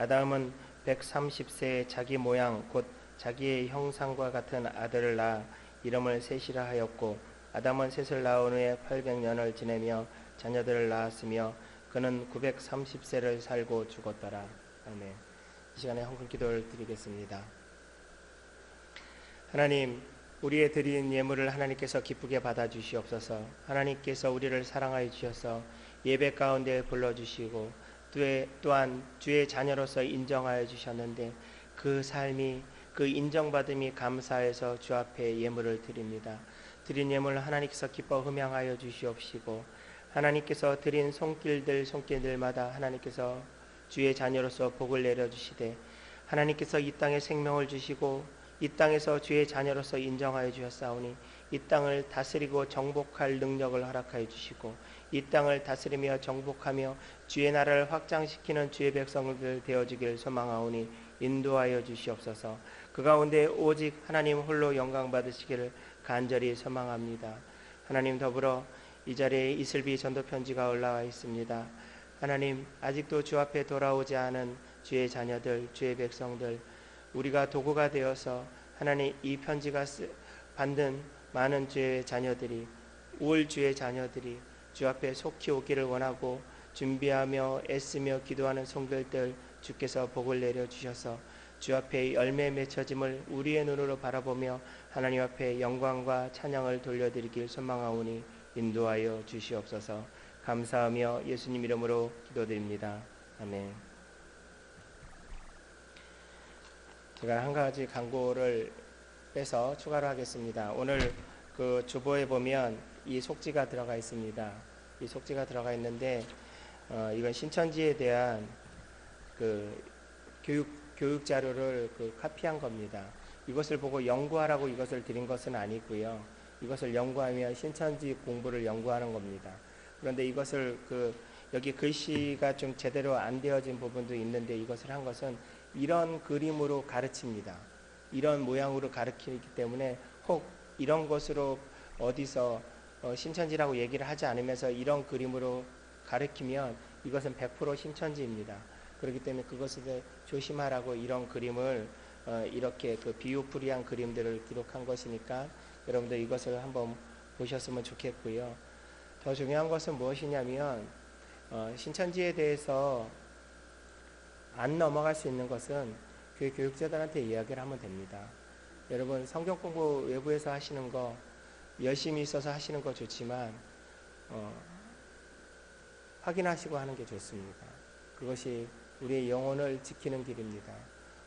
아담은 130세에 자기 모양 곧 자기의 형상과 같은 아들을 낳아 이름을 셋이라 하였고, 아담은 셋을 낳은 후에 800년을 지내며 자녀들을 낳았으며 그는 930세를 살고 죽었더라. 아멘. 이 시간에 헌금 기도를 드리겠습니다. 하나님, 우리의 드린 예물을 하나님께서 기쁘게 받아주시옵소서. 하나님께서 우리를 사랑하여 주셔서 예배 가운데 불러주시고 또한 주의 자녀로서 인정하여 주셨는데, 그 삶이, 그 인정받음이 감사해서 주 앞에 예물을 드립니다. 드린 예물 하나님께서 기뻐 흠양하여 주시옵시고, 하나님께서 드린 손길들마다 하나님께서 주의 자녀로서 복을 내려주시되, 하나님께서 이 땅에 생명을 주시고 이 땅에서 주의 자녀로서 인정하여 주셨사오니 이 땅을 다스리고 정복할 능력을 허락하여 주시고, 이 땅을 다스리며 정복하며 주의 나라를 확장시키는 주의 백성들 되어주길 소망하오니 인도하여 주시옵소서. 그 가운데 오직 하나님 홀로 영광 받으시기를 간절히 소망합니다. 하나님, 더불어 이 자리에 이슬비 전도 편지가 올라와 있습니다. 하나님, 아직도 주 앞에 돌아오지 않은 주의 자녀들, 주의 백성들, 우리가 도구가 되어서 하나님 이 편지가 받는 많은 주의 자녀들이, 올 주의 자녀들이 주 앞에 속히 오기를 원하고 준비하며 애쓰며 기도하는 성도들 주께서 복을 내려주셔서 주 앞에 열매 맺혀짐을 우리의 눈으로 바라보며 하나님 앞에 영광과 찬양을 돌려드리길 소망하오니 인도하여 주시옵소서. 감사하며 예수님 이름으로 기도드립니다. 아멘. 제가 한 가지 광고를 빼서 추가로 하겠습니다. 오늘 그 주보에 보면 이 속지가 들어가 있습니다. 이 속지가 들어가 있는데 이건 신천지에 대한 그 교육 자료를 카피한 겁니다. 이것을 보고 연구하라고 이것을 드린 것은 아니고요. 이것을 연구하면 신천지 공부를 연구하는 겁니다. 그런데 이것을 여기 글씨가 좀 제대로 안 되어진 부분도 있는데, 이것을 한 것은 이런 그림으로 가르칩니다. 이런 모양으로 가르치기 때문에 혹 이런 것으로 어디서 신천지라고 얘기를 하지 않으면서 이런 그림으로 가르치면 이것은 100% 신천지입니다. 그렇기 때문에 그것을 조심하라고 이런 그림을 이렇게 비유풀이한 그림들을 기록한 것이니까 여러분들 이것을 한번 보셨으면 좋겠고요. 더 중요한 것은 무엇이냐면 신천지에 대해서 안 넘어갈 수 있는 것은 교회 교육자들한테 이야기를 하면 됩니다. 여러분, 성경 공부 외부에서 하시는 거 열심히 있어서 하시는 거 좋지만 확인하시고 하는 게 좋습니다. 그것이 우리의 영혼을 지키는 길입니다.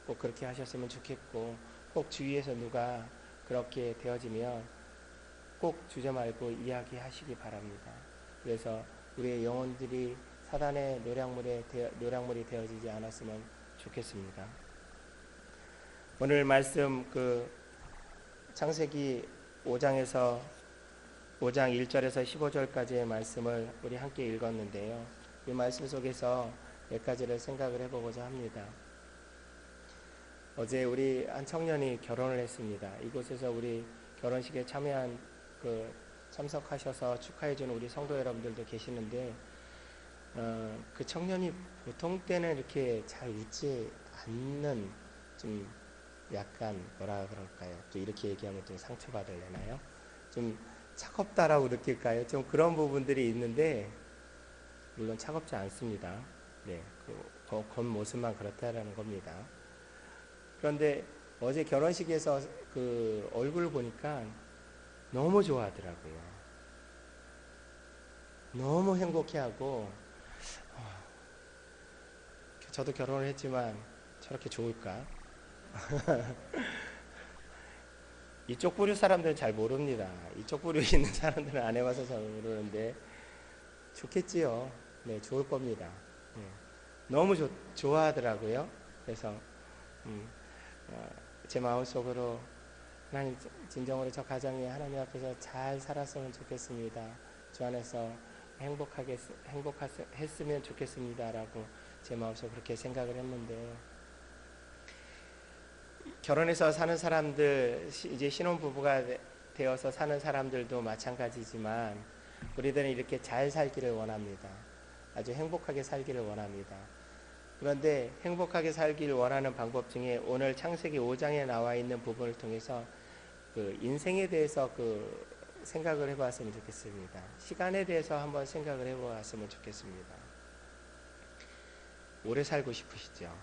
꼭 그렇게 하셨으면 좋겠고, 혹 주위에서 누가 그렇게 되어지면 꼭 주저 말고 이야기하시기 바랍니다. 그래서 우리의 영혼들이 사단의 노략물이 되어지지 않았으면 좋겠습니다. 오늘 말씀 창세기 5장 1절에서 15절까지의 말씀을 우리 함께 읽었는데요. 이 말씀 속에서 몇 가지를 생각을 해보고자 합니다. 어제 우리 한 청년이 결혼을 했습니다. 이곳에서 우리 결혼식에 참석하셔서 축하해주는 우리 성도 여러분들도 계시는데, 그 청년이 보통 때는 이렇게 잘 웃지 않는, 좀 약간 뭐라 그럴까요? 또 이렇게 얘기하면 좀 상처받으려나요? 좀 차갑다라고 느낄까요? 좀 그런 부분들이 있는데, 물론 차갑지 않습니다. 네, 겉모습만 그렇다라는 겁니다. 그런데 어제 결혼식에서 그 얼굴을 보니까 너무 좋아하더라고요. 너무 행복해하고, 저도 결혼을 했지만 저렇게 좋을까? 이쪽 부류 사람들은 잘 모릅니다. 이쪽 부류에 있는 사람들은 안 해봐서 잘 모르는데 좋겠지요. 네, 좋을 겁니다. 네. 너무 좋아하더라고요. 그래서 제 마음속으로 하나님, 진정으로 저 가정이 하나님 앞에서 잘 살았으면 좋겠습니다. 주 안에서 행복했으면 좋겠습니다라고 제 마음속으로 그렇게 생각을 했는데, 결혼해서 사는 사람들, 이제 신혼부부가 되어서 사는 사람들도 마찬가지지만 우리들은 이렇게 잘 살기를 원합니다. 아주 행복하게 살기를 원합니다. 그런데 행복하게 살기를 원하는 방법 중에 오늘 창세기 5장에 나와 있는 부분을 통해서 그 인생에 대해서 그 생각을 해보았으면 좋겠습니다. 시간에 대해서 한번 생각을 해보았으면 좋겠습니다. 오래 살고 싶으시죠?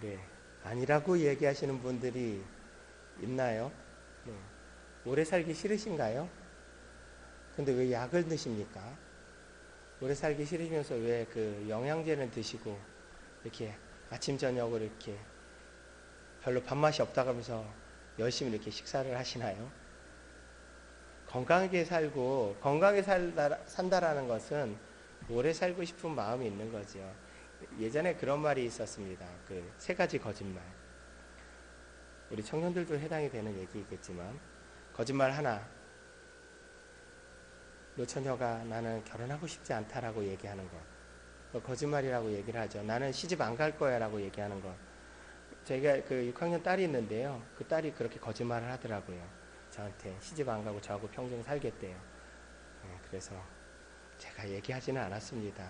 네. 아니라고 얘기하시는 분들이 있나요? 네. 오래 살기 싫으신가요? 근데 왜 약을 드십니까? 오래 살기 싫으시면서 왜 그 영양제는 드시고 이렇게 아침 저녁으로 이렇게 별로 밥맛이 없다고 하면서 열심히 이렇게 식사를 하시나요? 건강하게 살고 건강하게 산다라는 것은 오래 살고 싶은 마음이 있는 거죠. 예전에 그런 말이 있었습니다. 그 세 가지 거짓말. 우리 청년들도 해당이 되는 얘기겠지만, 거짓말 하나. 노처녀가 나는 결혼하고 싶지 않다라고 얘기하는 것. 거짓말이라고 얘기를 하죠. 나는 시집 안 갈 거야 라고 얘기하는 것. 저희가 그 6학년 딸이 있는데요. 그 딸이 그렇게 거짓말을 하더라고요. 저한테 시집 안 가고 저하고 평생 살겠대요. 그래서 제가 얘기하지는 않았습니다.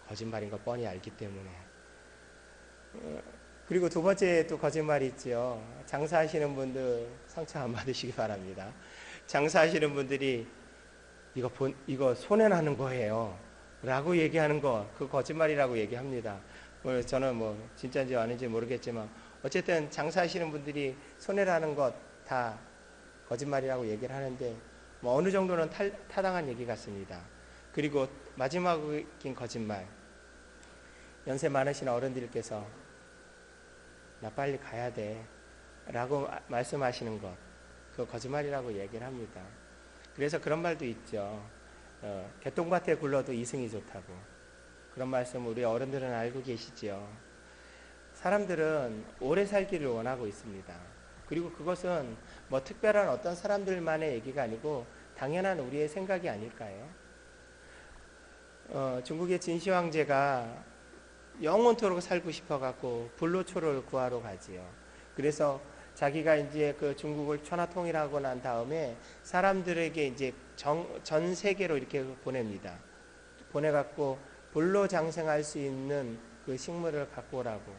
거짓말인 걸 뻔히 알기 때문에. 그리고 두 번째 또 거짓말이 있죠. 장사하시는 분들 상처 안 받으시기 바랍니다. 장사하시는 분들이 이거 손해나는 거예요 라고 얘기하는 거, 그 거짓말이라고 얘기합니다. 저는 뭐 진짜인지 아닌지 모르겠지만 어쨌든 장사하시는 분들이 손해라는 것 다 거짓말이라고 얘기를 하는데, 뭐 어느 정도는 타당한 얘기 같습니다. 그리고 마지막인 거짓말. 연세 많으신 어른들께서 나 빨리 가야 돼 라고 말씀하시는 것, 그거 거짓말이라고 얘기를 합니다. 그래서 그런 말도 있죠. 개똥밭에 굴러도 이승이 좋다고. 그런 말씀 우리 어른들은 알고 계시지요. 사람들은 오래 살기를 원하고 있습니다. 그리고 그것은 뭐 특별한 어떤 사람들만의 얘기가 아니고 당연한 우리의 생각이 아닐까요? 중국의 진시 황제가 영원토록 살고 싶어갖고 불로초를 구하러 가지요. 그래서 자기가 이제 그 중국을 천하통일하고 난 다음에 사람들에게 이제 전 세계로 이렇게 보냅니다. 보내갖고 불로장생할 수 있는 그 식물을 갖고 오라고.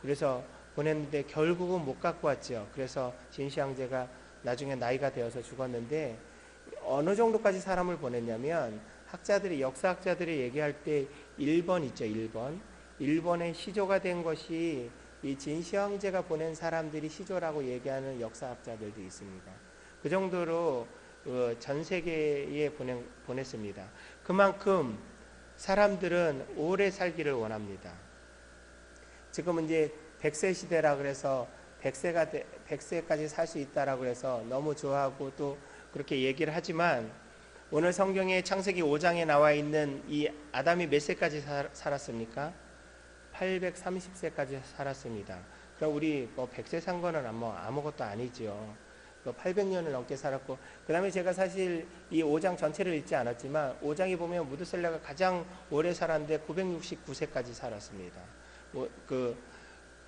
그래서 보냈는데 결국은 못 갖고 왔죠. 그래서 진시 황제가 나중에 나이가 되어서 죽었는데, 어느 정도까지 사람을 보냈냐면 역사학자들이 얘기할 때 1번 있죠. 1번의 시조가 된 것이 이 진시 황제가 보낸 사람들이 시조라고 얘기하는 역사학자들도 있습니다. 그 정도로 전 세계에 보냈습니다. 그만큼 사람들은 오래 살기를 원합니다. 지금은 이제 100세 시대라 그래서 100세까지 살 수 있다라고 해서 너무 좋아하고 또 그렇게 얘기를 하지만, 오늘 성경의 창세기 5장에 나와 있는 이 아담이 몇 세까지 살았습니까? 830세까지 살았습니다. 그럼 우리 뭐 100세 산 거는 뭐 아무것도 아니죠. 800년을 넘게 살았고, 그 다음에 제가 사실 이 5장 전체를 읽지 않았지만 5장에 보면 무드셀라가 가장 오래 살았는데 969세까지 살았습니다.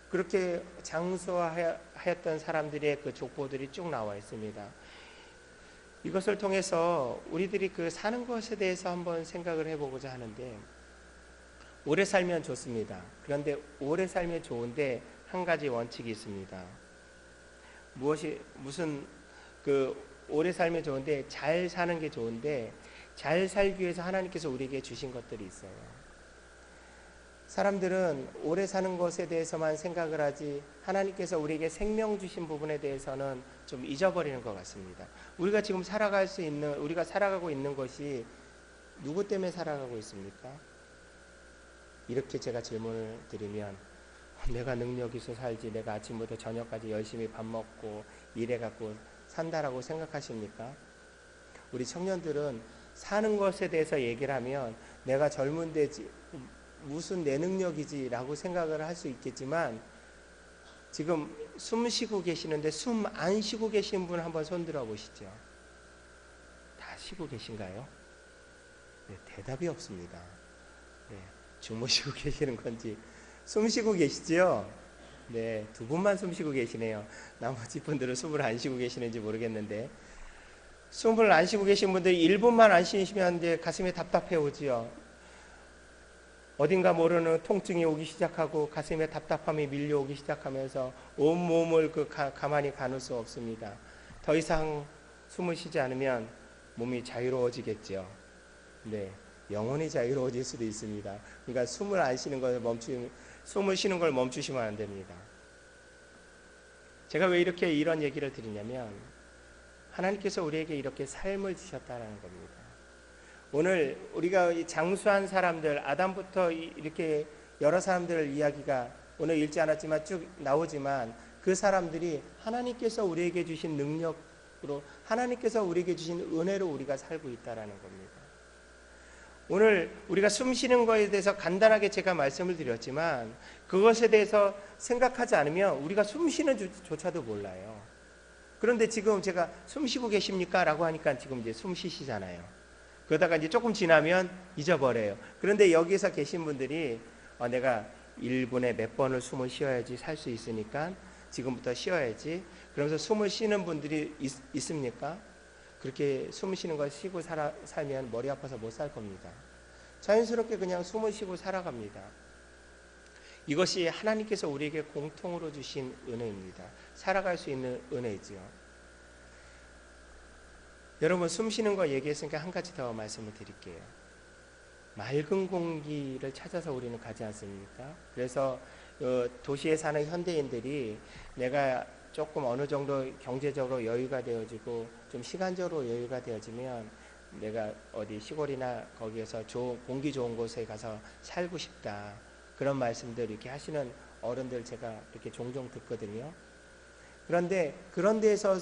그렇게 장수하였던 사람들의 그 족보들이 쭉 나와 있습니다. 이것을 통해서 우리들이 그 사는 것에 대해서 한번 생각을 해보고자 하는데, 오래 살면 좋습니다. 그런데 오래 살면 좋은데 한 가지 원칙이 있습니다. 오래 살면 좋은데 잘 사는 게 좋은데, 잘 살기 위해서 하나님께서 우리에게 주신 것들이 있어요. 사람들은 오래 사는 것에 대해서만 생각을 하지 하나님께서 우리에게 생명 주신 부분에 대해서는 좀 잊어버리는 것 같습니다. 우리가 지금 우리가 살아가고 있는 것이 누구 때문에 살아가고 있습니까? 이렇게 제가 질문을 드리면, 내가 능력 있어 살지, 내가 아침부터 저녁까지 열심히 밥 먹고 일해갖고 산다라고 생각하십니까? 우리 청년들은 사는 것에 대해서 얘기를 하면 내가 젊은데 무슨 내 능력이지 라고 생각을 할 수 있겠지만, 지금 숨 쉬고 계시는데 숨 안 쉬고 계신 분 한번 손 들어 보시죠. 다 쉬고 계신가요? 네, 대답이 없습니다. 네, 주무시고 계시는 건지 숨 쉬고 계시죠? 네, 두 분만 숨 쉬고 계시네요. 나머지 분들은 숨을 안 쉬고 계시는지 모르겠는데, 숨을 안 쉬고 계신 분들이 1분만 안 쉬시면 이제 가슴에 답답해 오지요. 어딘가 모르는 통증이 오기 시작하고 가슴에 답답함이 밀려오기 시작하면서 온몸을 가만히 가눌 수 없습니다. 더 이상 숨을 쉬지 않으면 몸이 자유로워지겠죠. 네, 영혼이 자유로워질 수도 있습니다. 그러니까 숨을 쉬는 걸 멈추시면 안 됩니다. 제가 왜 이렇게 이런 얘기를 드리냐면 하나님께서 우리에게 이렇게 삶을 주셨다는 겁니다. 오늘 우리가 장수한 사람들, 아담부터 이렇게 여러 사람들 이야기가 오늘 읽지 않았지만 쭉 나오지만 그 사람들이 하나님께서 우리에게 주신 능력으로, 하나님께서 우리에게 주신 은혜로 우리가 살고 있다는 겁니다. 오늘 우리가 숨 쉬는 것에 대해서 간단하게 제가 말씀을 드렸지만 그것에 대해서 생각하지 않으면 우리가 숨 쉬는 조차도 몰라요. 그런데 지금 제가 숨 쉬고 계십니까? 라고 하니까 지금 이제 숨 쉬시잖아요. 그러다가 이제 조금 지나면 잊어버려요. 그런데 여기서 계신 분들이 내가 1분에 몇 번을 숨을 쉬어야지 살 수 있으니까 지금부터 쉬어야지. 그러면서 숨을 쉬는 분들이 있습니까? 그렇게 숨 쉬는 걸 쉬고 살면 머리 아파서 못 살 겁니다. 자연스럽게 그냥 숨을 쉬고 살아갑니다. 이것이 하나님께서 우리에게 공통으로 주신 은혜입니다. 살아갈 수 있는 은혜지요. 여러분, 숨 쉬는 거 얘기했으니까 한 가지 더 말씀을 드릴게요. 맑은 공기를 찾아서 우리는 가지 않습니까? 그래서 도시에 사는 현대인들이 내가 조금 어느 정도 경제적으로 여유가 되어지고 좀 시간적으로 여유가 되어지면 내가 어디 시골이나 거기에서 공기 좋은 곳에 가서 살고 싶다, 그런 말씀들 이렇게 하시는 어른들 제가 이렇게 종종 듣거든요. 그런데 그런 데에서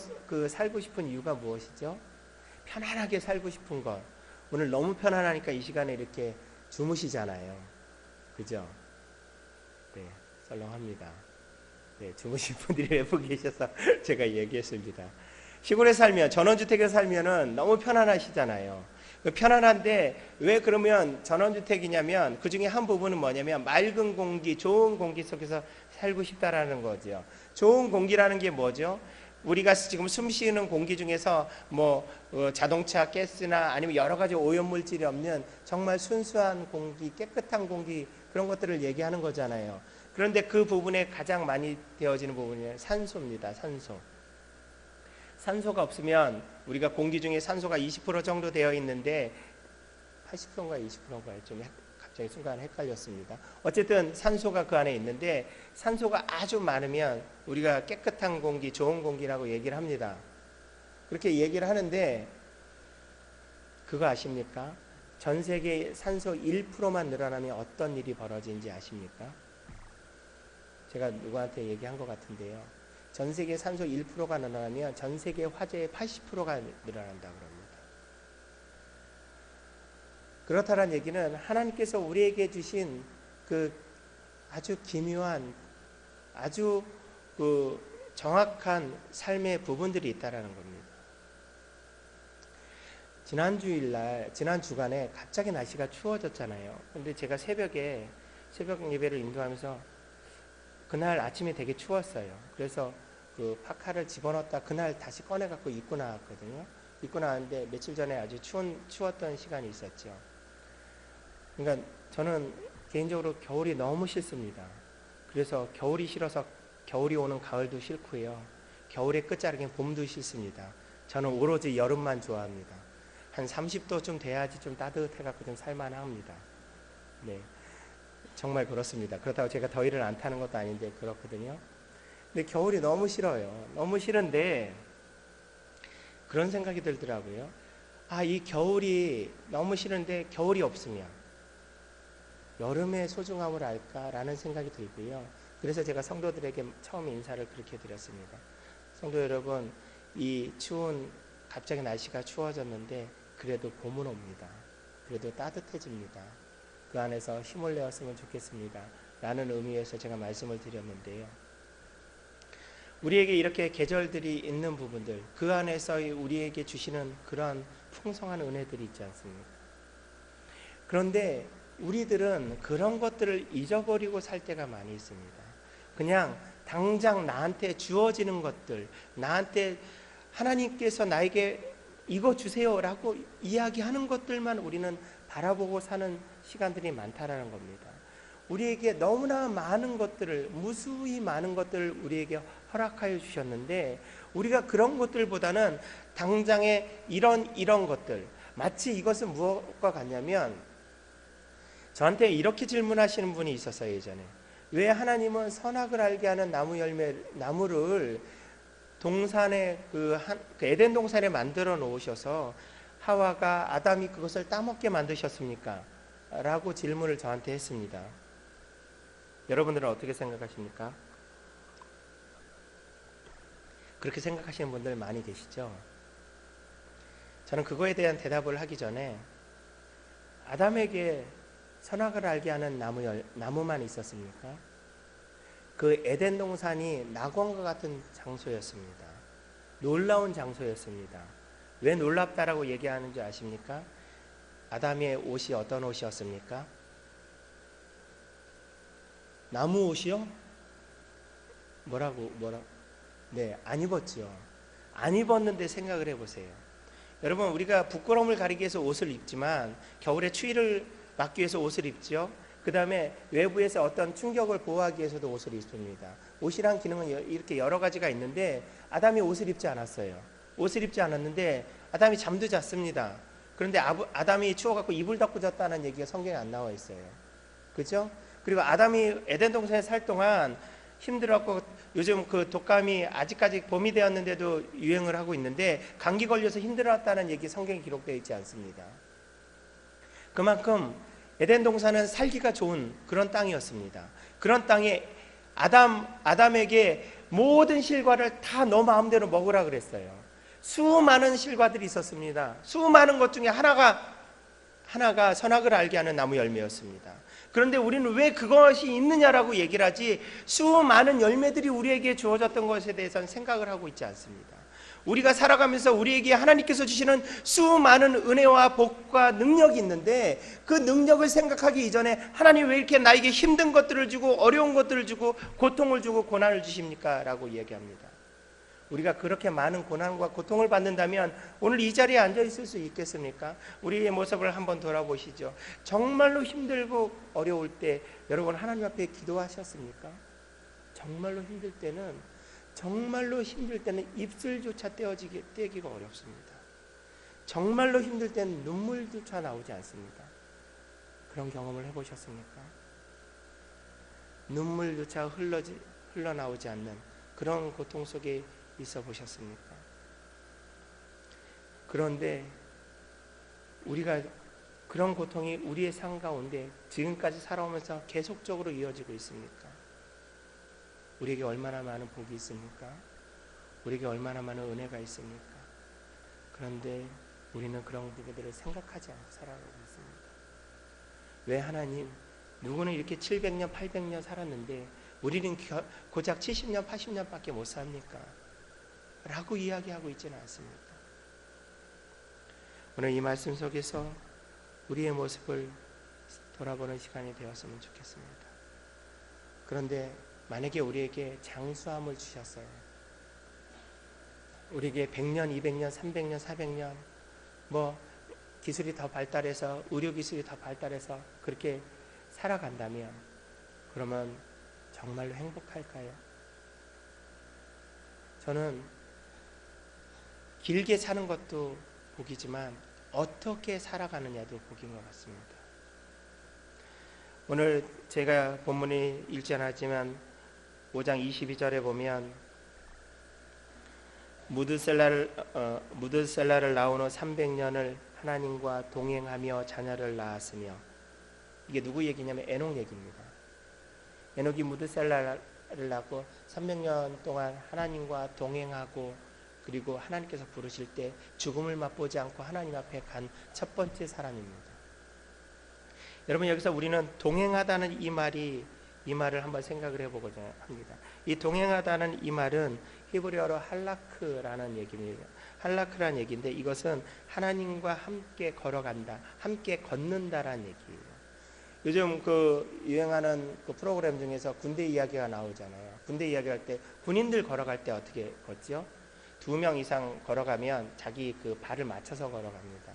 살고 싶은 이유가 무엇이죠? 편안하게 살고 싶은 것. 오늘 너무 편안하니까 이 시간에 이렇게 주무시잖아요. 그죠? 네, 썰렁합니다. 네, 주무신 분들이 몇 분 계셔서 제가 얘기했습니다. 시골에 살면, 전원주택에 살면은 너무 편안하시잖아요. 편안한데 왜 그러면 전원주택이냐면 그 중에 한 부분은 뭐냐면 맑은 공기, 좋은 공기 속에서 살고 싶다라는 거죠. 좋은 공기라는 게 뭐죠? 우리가 지금 숨 쉬는 공기 중에서 자동차 가스나 아니면 여러 가지 오염물질이 없는 정말 순수한 공기, 깨끗한 공기, 그런 것들을 얘기하는 거잖아요. 그런데 그 부분에 가장 많이 되어지는 부분이 산소입니다. 산소가 없으면 우리가 공기 중에 산소가 20% 정도 되어 있는데 80%인가 20%인가 좀 갑자기 순간 헷갈렸습니다. 어쨌든 산소가 그 안에 있는데 산소가 아주 많으면 우리가 깨끗한 공기, 좋은 공기라고 얘기를 합니다. 그렇게 얘기를 하는데 그거 아십니까? 전 세계 산소 1%만 늘어나면 어떤 일이 벌어지는지 아십니까? 제가 누구한테 얘기한 것 같은데요. 전 세계 산소 1%가 늘어나면 전 세계 화재의 80%가 늘어난다고 합니다. 그렇다는 얘기는 하나님께서 우리에게 주신 그 아주 기묘한, 아주 정확한 삶의 부분들이 있다라는 겁니다. 지난 주간에 갑자기 날씨가 추워졌잖아요. 근데 제가 새벽 예배를 인도하면서 그날 아침에 되게 추웠어요. 그래서 그 파카를 집어넣었다 그날 다시 꺼내갖고 입고 나왔거든요. 입고 나왔는데 며칠 전에 아주 추웠던 시간이 있었죠. 그러니까 저는 개인적으로 겨울이 너무 싫습니다. 그래서 겨울이 싫어서 겨울이 오는 가을도 싫고요. 겨울의 끝자락엔 봄도 싫습니다. 저는 오로지 여름만 좋아합니다. 한 30도쯤 돼야지 좀 따뜻해갖고 좀 살만합니다. 네, 정말 그렇습니다. 그렇다고 제가 더위를 안 타는 것도 아닌데 그렇거든요. 근데 겨울이 너무 싫어요. 너무 싫은데 그런 생각이 들더라고요. 이 겨울이 너무 싫은데 겨울이 없으면 여름의 소중함을 알까라는 생각이 들고요. 그래서 제가 성도들에게 처음 인사를 그렇게 드렸습니다. 성도 여러분, 이 갑자기 날씨가 추워졌는데 그래도 봄은 옵니다. 그래도 따뜻해집니다. 그 안에서 힘을 내었으면 좋겠습니다. 라는 의미에서 제가 말씀을 드렸는데요. 우리에게 이렇게 계절들이 있는 부분들, 그 안에서 우리에게 주시는 그런 풍성한 은혜들이 있지 않습니까? 그런데 우리들은 그런 것들을 잊어버리고 살 때가 많이 있습니다. 그냥 당장 나한테 주어지는 것들, 나한테 하나님께서 나에게 이거 주세요라고 이야기하는 것들만 우리는 바라보고 사는 시간들이 많다라는 겁니다. 우리에게 너무나 많은 것들을, 무수히 많은 것들을 우리에게 허락하여 주셨는데, 우리가 그런 것들보다는 당장의 이런 것들, 마치 이것은 무엇과 같냐면, 저한테 이렇게 질문하시는 분이 있었어요. 예전에 왜 하나님은 선악을 알게 하는 나무를 동산에 그 에덴 동산에 만들어 놓으셔서 하와가 아담이 그것을 따먹게 만드셨습니까? 라고 질문을 저한테 했습니다. 여러분들은 어떻게 생각하십니까? 그렇게 생각하시는 분들 많이 계시죠? 저는 그거에 대한 대답을 하기 전에, 아담에게 선악을 알게 하는 나무만 있었습니까? 그 에덴 동산이 낙원과 같은 장소였습니다. 놀라운 장소였습니다. 왜 놀랍다라고 얘기하는지 아십니까? 아담의 옷이 어떤 옷이었습니까? 나무 옷이요? 뭐라고? 네, 안 입었지요. 안 입었는데 생각을 해보세요. 여러분, 우리가 부끄러움을 가리기 위해서 옷을 입지만 겨울에 추위를 막기 위해서 옷을 입죠. 그 다음에 외부에서 어떤 충격을 보호하기 위해서도 옷을 입습니다. 옷이란 기능은 이렇게 여러 가지가 있는데, 아담이 옷을 입지 않았어요. 옷을 입지 않았는데 아담이 잠도 잤습니다. 그런데 아담이 추워갖고 이불 덮고 잤다는 얘기가 성경에 안 나와 있어요. 그죠? 그리고 아담이 에덴 동산에 살 동안 힘들었고, 요즘 그 독감이 아직까지 봄이 되었는데도 유행을 하고 있는데 감기 걸려서 힘들었다는 얘기 성경에 기록되어 있지 않습니다. 그만큼 에덴 동산은 살기가 좋은 그런 땅이었습니다. 그런 땅에 아담에게 모든 실과를 다 너 마음대로 먹으라 그랬어요. 수많은 실과들이 있었습니다. 수많은 것 중에 하나가 선악을 알게 하는 나무 열매였습니다. 그런데 우리는 왜 그것이 있느냐라고 얘기를 하지, 수많은 열매들이 우리에게 주어졌던 것에 대해서는 생각을 하고 있지 않습니다. 우리가 살아가면서 우리에게 하나님께서 주시는 수많은 은혜와 복과 능력이 있는데, 그 능력을 생각하기 이전에 하나님 왜 이렇게 나에게 힘든 것들을 주고 어려운 것들을 주고 고통을 주고 고난을 주십니까? 라고 이야기합니다. 우리가 그렇게 많은 고난과 고통을 받는다면 오늘 이 자리에 앉아 있을 수 있겠습니까? 우리의 모습을 한번 돌아보시죠. 정말로 힘들고 어려울 때 여러분 하나님 앞에 기도하셨습니까? 정말로 힘들 때는 입술조차 떼기가 어렵습니다. 정말로 힘들 때는 눈물조차 나오지 않습니다. 그런 경험을 해보셨습니까? 눈물조차 흘러나오지 않는 그런 고통 속에 있어 보셨습니까? 그런데 우리가 그런 고통이 우리의 삶 가운데 지금까지 살아오면서 계속적으로 이어지고 있습니까? 우리에게 얼마나 많은 복이 있습니까? 우리에게 얼마나 많은 은혜가 있습니까? 그런데 우리는 그런 부분들을 생각하지 않고 살아가고 있습니다. 왜 하나님, 누구는 이렇게 700년, 800년 살았는데 우리는 고작 70년, 80년밖에 못 삽니까? 라고 이야기하고 있지는 않습니다. 오늘 이 말씀 속에서 우리의 모습을 돌아보는 시간이 되었으면 좋겠습니다. 그런데 만약에 우리에게 장수함을 주셨어요. 우리에게 100년, 200년, 300년, 400년 기술이 더 발달해서, 의료기술이 더 발달해서 그렇게 살아간다면 그러면 정말로 행복할까요? 저는 길게 사는 것도 복이지만 어떻게 살아가느냐도 복인 것 같습니다. 오늘 제가 본문이 읽지 않았지만 5장 22절에 보면 무드셀라를 낳은 후 300년을 하나님과 동행하며 자녀를 낳았으며, 이게 누구 얘기냐면 에녹 얘기입니다. 에녹이 무드셀라를 낳고 300년 동안 하나님과 동행하고, 그리고 하나님께서 부르실 때 죽음을 맛보지 않고 하나님 앞에 간 첫 번째 사람입니다. 여러분, 여기서 우리는 동행하다는 이 말을 한번 생각을 해보고자 합니다. 이 동행하다는 이 말은 히브리어로 할라크라는 얘기입니다. 할라크라는 얘기인데, 이것은 하나님과 함께 걸어간다, 함께 걷는다라는 얘기예요. 요즘 유행하는 프로그램 중에서 군대 이야기가 나오잖아요. 군대 이야기할 때 군인들 걸어갈 때 어떻게 걷죠? 2명 이상 걸어가면 자기 그 발을 맞춰서 걸어갑니다.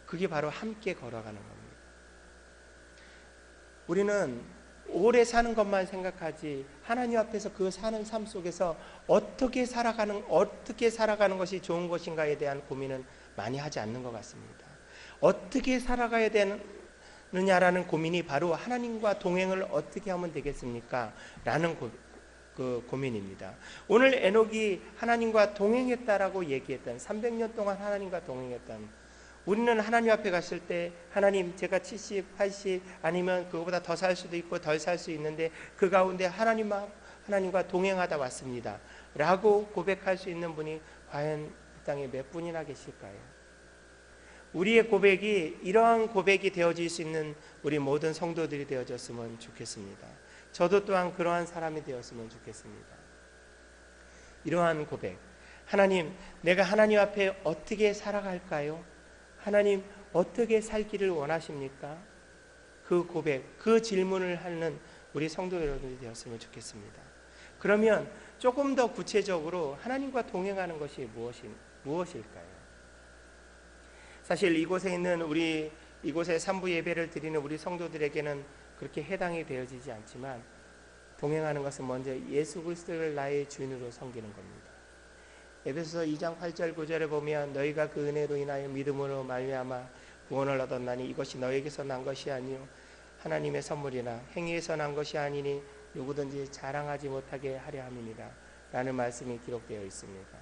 그게 바로 함께 걸어가는 겁니다. 우리는 오래 사는 것만 생각하지 하나님 앞에서 그 사는 삶 속에서 어떻게 살아가는 것이 좋은 것인가에 대한 고민은 많이 하지 않는 것 같습니다. 어떻게 살아가야 되느냐라는 고민이 바로 하나님과 동행을 어떻게 하면 되겠습니까? 라는 고민입니다. 오늘 에녹이 하나님과 동행했다라고 얘기했던 300년 동안 하나님과 동행했던, 우리는 하나님 앞에 갔을 때 하나님 제가 70, 80 아니면 그거보다 더 살 수도 있고 덜 살 수 있는데 그 가운데 하나님과 동행하다 왔습니다 라고 고백할 수 있는 분이 과연 이 땅에 몇 분이나 계실까요? 우리의 고백이 이러한 고백이 되어질 수 있는 우리 모든 성도들이 되어졌으면 좋겠습니다. 저도 또한 그러한 사람이 되었으면 좋겠습니다. 이러한 고백, 하나님 내가 하나님 앞에 어떻게 살아갈까요? 하나님 어떻게 살기를 원하십니까? 그 고백, 그 질문을 하는 우리 성도 여러분이 되었으면 좋겠습니다. 그러면 조금 더 구체적으로 하나님과 동행하는 것이 무엇일까요? 사실 이곳에 있는 이곳에 3부 예배를 드리는 우리 성도들에게는 그렇게 해당이 되어지지 않지만, 동행하는 것은 먼저 예수 그리스도를 나의 주인으로 섬기는 겁니다. 에베소서 2장 8절 9절에 보면 너희가 그 은혜로 인하여 믿음으로 말미암아 구원을 얻었나니 이것이 너희에게서 난 것이 아니요 하나님의 선물이나 행위에서 난 것이 아니니 누구든지 자랑하지 못하게 하려 함이니라 라는 말씀이 기록되어 있습니다.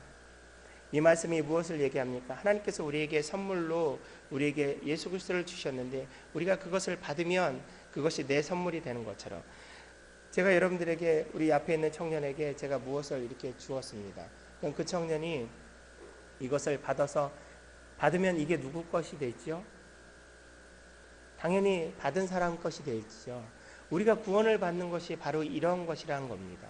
이 말씀이 무엇을 얘기합니까? 하나님께서 우리에게 선물로 우리에게 예수 그리스도를 주셨는데 우리가 그것을 받으면 그것이 내 선물이 되는 것처럼, 제가 여러분들에게, 우리 앞에 있는 청년에게 제가 무엇을 이렇게 주었습니다. 그럼 그 청년이 이것을 받으면 이게 누구 것이 되죠? 당연히 받은 사람 것이 되죠. 우리가 구원을 받는 것이 바로 이런 것이라는 겁니다.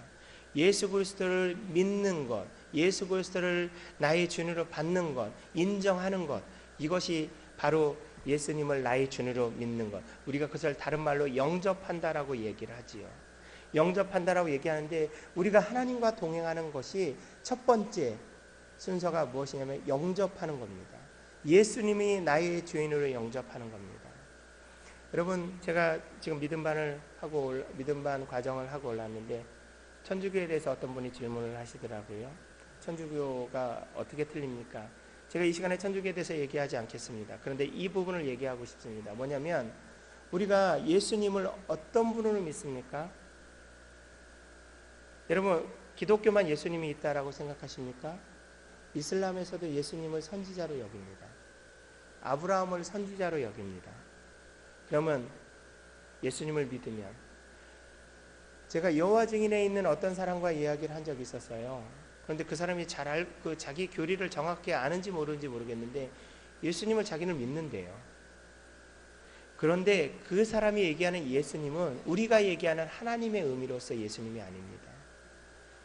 예수 그리스도를 믿는 것, 예수 그리스도를 나의 주님으로 받는 것, 인정하는 것, 이것이 바로 예수님을 나의 주님으로 믿는 것. 우리가 그것을 다른 말로 영접한다라고 얘기를 하지요. 영접한다라고 얘기하는데, 우리가 하나님과 동행하는 것이 첫 번째 순서가 무엇이냐면 영접하는 겁니다. 예수님이 나의 주인으로 영접하는 겁니다. 여러분, 제가 지금 믿음반 과정을 하고 올랐는데 천주교에 대해서 어떤 분이 질문을 하시더라고요. 천주교가 어떻게 틀립니까? 제가 이 시간에 천주교에 대해서 얘기하지 않겠습니다. 그런데 이 부분을 얘기하고 싶습니다. 뭐냐면, 우리가 예수님을 어떤 분으로 믿습니까? 여러분, 기독교만 예수님이 있다라고 생각하십니까? 이슬람에서도 예수님을 선지자로 여깁니다. 아브라함을 선지자로 여깁니다. 그러면 예수님을 믿으면, 제가 여호와 증인에 있는 어떤 사람과 이야기를 한 적이 있었어요. 그런데 그 사람이 자기 교리를 정확히 아는지 모르는지 모르겠는데 예수님을 자기는 믿는데요. 그런데 그 사람이 얘기하는 예수님은 우리가 얘기하는 하나님의 의미로서 예수님이 아닙니다.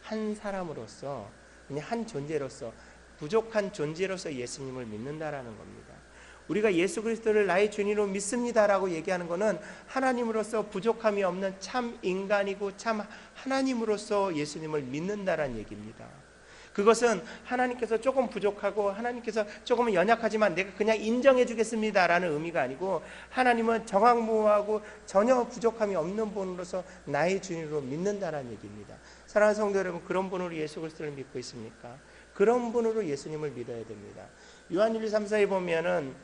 한 사람으로서, 그냥 한 존재로서, 부족한 존재로서 예수님을 믿는다라는 겁니다. 우리가 예수 그리스도를 나의 주님으로 믿습니다라고 얘기하는 것은 하나님으로서 부족함이 없는 참 인간이고 참 하나님으로서 예수님을 믿는다라는 얘기입니다. 그것은 하나님께서 조금 부족하고 하나님께서 조금은 연약하지만 내가 그냥 인정해 주겠습니다라는 의미가 아니고, 하나님은 정확무하고 전혀 부족함이 없는 분으로서 나의 주님으로 믿는다라는 얘기입니다. 사랑하는 성도 여러분, 그런 분으로 예수 그리스도를 믿고 있습니까? 그런 분으로 예수님을 믿어야 됩니다. 요한 1, 2, 3, 4에 보면은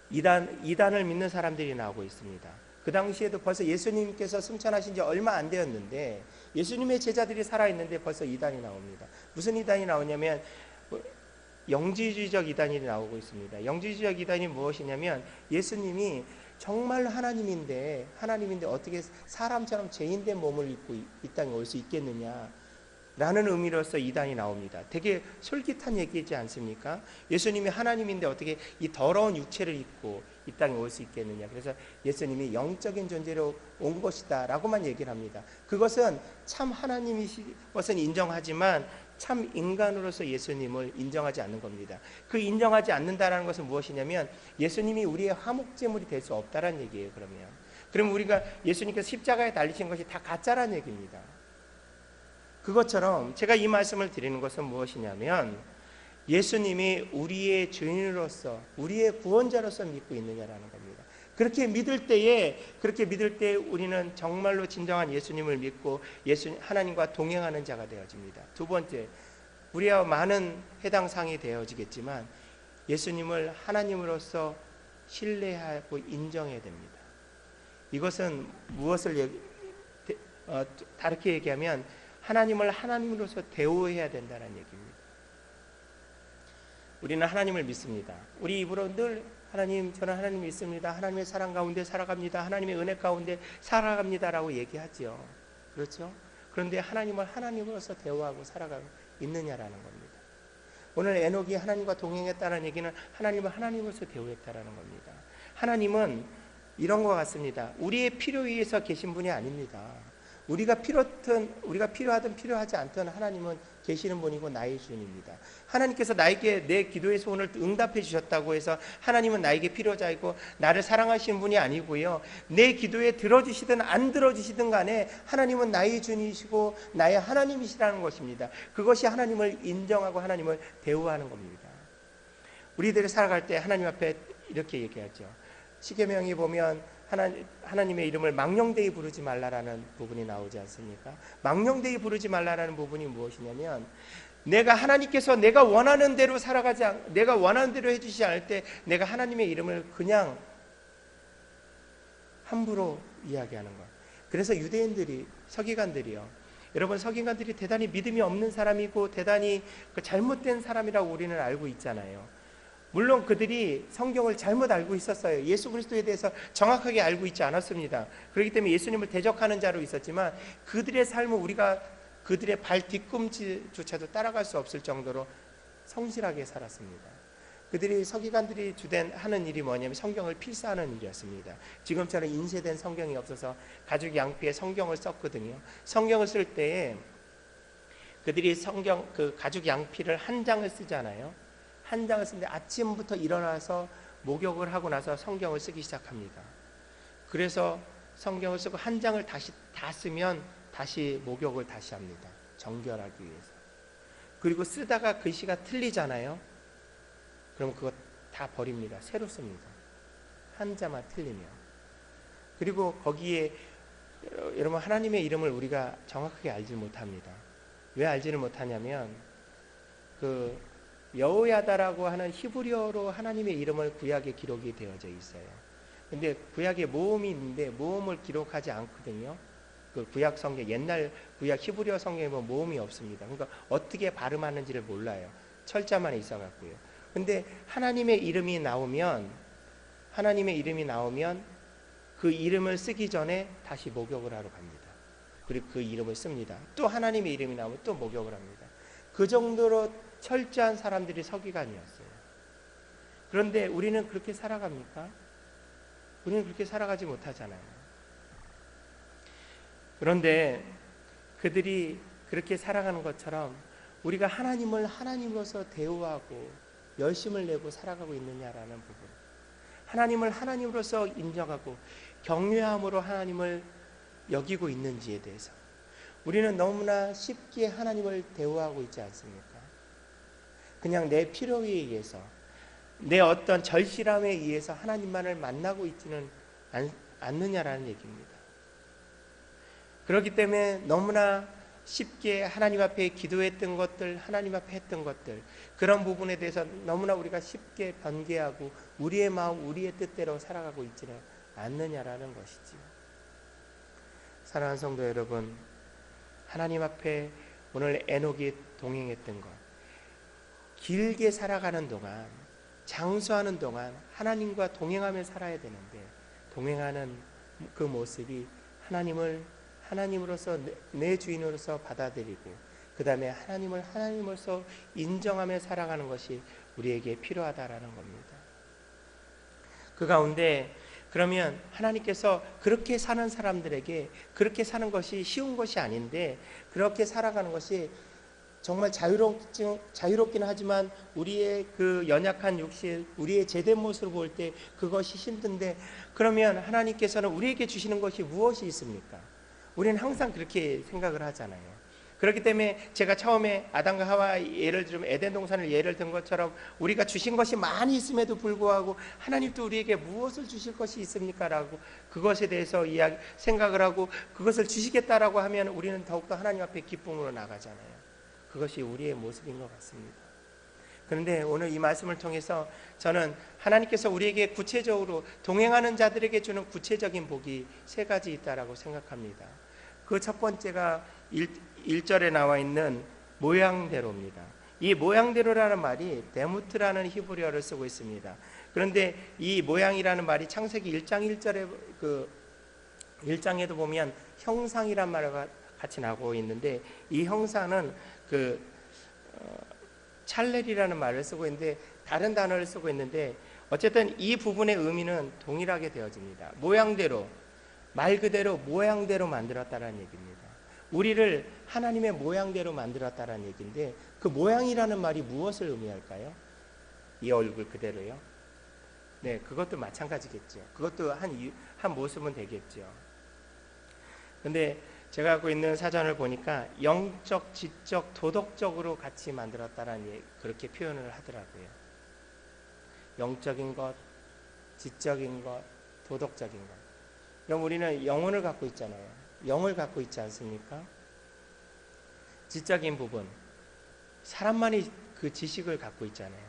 이단을 믿는 사람들이 나오고 있습니다. 그 당시에도 벌써 예수님께서 승천하신 지 얼마 안 되었는데 예수님의 제자들이 살아있는데 벌써 이단이 나옵니다. 무슨 이단이 나오냐면 영지주의적 이단이 나오고 있습니다. 영지주의적 이단이 무엇이냐면, 예수님이 정말 하나님인데 어떻게 사람처럼 죄인된 몸을 입고 이 땅에 올 수 있겠느냐 라는 의미로서 이단이 나옵니다. 되게 솔깃한 얘기이지 않습니까? 예수님이 하나님인데 어떻게 이 더러운 육체를 입고 이 땅에 올 수 있겠느냐. 그래서 예수님이 영적인 존재로 온 것이다 라고만 얘기를 합니다. 그것은 참 하나님이신 것은 인정하지만 참 인간으로서 예수님을 인정하지 않는 겁니다. 그 인정하지 않는다라는 것은 무엇이냐면, 예수님이 우리의 화목제물이 될 수 없다라는 얘기예요. 그러면 우리가 예수님께서 십자가에 달리신 것이 다 가짜라는 얘기입니다. 그것처럼 제가 이 말씀을 드리는 것은 무엇이냐면 예수님이 우리의 주인으로서 우리의 구원자로서 믿고 있느냐라는 겁니다. 그렇게 믿을 때 우리는 정말로 진정한 예수님을 믿고 하나님과 동행하는 자가 되어집니다. 두 번째, 우리와 많은 해당 사항이 되어지겠지만 예수님을 하나님으로서 신뢰하고 인정해야 됩니다. 이것은 무엇을 다르게 얘기하면 하나님을 하나님으로서 대우해야 된다는 얘기입니다. 우리는 하나님을 믿습니다. 우리 입으로 늘 하나님, 저는 하나님 믿습니다. 하나님의 사랑 가운데 살아갑니다. 하나님의 은혜 가운데 살아갑니다라고 얘기하지요. 그렇죠? 그런데 하나님을 하나님으로서 대우하고 살아가고 있느냐라는 겁니다. 오늘 에녹이 하나님과 동행했다는 얘기는 하나님을 하나님으로서 대우했다라는 겁니다. 하나님은 이런 것 같습니다. 우리의 필요 위에서 계신 분이 아닙니다. 우리가 필요하든 필요하지 않든 하나님은 계시는 분이고 나의 주인입니다. 하나님께서 나에게 내 기도의 소원을 응답해 주셨다고 해서 하나님은 나에게 필요자이고 나를 사랑하시는 분이 아니고요. 내 기도에 들어주시든 안 들어주시든 간에 하나님은 나의 주인이시고 나의 하나님이시라는 것입니다. 그것이 하나님을 인정하고 하나님을 대우하는 겁니다. 우리들이 살아갈 때 하나님 앞에 이렇게 얘기하죠. 시계명에 보면 하나님의 이름을 망령되이 부르지 말라라는 부분이 나오지 않습니까? 망령되이 부르지 말라라는 부분이 무엇이냐면 하나님께서 내가 원하는 대로 내가 원하는 대로 해주시지 않을 때 내가 하나님의 이름을 그냥 함부로 이야기하는 것. 그래서 유대인들이 서기관들이요. 여러분 서기관들이 대단히 믿음이 없는 사람이고 대단히 잘못된 사람이라고 우리는 알고 있잖아요. 물론 그들이 성경을 잘못 알고 있었어요. 예수 그리스도에 대해서 정확하게 알고 있지 않았습니다. 그렇기 때문에 예수님을 대적하는 자로 있었지만 그들의 삶을 우리가 그들의 발 뒤꿈치조차도 따라갈 수 없을 정도로 성실하게 살았습니다. 그들이 서기관들이 하는 일이 뭐냐면 성경을 필사하는 일이었습니다. 지금처럼 인쇄된 성경이 없어서 가죽 양피에 성경을 썼거든요. 성경을 쓸 때에 그들이 가죽 양피를 한 장을 쓰잖아요. 한 장을 쓰는데 아침부터 일어나서 목욕을 하고 나서 성경을 쓰기 시작합니다. 그래서 성경을 쓰고 한 장을 다 쓰면 다시 목욕을 다시 합니다. 정결하기 위해서. 그리고 쓰다가 글씨가 틀리잖아요. 그럼 그거 다 버립니다. 새로 씁니다. 한 자만 틀리면. 그리고 거기에 여러분 하나님의 이름을 우리가 정확하게 알지 못합니다. 왜 알지를 못하냐면 여호야다라고 하는 히브리어로 하나님의 이름을 구약에 기록이 되어져 있어요. 근데 구약에 모음이 있는데 모음을 기록하지 않거든요. 그 구약 성경, 옛날 구약 히브리어 성경에 보면 모음이 없습니다. 그러니까 어떻게 발음하는지를 몰라요. 철자만 있어갖고요. 근데 하나님의 이름이 나오면 그 이름을 쓰기 전에 다시 목욕을 하러 갑니다. 그리고 그 이름을 씁니다. 또 하나님의 이름이 나오면 또 목욕을 합니다. 그 정도로 철저한 사람들이 서기관이었어요. 그런데 우리는 그렇게 살아갑니까? 우리는 그렇게 살아가지 못하잖아요. 그런데 그들이 그렇게 살아가는 것처럼 우리가 하나님을 하나님으로서 대우하고 열심을 내고 살아가고 있느냐라는 부분, 하나님을 하나님으로서 인정하고 경외함으로 하나님을 여기고 있는지에 대해서 우리는 너무나 쉽게 하나님을 대우하고 있지 않습니까? 그냥 내 필요에 의해서 내 어떤 절실함에 의해서 하나님만을 만나고 있지는 않느냐라는 얘기입니다. 그렇기 때문에 너무나 쉽게 하나님 앞에 기도했던 것들, 하나님 앞에 했던 것들, 그런 부분에 대해서 너무나 우리가 쉽게 변개하고 우리의 마음, 우리의 뜻대로 살아가고 있지는 않느냐라는 것이지요. 사랑하는 성도 여러분, 하나님 앞에 오늘 에녹이 동행했던 것, 길게 살아가는 동안, 장수하는 동안 하나님과 동행하며 살아야 되는데 동행하는 그 모습이 하나님을 하나님으로서 내 주인으로서 받아들이고 그 다음에 하나님을 하나님으로서 인정하며 살아가는 것이 우리에게 필요하다라는 겁니다. 그 가운데 그러면 하나님께서 그렇게 사는 사람들에게 그렇게 사는 것이 쉬운 것이 아닌데 그렇게 살아가는 것이 정말 자유롭긴 하지만 우리의 그 연약한 육신, 우리의 제된 모습을 볼 때 그것이 힘든데 그러면 하나님께서는 우리에게 주시는 것이 무엇이 있습니까? 우리는 항상 그렇게 생각을 하잖아요. 그렇기 때문에 제가 처음에 아담과 하와 예를 들면 에덴 동산을 예를 든 것처럼 우리가 주신 것이 많이 있음에도 불구하고 하나님 또 우리에게 무엇을 주실 것이 있습니까? 라고 그것에 대해서 생각을 하고 그것을 주시겠다라고 하면 우리는 더욱더 하나님 앞에 기쁨으로 나가잖아요. 그것이 우리의 모습인 것 같습니다. 그런데 오늘 이 말씀을 통해서 저는 하나님께서 우리에게 구체적으로 동행하는 자들에게 주는 구체적인 복이 세 가지 있다라고 생각합니다. 그 첫 번째가 1절에 나와 있는 모양대로입니다. 이 모양대로라는 말이 데무트라는 히브리어를 쓰고 있습니다. 그런데 이 모양이라는 말이 창세기 1장 1절에 1장에도 보면 형상이란 말과 같이 나오고 있는데 이 형상은 찰렐이라는 말을 쓰고 있는데 다른 단어를 쓰고 있는데 어쨌든 이 부분의 의미는 동일하게 되어집니다. 모양대로, 말 그대로 모양대로 만들었다는 얘기입니다. 우리를 하나님의 모양대로 만들었다는 얘기인데 그 모양이라는 말이 무엇을 의미할까요? 이 얼굴 그대로요? 네, 그것도 마찬가지겠죠. 그것도 한 모습은 되겠죠. 근데 제가 갖고 있는 사전을 보니까 영적, 지적, 도덕적으로 같이 만들었다라는 그렇게 표현을 하더라고요. 영적인 것, 지적인 것, 도덕적인 것. 그럼 우리는 영혼을 갖고 있잖아요. 영을 갖고 있지 않습니까? 지적인 부분, 사람만이 그 지식을 갖고 있잖아요.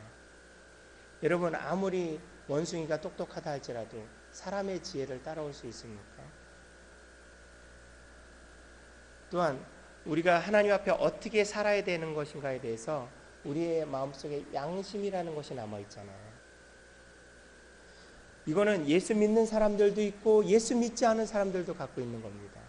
여러분 아무리 원숭이가 똑똑하다 할지라도 사람의 지혜를 따라올 수 있습니까? 또한 우리가 하나님 앞에 어떻게 살아야 되는 것인가에 대해서 우리의 마음속에 양심이라는 것이 남아있잖아요. 이거는 예수 믿는 사람들도 있고 예수 믿지 않은 사람들도 갖고 있는 겁니다.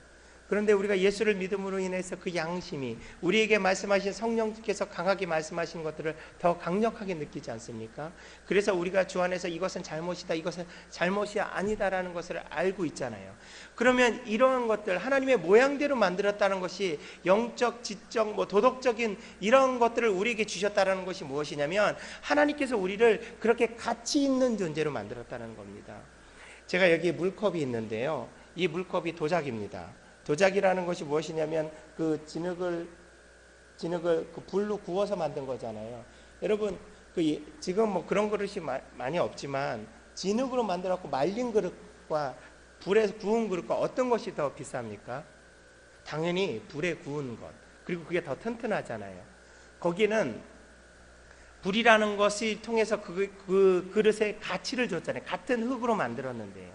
그런데 우리가 예수를 믿음으로 인해서 그 양심이 우리에게 말씀하신 성령께서 강하게 말씀하신 것들을 더 강력하게 느끼지 않습니까? 그래서 우리가 주 안에서 이것은 잘못이다, 이것은 잘못이 아니다라는 것을 알고 있잖아요. 그러면 이러한 것들 하나님의 모양대로 만들었다는 것이 영적, 지적, 도덕적인 이런 것들을 우리에게 주셨다는 것이 무엇이냐면 하나님께서 우리를 그렇게 가치 있는 존재로 만들었다는 겁니다. 제가 여기 물컵이 있는데요. 이 물컵이 도자기입니다. 도자기라는 것이 무엇이냐면 그 진흙을 그 불로 구워서 만든 거잖아요. 여러분 지금 뭐 그런 그릇이 많이 없지만 진흙으로 만들었고 말린 그릇과 불에 구운 그릇과 어떤 것이 더 비쌉니까? 당연히 불에 구운 것. 그리고 그게 더 튼튼하잖아요. 거기는 불이라는 것이 통해서 그 그릇에 가치를 줬잖아요. 같은 흙으로 만들었는데요.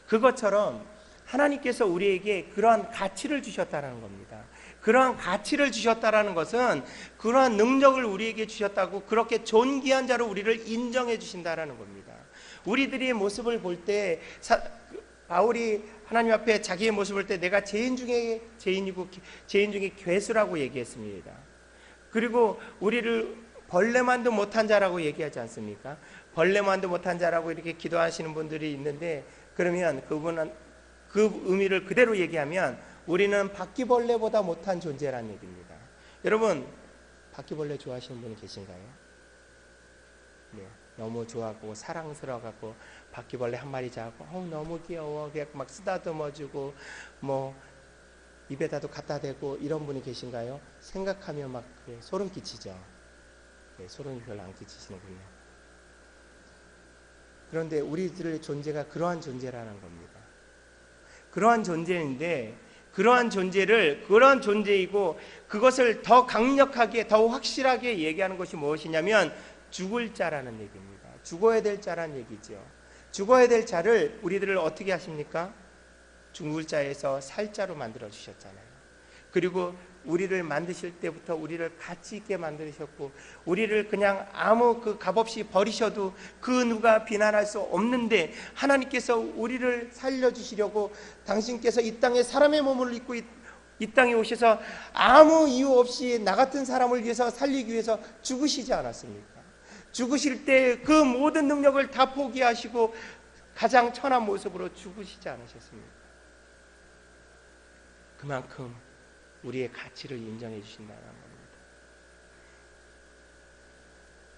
그것처럼 하나님께서 우리에게 그러한 가치를 주셨다는 겁니다. 그러한 가치를 주셨다는 것은 그러한 능력을 우리에게 주셨다고 그렇게 존귀한 자로 우리를 인정해 주신다는 겁니다. 우리들의 모습을 볼 때 바울이 하나님 앞에 자기의 모습을 볼 때 내가 죄인 중에 죄인이고 죄인 중에 괴수라고 얘기했습니다. 그리고 우리를 벌레만도 못한 자라고 얘기하지 않습니까? 벌레만도 못한 자라고 이렇게 기도하시는 분들이 있는데 그러면 그분은 그 의미를 그대로 얘기하면 우리는 바퀴벌레보다 못한 존재라는 얘기입니다. 여러분 바퀴벌레 좋아하시는 분이 계신가요? 네, 너무 좋아하고 사랑스러워갖고 바퀴벌레 한 마리 잡고 너무 귀여워 그냥 막 쓰다듬어주고 뭐 입에다도 갖다 대고 이런 분이 계신가요? 생각하면 막 소름 끼치죠. 네, 소름이 별로 안 끼치시는군요. 그런데 우리들의 존재가 그러한 존재라는 겁니다. 그러한 존재인데 그러한 존재이고 그것을 더 강력하게 더 확실하게 얘기하는 것이 무엇이냐면 죽을 자라는 얘기입니다. 죽어야 될 자라는 얘기죠. 죽어야 될 자를 우리들을 어떻게 하십니까? 죽을 자에서 살 자로 만들어 주셨잖아요. 그리고 우리를 만드실 때부터 우리를 가치 있게 만드셨고 우리를 그냥 아무 그 값없이 버리셔도 그 누가 비난할 수 없는데 하나님께서 우리를 살려주시려고 당신께서 이 땅에 사람의 몸을 입고 이 땅에 오셔서 아무 이유 없이 나 같은 사람을 위해서 살리기 위해서 죽으시지 않았습니까? 죽으실 때 그 모든 능력을 다 포기하시고 가장 천한 모습으로 죽으시지 않으셨습니까? 그만큼 우리의 가치를 인정해 주신다는 겁니다.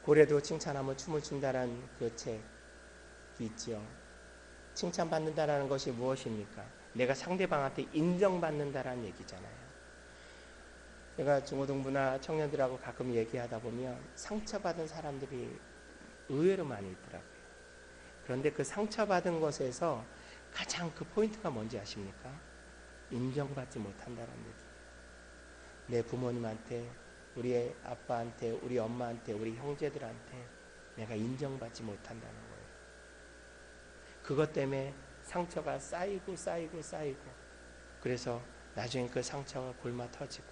고래도 칭찬하면 춤을 춘다는 그 책이 있죠. 칭찬받는다는 것이 무엇입니까? 내가 상대방한테 인정받는다는 얘기잖아요. 제가 중고등부나 청년들하고 가끔 얘기하다 보면 상처받은 사람들이 의외로 많이 있더라고요. 그런데 그 상처받은 것에서 가장 그 포인트가 뭔지 아십니까? 인정받지 못한다는 얘기예요. 내 부모님한테, 우리 아빠한테, 우리 엄마한테, 우리 형제들한테 내가 인정받지 못한다는 거예요. 그것 때문에 상처가 쌓이고 그래서 나중에 그 상처가 골마 터지고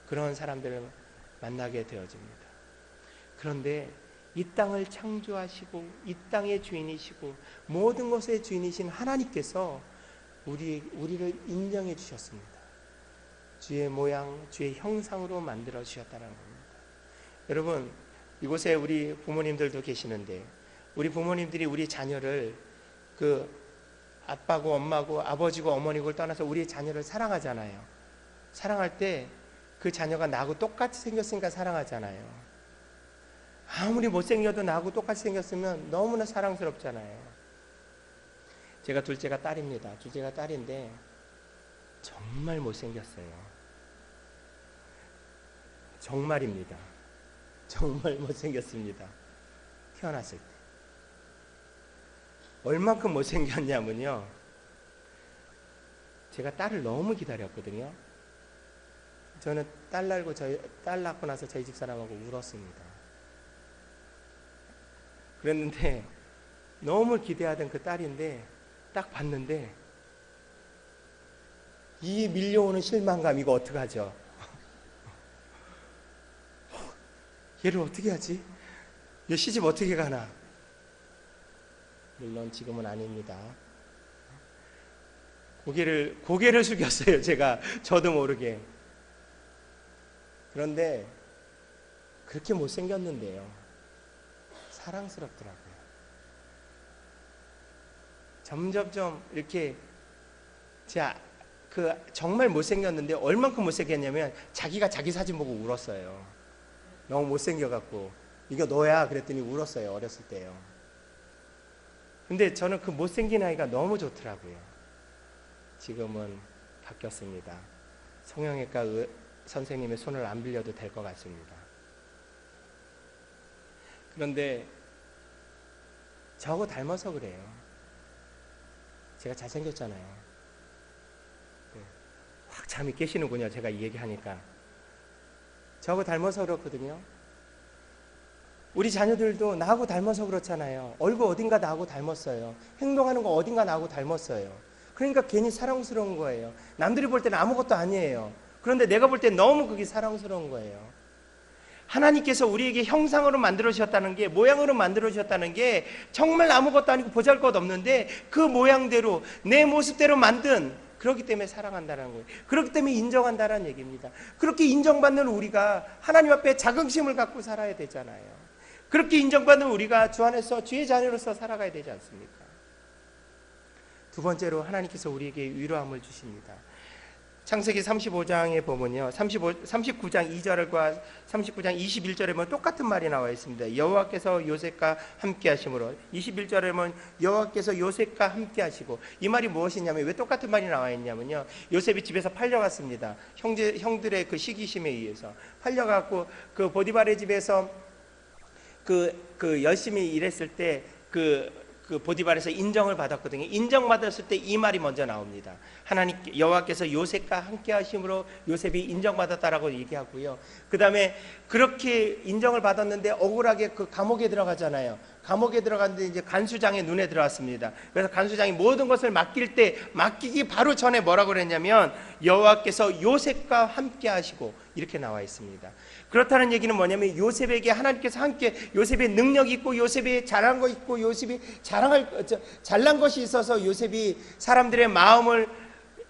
그런 사람들을 만나게 되어집니다. 그런데 이 땅을 창조하시고 이 땅의 주인이시고 모든 것의 주인이신 하나님께서 우리를 인정해 주셨습니다. 주의 모양, 주의 형상으로 만들어 주셨다는 겁니다. 여러분, 이곳에 우리 부모님들도 계시는데 우리 부모님들이 우리 자녀를 그 아빠고 엄마고 아버지고 어머니고 떠나서 우리 자녀를 사랑하잖아요. 사랑할 때 그 자녀가 나하고 똑같이 생겼으니까 사랑하잖아요. 아무리 못생겨도 나하고 똑같이 생겼으면 너무나 사랑스럽잖아요. 제가 둘째가 딸입니다. 둘째가 딸인데 정말 못생겼어요. 정말입니다. 정말 못생겼습니다. 태어났을 때. 얼만큼 못생겼냐면요, 제가 딸을 너무 기다렸거든요. 저는 딸 낳고 나서 저희 집사람하고 울었습니다. 그랬는데 너무 기대하던 그 딸인데 딱 봤는데 이 밀려오는 실망감, 이거 어떡하죠? 얘를 어떻게 하지? 얘 시집 어떻게 가나? 물론 지금은 아닙니다. 고개를 숙였어요. 제가 저도 모르게. 그런데 그렇게 못생겼는데요, 사랑스럽더라고요. 점점점 이렇게 정말 못생겼는데 얼만큼 못생겼냐면 자기가 자기 사진 보고 울었어요. 너무 못생겨갖고 이거 너야 그랬더니 울었어요. 어렸을 때요. 근데 저는 그 못생긴 아이가 너무 좋더라고요. 지금은 바뀌었습니다. 성형외과 선생님의 손을 안 빌려도 될 것 같습니다. 그런데 저하고 닮아서 그래요. 제가 잘생겼잖아요. 확 잠이 깨시는군요. 제가 이 얘기하니까. 저하고 닮아서 그렇거든요. 우리 자녀들도 나하고 닮아서 그렇잖아요. 얼굴 어딘가 나하고 닮았어요. 행동하는 거 어딘가 나하고 닮았어요. 그러니까 괜히 사랑스러운 거예요. 남들이 볼 때는 아무것도 아니에요. 그런데 내가 볼 때 너무 그게 사랑스러운 거예요. 하나님께서 우리에게 형상으로 만들어 주셨다는 게, 모양으로 만들어 주셨다는 게 정말 아무것도 아니고 보잘것없는데 그 모양대로 내 모습대로 만든, 그렇기 때문에 사랑한다는 거예요. 그렇기 때문에 인정한다는 얘기입니다. 그렇게 인정받는 우리가 하나님 앞에 자긍심을 갖고 살아야 되잖아요. 그렇게 인정받는 우리가 주 안에서 주의 자녀로서 살아가야 되지 않습니까? 두 번째로 하나님께서 우리에게 위로함을 주십니다. 창세기 35장에 보면요, 39장 2절과 39장 21절에 보면 똑같은 말이 나와 있습니다. 여호와께서 요셉과 함께 하심으로. 21절에 보면 여호와께서 요셉과 함께 하시고. 이 말이 무엇이냐면, 왜 똑같은 말이 나와 있냐면요, 요셉이 집에서 팔려갔습니다. 형들의 그 시기심에 의해서 팔려갔고, 그 보디발의 집에서 그 열심히 일했을 때 그 보디발에서 인정을 받았거든요. 인정받았을 때 이 말이 먼저 나옵니다. 하나님 여호와께서 요셉과 함께 하심으로 요셉이 인정받았다라고 얘기하고요. 그 다음에 그렇게 인정을 받았는데 억울하게 그 감옥에 들어가잖아요. 감옥에 들어갔는데 이제 간수장의 눈에 들어왔습니다. 그래서 간수장이 모든 것을 맡기기 바로 전에 뭐라고 그랬냐면 여호와께서 요셉과 함께 하시고, 이렇게 나와 있습니다. 그렇다는 얘기는 뭐냐면 요셉에게 하나님께서 함께, 요셉의 능력이 있고 요셉이 잘한 거 있고 요셉이 잘난 것이 있어서 요셉이 사람들의 마음을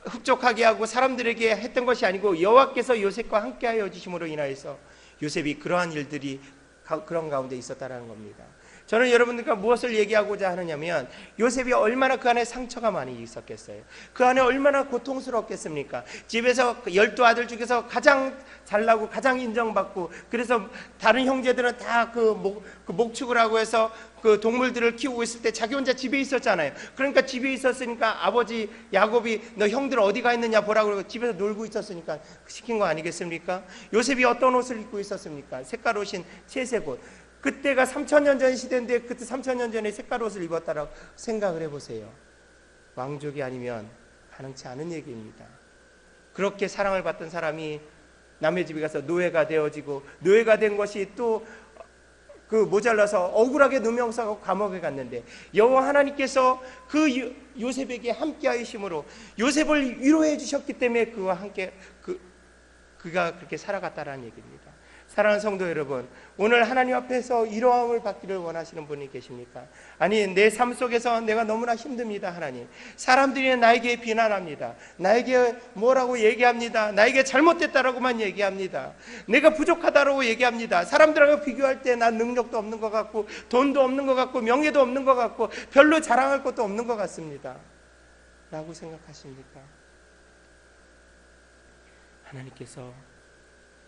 흡족하게 하고 사람들에게 했던 것이 아니고 여호와께서 요셉과 함께하여 주심으로 인하여서 요셉이 그러한 일들이 그런 가운데 있었다는 겁니다. 저는 여러분들과 무엇을 얘기하고자 하느냐면 요셉이 얼마나 그 안에 상처가 많이 있었겠어요. 그 안에 얼마나 고통스럽겠습니까? 집에서 12아들 중에서 가장 잘나고 가장 인정받고, 그래서 다른 형제들은 다 목축을 하고 해서 그 동물들을 키우고 있을 때 자기 혼자 집에 있었잖아요. 그러니까 집에 있었으니까 아버지 야곱이 너 형들 어디 가 있느냐 보라고 그러고 집에서 놀고 있었으니까 시킨 거 아니겠습니까? 요셉이 어떤 옷을 입고 있었습니까? 색깔 옷인 채색 옷. 그때가 3000년 전 시대인데 그때 3000년 전에 색깔 옷을 입었다라고 생각을 해보세요. 왕족이 아니면 가능치 않은 얘기입니다. 그렇게 사랑을 받던 사람이 남의 집에 가서 노예가 되어지고, 노예가 된 것이 또 그 모자라서 억울하게 누명서고 감옥에 갔는데, 여호와 하나님께서 그 요셉에게 함께하심으로 요셉을 위로해 주셨기 때문에 그와 함께 그가 그렇게 살아갔다라는 얘기입니다. 사랑하는 성도 여러분, 오늘 하나님 앞에서 이러함을 받기를 원하시는 분이 계십니까? 아니, 내 삶 속에서 내가 너무나 힘듭니다. 하나님, 사람들이 나에게 비난합니다. 나에게 뭐라고 얘기합니다. 나에게 잘못됐다라고만 얘기합니다. 내가 부족하다라고 얘기합니다. 사람들하고 비교할 때 난 능력도 없는 것 같고, 돈도 없는 것 같고, 명예도 없는 것 같고, 별로 자랑할 것도 없는 것 같습니다 라고 생각하십니까? 하나님께서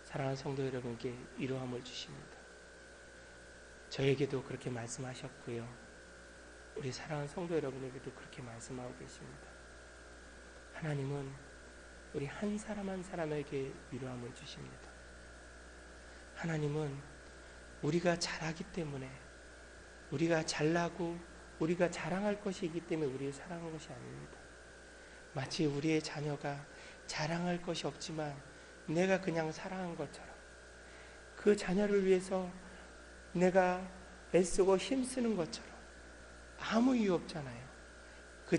사랑하는 성도 여러분께 위로함을 주십니다. 저에게도 그렇게 말씀하셨고요, 우리 사랑하는 성도 여러분에게도 그렇게 말씀하고 계십니다. 하나님은 우리 한 사람 한 사람에게 위로함을 주십니다. 하나님은 우리가 잘하기 때문에, 우리가 잘나고 우리가 자랑할 것이기 때문에 우리를 사랑하는 것이 아닙니다. 마치 우리의 자녀가 자랑할 것이 없지만 내가 그냥 사랑한 것처럼, 그 자녀를 위해서 내가 애쓰고 힘쓰는 것처럼 아무 이유 없잖아요. 그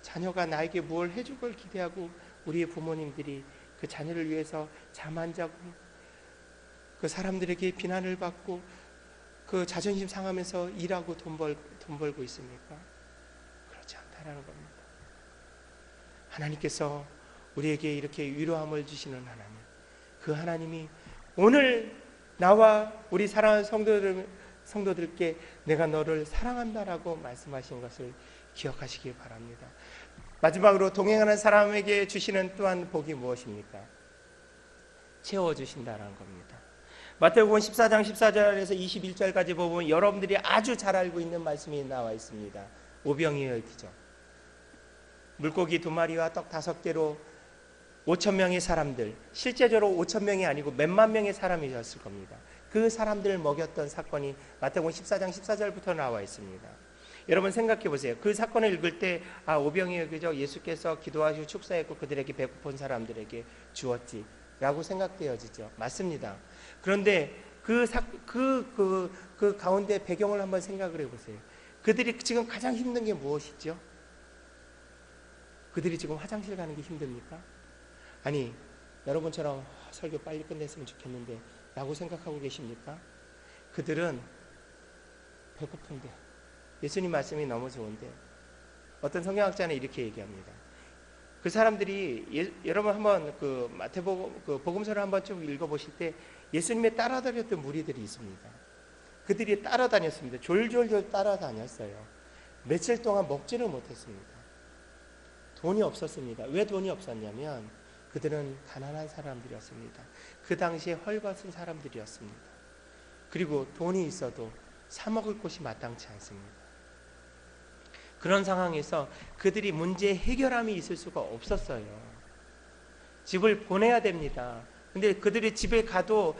자녀가 나에게 뭘 해줄 걸 기대하고 우리의 부모님들이 그 자녀를 위해서 잠 안 자고 그 사람들에게 비난을 받고 그 자존심 상하면서 일하고 돈 벌고 있습니까? 그렇지 않다라는 겁니다. 하나님께서 우리에게 이렇게 위로함을 주시는 하나님, 그 하나님이 오늘 나와 우리 사랑하는 성도들께 내가 너를 사랑한다라고 말씀하신 것을 기억하시기 바랍니다. 마지막으로 동행하는 사람에게 주시는 또한 복이 무엇입니까? 채워주신다라는 겁니다. 마태복음 14장 14절에서 21절까지 보면 여러분들이 아주 잘 알고 있는 말씀이 나와 있습니다. 오병이어의 기적. 물고기 2마리와 떡 5개로 5,000명의 사람들, 실제적으로 5,000명이 아니고 몇만 명의 사람이었을 겁니다. 그 사람들을 먹였던 사건이 마태복음 14장 14절부터 나와 있습니다. 여러분 생각해 보세요. 그 사건을 읽을 때 오병이어의 기적, 예수께서 기도하시고 축사했고 그들에게 배고픈 사람들에게 주었지 라고 생각되어지죠. 맞습니다. 그런데 그 가운데 배경을 한번 생각을 해보세요. 그들이 지금 가장 힘든 게 무엇이죠? 그들이 지금 화장실 가는 게 힘듭니까? 아니, 여러분처럼 설교 빨리 끝냈으면 좋겠는데 라고 생각하고 계십니까? 그들은 배고픈데, 예수님 말씀이 너무 좋은데, 어떤 성경학자는 이렇게 얘기합니다. 그 사람들이 여러분 한번 그 마태복음 그 복음서를 한번 쭉 읽어보실 때 예수님의 따라다녔던 무리들이 있습니다. 그들이 따라다녔습니다. 졸졸졸 따라다녔어요. 며칠 동안 먹지를 못했습니다. 돈이 없었습니다. 왜 돈이 없었냐면 그들은 가난한 사람들이었습니다. 그 당시에 헐벗은 사람들이었습니다. 그리고 돈이 있어도 사 먹을 곳이 마땅치 않습니다. 그런 상황에서 그들이 문제 해결함이 있을 수가 없었어요. 집을 보내야 됩니다. 근데 그들이 집에 가서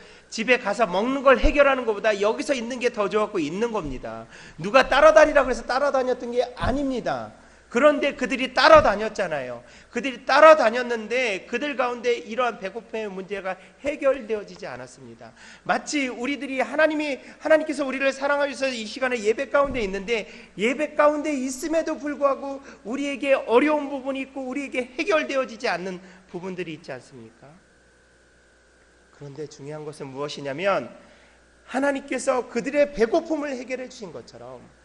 먹는 걸 해결하는 것보다 여기서 있는 게 더 좋았고 있는 겁니다. 누가 따라다니라고 해서 따라다녔던 게 아닙니다. 그런데 그들이 따라다녔잖아요. 그들이 따라다녔는데 그들 가운데 이러한 배고픔의 문제가 해결되어지지 않았습니다. 마치 우리들이 하나님께서 우리를 사랑하셔서 이 시간에 예배 가운데 있는데 예배 가운데 있음에도 불구하고 우리에게 어려운 부분이 있고 우리에게 해결되어지지 않는 부분들이 있지 않습니까? 그런데 중요한 것은 무엇이냐면 하나님께서 그들의 배고픔을 해결해 주신 것처럼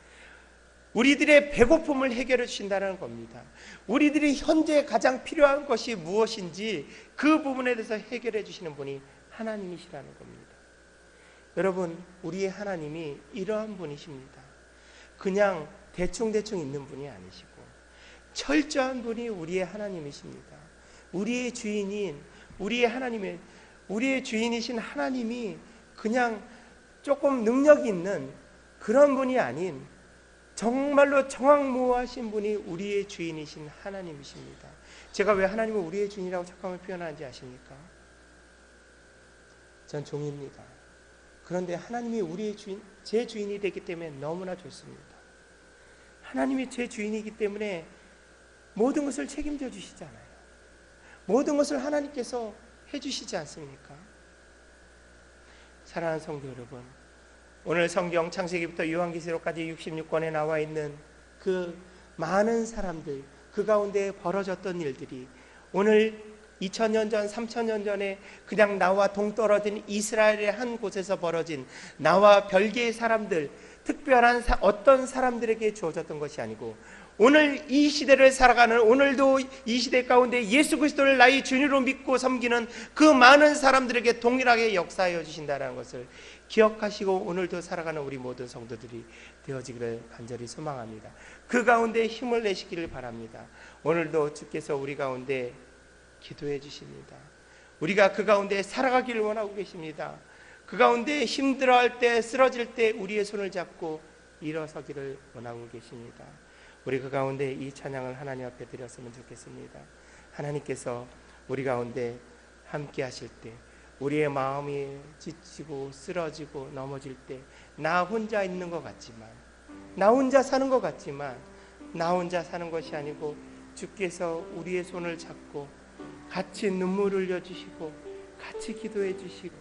우리들의 배고픔을 해결해 주신다는 겁니다. 우리들이 현재 가장 필요한 것이 무엇인지 그 부분에 대해서 해결해 주시는 분이 하나님이시라는 겁니다. 여러분, 우리의 하나님이 이러한 분이십니다. 그냥 대충대충 있는 분이 아니시고 철저한 분이 우리의 하나님이십니다. 우리의 주인인 우리의 주인이신 하나님이 그냥 조금 능력이 있는 그런 분이 아닌 정말로 정확무하신 분이 우리의 주인이신 하나님이십니다. 제가 왜 하나님을 우리의 주인이라고 잠깐만 표현하는지 아십니까? 전 종입니다. 그런데 하나님이 우리의 주인, 제 주인이 되기 때문에 너무나 좋습니다. 하나님이 제 주인이기 때문에 모든 것을 책임져 주시잖아요. 모든 것을 하나님께서 해주시지 않습니까? 사랑하는 성도 여러분, 오늘 성경 창세기부터 요한계시록까지 66권에 나와 있는 그 많은 사람들, 그 가운데 벌어졌던 일들이 오늘 2000년 전, 3000년 전에 그냥 나와 동떨어진 이스라엘의 한 곳에서 벌어진 나와 별개의 사람들, 특별한 어떤 사람들에게 주어졌던 것이 아니고 오늘 이 시대를 살아가는, 오늘도 이 시대 가운데 예수 그리스도를 나의 주님으로 믿고 섬기는 그 많은 사람들에게 동일하게 역사하여 주신다는 것을 기억하시고 오늘도 살아가는 우리 모든 성도들이 되어지기를 간절히 소망합니다. 그 가운데 힘을 내시기를 바랍니다. 오늘도 주께서 우리 가운데 기도해 주십니다. 우리가 그 가운데 살아가기를 원하고 계십니다. 그 가운데 힘들어할 때, 쓰러질 때 우리의 손을 잡고 일어서기를 원하고 계십니다. 우리 그 가운데 이 찬양을 하나님 앞에 드렸으면 좋겠습니다. 하나님께서 우리 가운데 함께 하실 때, 우리의 마음이 지치고 쓰러지고 넘어질 때 나 혼자 있는 것 같지만, 나 혼자 사는 것 같지만 나 혼자 사는 것이 아니고 주께서 우리의 손을 잡고 같이 눈물을 흘려주시고 같이 기도해 주시고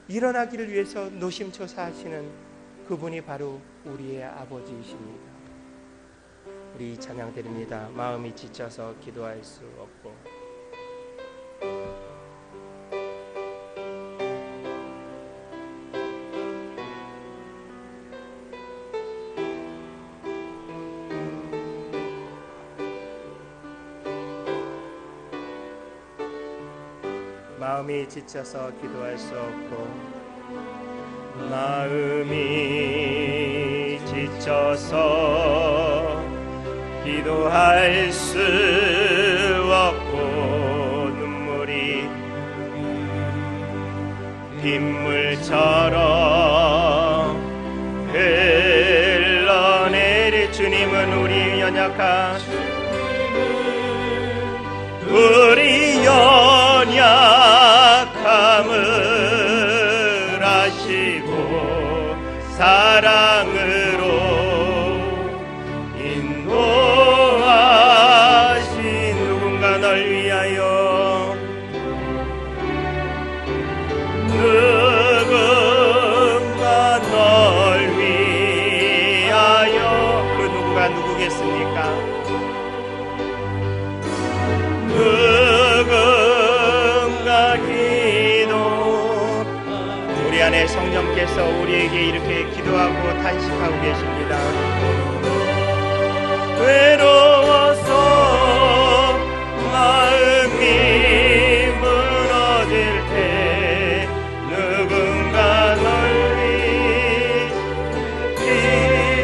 일어나기를 위해서 노심초사하시는 그분이 바로 우리의 아버지이십니다. 우리 이 찬양 드립니다. 마음이 지쳐서 기도할 수 없고. 마음이 지쳐서 기도할 수 없고, 마음이 지쳐서 기도할 수 없고, 눈물이 빗물처럼 흘러내릴 주님은 우리 연약한, 우리 연약함을 아시고 사랑으로 인도하신 누군가 널 위하여, 누군가 널 위하여. 그 누구가 누구겠습니까? 누군가 기도. 우리 안에 성령께서 우리에게 이렇게 기도하고 탄식하고 계십니다. 외로워서 마음이 무너질 때 누군가 널 위해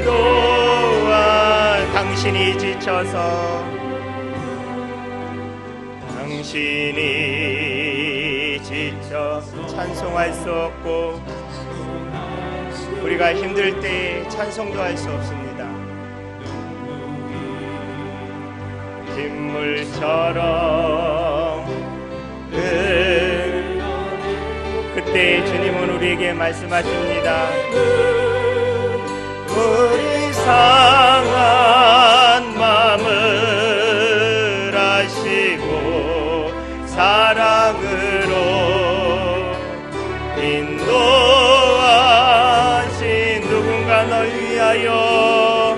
기도하. 당신이 지쳐서, 당신이 지쳐 찬송할 수 없고, 우리가 힘들 때 찬송도 할 수 없습니다. 빗물처럼 그때 주님은 우리에게 말씀하십니다. 우리 상한 마음을 아시고 사랑으로 인도하신 누군가 널 위하여,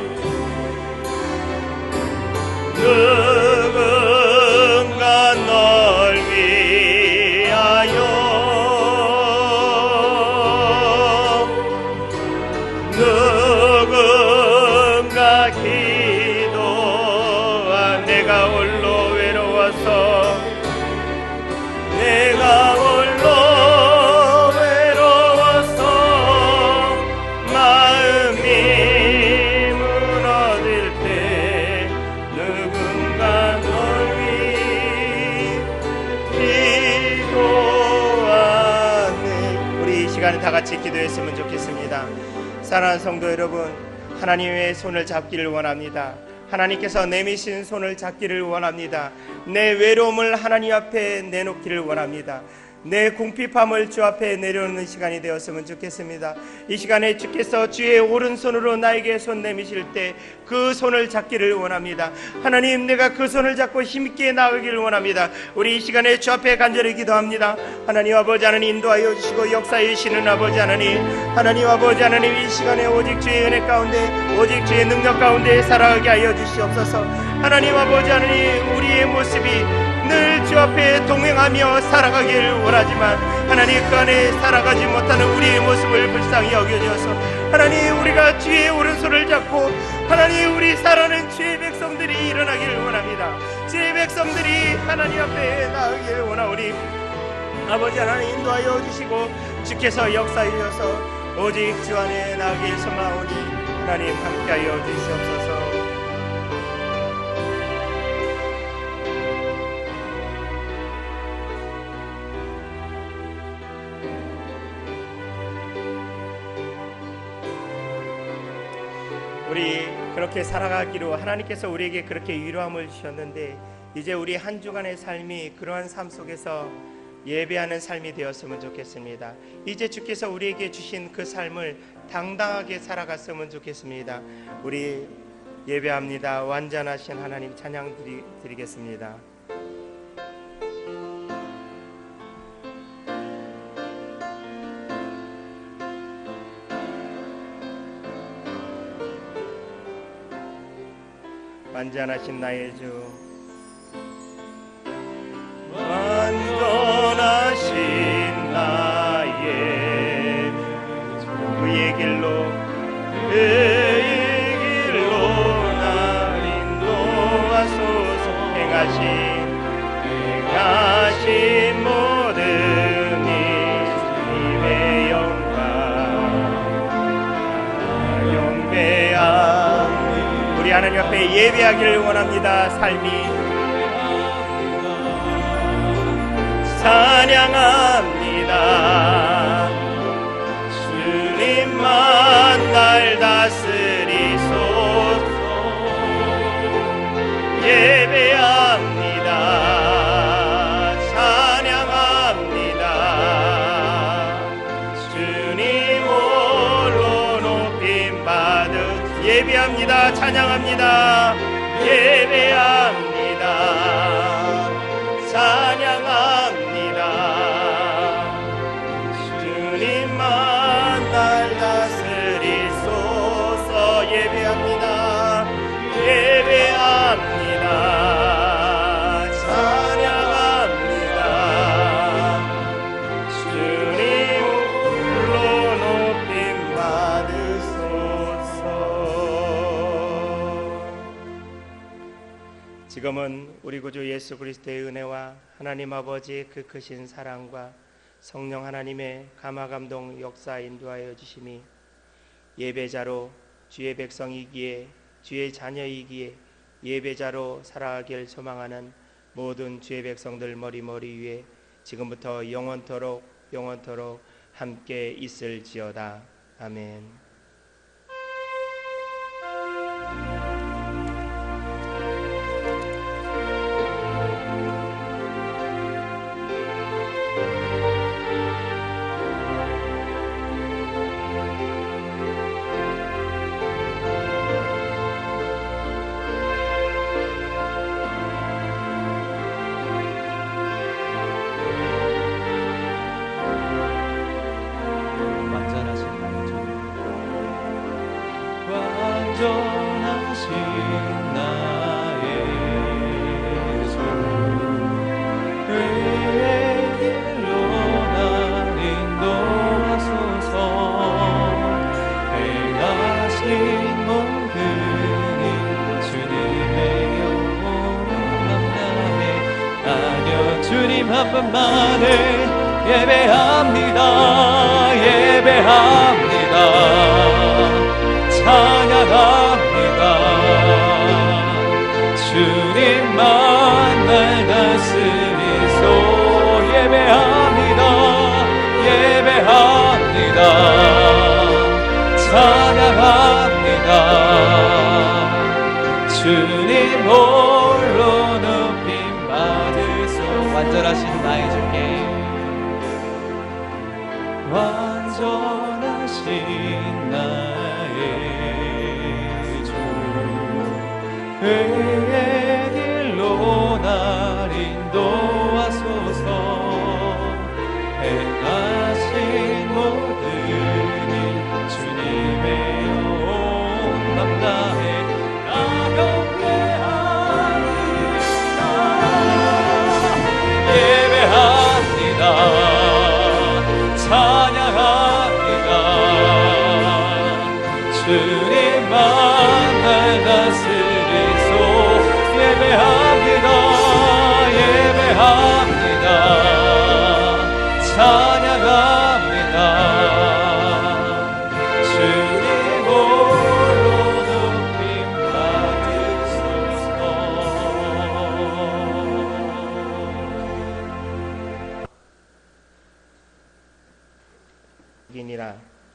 누군가 널 위하여, 누군가 기도한. 내가 홀로 외로워서, 내가 홀로 외로워서 다 같이 기도했으면 좋겠습니다. 사랑하는 성도 여러분, 하나님의 손을 잡기를 원합니다. 하나님께서 내미신 손을 잡기를 원합니다. 내 외로움을 하나님 앞에 내놓기를 원합니다. 내 궁핍함을 주 앞에 내려놓는 시간이 되었으면 좋겠습니다. 이 시간에 주께서 주의 오른손으로 나에게 손 내미실 때 그 손을 잡기를 원합니다. 하나님, 내가 그 손을 잡고 힘있게 나아가기를 원합니다. 우리 이 시간에 주 앞에 간절히 기도합니다. 하나님 아버지 하나님, 인도하여 주시고 역사해 주시는 아버지 하나님, 하나님 아버지 하나님, 이 시간에 오직 주의 은혜 가운데, 오직 주의 능력 가운데 살아가게 하여 주시옵소서. 하나님 아버지 하나님, 우리의 모습이 늘 주 앞에 동행하며 살아가기를 원하지만 하나님, 그 안에 살아가지 못하는 우리의 모습을 불쌍히 여겨주셔서 하나님, 우리가 주의 오른손을 잡고 하나님, 우리 살아는 주의 백성들이 일어나기를 원합니다. 주의 백성들이 하나님 앞에 나아가기를 원하오니 아버지 하나님, 인도하여 주시고 주께서 역사해 주셔서 오직 주 안에 나아가길 소망하오니 하나님, 함께하여 주시옵소서. 우리 그렇게 살아가기로 하나님께서 우리에게 그렇게 위로함을 주셨는데, 이제 우리 한 주간의 삶이 그러한 삶 속에서 예배하는 삶이 되었으면 좋겠습니다. 이제 주께서 우리에게 주신 그 삶을 당당하게 살아갔으면 좋겠습니다. 우리 예배합니다. 완전하신 하나님 찬양 드리겠습니다. 완전하신 나의 주, 완전하신 나의 주, 그의 길로 나 인도하소서. 행하신 모든 일 주님의 영광 영배함. 우리 하나님 앞에 예배하기를 원합니다. 삶이 찬양합니다. 주님만 날 다스리소서. 예배합니다. 찬양합니다. 주님 홀로 높임 받으. 예배합니다. 찬양합니다. 예배합니다. 찬양합니다. 주님만 날 다스리소서. 예배합니다. 예배합니다. 찬양합니다. 주님 홀로 높임 받으소서. 지금은 우리 구주 예수 그리스도의 은혜와 하나님 아버지의 그 크신 사랑과 성령 하나님의 감화감동 역사 인도하여 주심이 예배자로 주의 백성이기에, 주의 자녀이기에 예배자로 살아가길 소망하는 모든 주의 백성들 머리머리 위에 지금부터 영원토록 함께 있을지어다. 아멘. 완전하신 나의 주, 그의 길로 날 인도하소서. 행하신 모든 일 주님의 영원한 나의 아녀 주님 한 분만을 예배합니다. 예배합니다. 찬양합니다. 주님만 날 다스리소. 예배합니다. 예배합니다. 주님 홀로 높임 받으소. 완전하신 나의 주께, 완전하신 나의 주, 의의 길로 날 인도하소서. 행하신 모든 일 주님의 온 맘 다해 나 경배합니다. 예배합니다. 찬양합니다. 주님만 날 다스리소. 예배합니다. 예배합니다. 찬양합니다. 주님 홀로 높임 받으소서. 이니라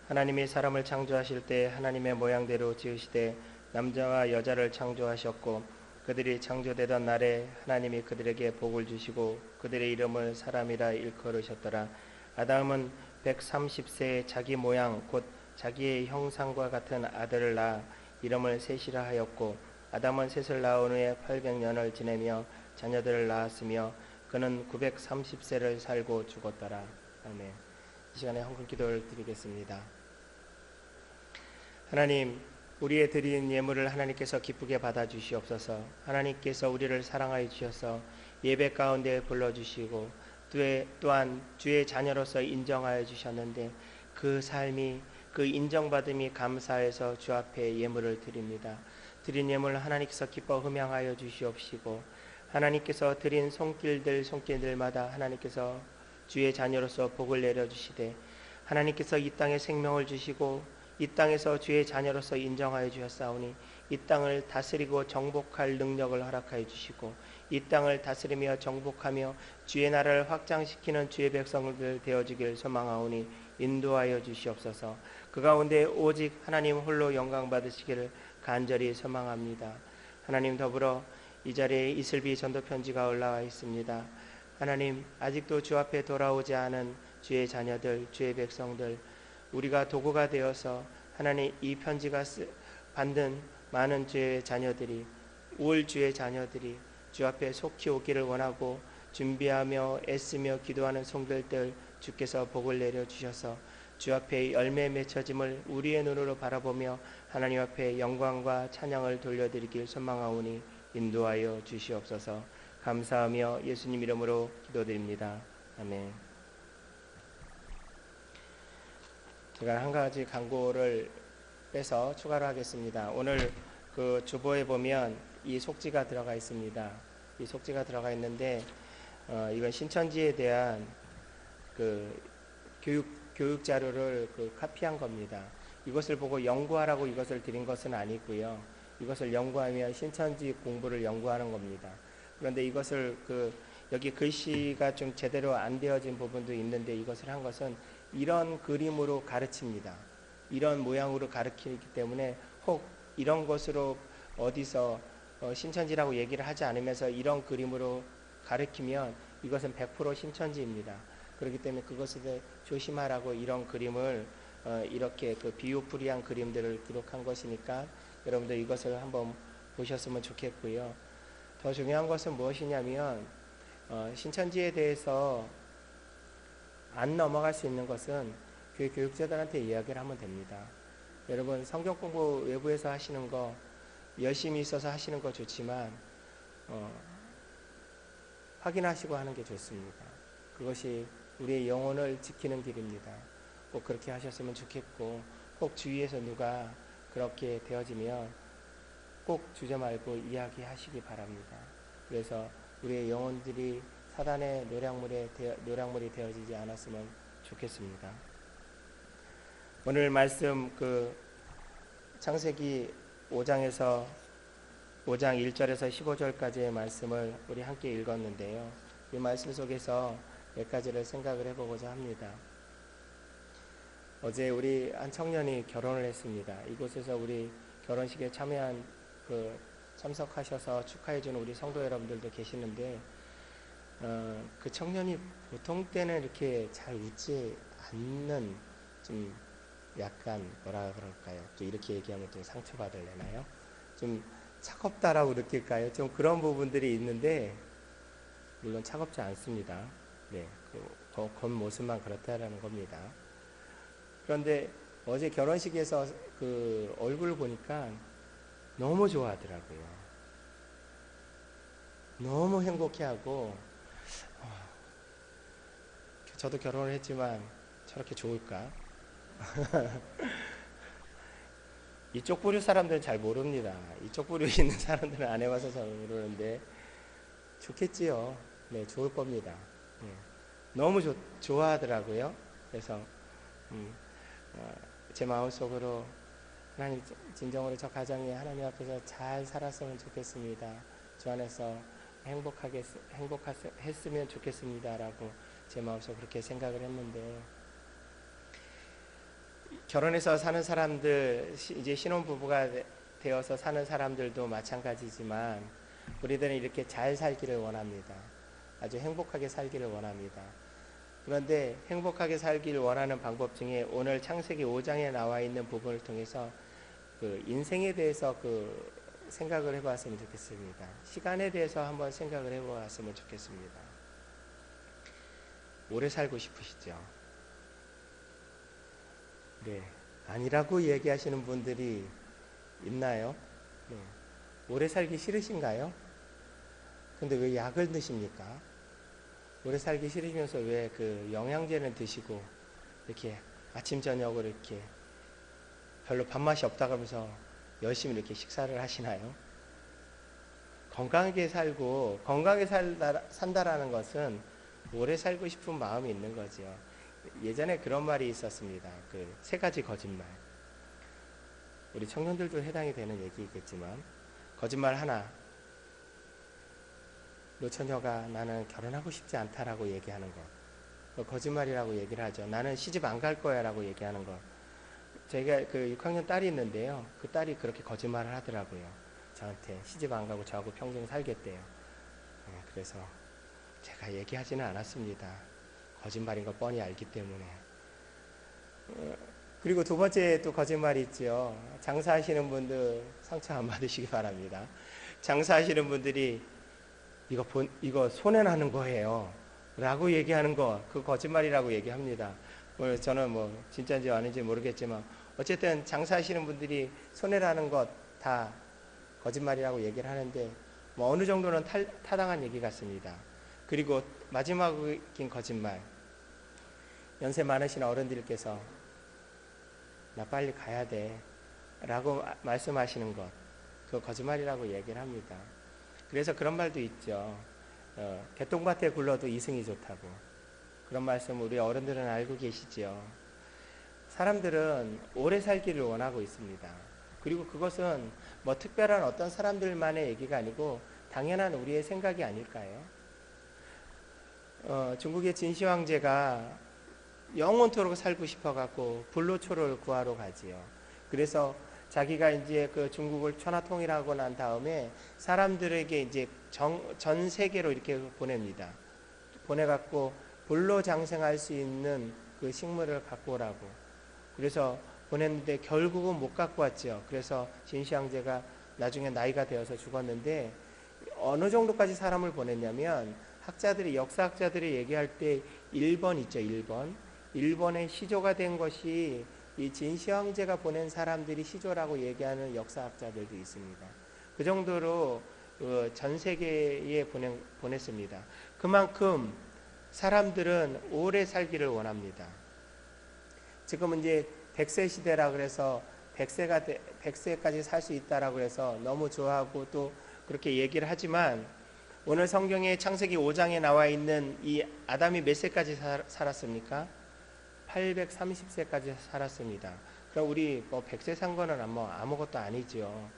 하나님이 사람을 창조하실 때 하나님의 모양대로 지으시되 남자와 여자를 창조하셨고 그들이 창조되던 날에 하나님이 그들에게 복을 주시고 그들의 이름을 사람이라 일컬으셨더라. 아담은 130세에 자기 모양 곧 자기의 형상과 같은 아들을 낳아 이름을 셋이라 하였고 아담은 셋을 낳은 후에 800년을 지내며 자녀들을 낳았으며 그는 930세를 살고 죽었더라. 아멘. 이 시간에 헌금 기도를 드리겠습니다. 하나님, 우리의 드린 예물을 하나님께서 기쁘게 받아주시옵소서. 하나님께서 우리를 사랑하여 주셔서 예배 가운데 불러주시고 또한 주의 자녀로서 인정하여 주셨는데 그 삶이, 그 인정받음이 감사해서 주 앞에 예물을 드립니다. 드린 예물 하나님께서 기뻐 흠양하여 주시옵시고 하나님께서 드린 손길들마다 하나님께서 주의 자녀로서 복을 내려주시되 하나님께서 이 땅에 생명을 주시고 이 땅에서 주의 자녀로서 인정하여 주셨사오니 이 땅을 다스리고 정복할 능력을 허락하여 주시고 이 땅을 다스리며 정복하며 주의 나라를 확장시키는 주의 백성들 되어지길 소망하오니 인도하여 주시옵소서. 그 가운데 오직 하나님 홀로 영광 받으시기를 간절히 소망합니다. 하나님, 더불어 이 자리에 이슬비 전도 편지가 올라와 있습니다. 하나님, 아직도 주 앞에 돌아오지 않은 주의 자녀들, 주의 백성들, 우리가 도구가 되어서 하나님 이 편지가 받는 많은 주의 자녀들이, 올 주의 자녀들이 주 앞에 속히 오기를 원하고 준비하며 애쓰며 기도하는 성들들 주께서 복을 내려주셔서 주 앞에 열매 맺혀짐을 우리의 눈으로 바라보며 하나님 앞에 영광과 찬양을 돌려드리길 소망하오니 인도하여 주시옵소서. 감사하며 예수님 이름으로 기도드립니다. 아멘. 제가 한 가지 광고를 빼서 추가로 하겠습니다. 오늘 그 주보에 보면 이 속지가 들어가 있습니다. 이 속지가 들어가 있는데 이건 신천지에 대한 그 교육 자료를 카피한 겁니다. 이것을 보고 연구하라고 이것을 드린 것은 아니고요. 이것을 연구하면 신천지 공부를 연구하는 겁니다. 그런데 이것을 여기 글씨가 좀 제대로 안 되어진 부분도 있는데 이것을 한 것은 이런 그림으로 가르칩니다. 이런 모양으로 가르치기 때문에 혹 이런 것으로 어디서 신천지라고 얘기를 하지 않으면서 이런 그림으로 가르치면 이것은 100% 신천지입니다. 그렇기 때문에 그것을 조심하라고 이런 그림을 이렇게 비유풀이한 그림들을 기록한 것이니까 여러분들 이것을 한번 보셨으면 좋겠고요. 더 중요한 것은 무엇이냐면 신천지에 대해서 안 넘어갈 수 있는 것은 교회 교육자들한테 이야기를 하면 됩니다. 여러분 성경 공부 외부에서 하시는 거 열심히 있어서 하시는 거 좋지만 확인하시고 하는 게 좋습니다. 그것이 우리의 영혼을 지키는 길입니다. 꼭 그렇게 하셨으면 좋겠고 혹 주위에서 누가 그렇게 되어지면 꼭 주저 말고 이야기하시기 바랍니다. 그래서 우리의 영혼들이 사단의 노략물이 되어지지 않았으면 좋겠습니다. 오늘 말씀 창세기 5장 1절에서 15절까지의 말씀을 우리 함께 읽었는데요. 이 말씀 속에서 몇 가지를 생각을 해보고자 합니다. 어제 우리 한 청년이 결혼을 했습니다. 이곳에서 우리 결혼식에 참여한 참석하셔서 축하해주는 우리 성도 여러분들도 계시는데 그 청년이 보통 때는 이렇게 잘 웃지 않는, 좀 약간 뭐라 그럴까요? 또 이렇게 얘기하면 좀 상처받을래나요? 좀 차갑다라고 느낄까요? 좀 그런 부분들이 있는데 물론 차갑지 않습니다. 네, 그 겉모습만 그렇다라는 겁니다. 그런데 어제 결혼식에서 그 얼굴을 보니까 너무 좋아하더라고요. 너무 행복해하고, 저도 결혼을 했지만 저렇게 좋을까? 이쪽 부류 사람들은 잘 모릅니다. 이쪽 부류에 있는 사람들은 안 해봐서 잘 모르는데 좋겠지요. 네, 좋을 겁니다. 네, 너무 좋아하더라고요. 그래서 제 마음속으로 하나님, 진정으로 저 가정이 하나님 앞에서 잘 살았으면 좋겠습니다. 주 안에서 행복했으면 좋겠습니다라고 제 마음속으로 그렇게 생각을 했는데, 결혼해서 사는 사람들, 이제 신혼부부가 되어서 사는 사람들도 마찬가지지만 우리들은 이렇게 잘 살기를 원합니다. 아주 행복하게 살기를 원합니다. 그런데 행복하게 살기를 원하는 방법 중에 오늘 창세기 5장에 나와 있는 부분을 통해서 그 인생에 대해서 그 생각을 해보았으면 좋겠습니다. 시간에 대해서 한번 생각을 해보았으면 좋겠습니다. 오래 살고 싶으시죠? 네, 아니라고 얘기하시는 분들이 있나요? 네. 오래 살기 싫으신가요? 근데 왜 약을 드십니까? 오래 살기 싫으시면서 왜 그 영양제는 드시고 이렇게 아침 저녁으로 이렇게 별로 밥맛이 없다고 하면서 열심히 이렇게 식사를 하시나요? 건강하게 살고 건강하게 산다라는 것은 오래 살고 싶은 마음이 있는 거죠. 예전에 그런 말이 있었습니다. 그 세 가지 거짓말. 우리 청년들도 해당이 되는 얘기겠지만, 거짓말 하나, 노처녀가 나는 결혼하고 싶지 않다라고 얘기하는 것, 거짓말이라고 얘기를 하죠. 나는 시집 안 갈 거야 라고 얘기하는 것. 제가 그 6학년 딸이 있는데요, 그 딸이 그렇게 거짓말을 하더라고요. 저한테 시집 안 가고 저하고 평생 살겠대요. 그래서 제가 얘기하지는 않았습니다. 거짓말인 걸 뻔히 알기 때문에. 그리고 두 번째 또 거짓말이 있죠. 장사하시는 분들 상처 안 받으시기 바랍니다. 장사하시는 분들이 이거 손해나는 거예요 라고 얘기하는 거, 그 거짓말이라고 얘기합니다. 저는 뭐 진짜인지 아닌지 모르겠지만 어쨌든 장사하시는 분들이 손해라는 것 다 거짓말이라고 얘기를 하는데, 뭐 어느 정도는 타당한 얘기 같습니다. 그리고 마지막인 거짓말, 연세 많으신 어른들께서 나 빨리 가야 돼 라고 말씀하시는 것, 그 거짓말이라고 얘기를 합니다. 그래서 그런 말도 있죠. 개똥밭에 굴러도 이승이 좋다고. 그런 말씀 우리 어른들은 알고 계시지요. 사람들은 오래 살기를 원하고 있습니다. 그리고 그것은 뭐 특별한 어떤 사람들만의 얘기가 아니고 당연한 우리의 생각이 아닐까요? 중국의 진시 황제가 영원토록 살고 싶어갖고 불로초를 구하러 가지요. 그래서 자기가 이제 그 중국을 천하통일하고 난 다음에 사람들에게 이제 전 세계로 이렇게 보냅니다. 보내갖고 불로 장생할 수 있는 그 식물을 갖고 오라고. 그래서 보냈는데 결국은 못 갖고 왔죠. 그래서 진시 황제가 나중에 나이가 되어서 죽었는데, 어느 정도까지 사람을 보냈냐면, 역사학자들이 얘기할 때 1번 있죠. 1번의 시조가 된 것이 이 진시 황제가 보낸 사람들이 시조라고 얘기하는 역사학자들도 있습니다. 그 정도로 전 세계에 보냈습니다. 그만큼 사람들은 오래 살기를 원합니다. 지금은 이제 100세 시대라 그래서 100세까지 살 수 있다라고 해서 너무 좋아하고 또 그렇게 얘기를 하지만, 오늘 성경의 창세기 5장에 나와 있는 이 아담이 몇 세까지 살았습니까? 830세까지 살았습니다. 그럼 우리 뭐 100세 산 거는 뭐 아무것도 아니죠.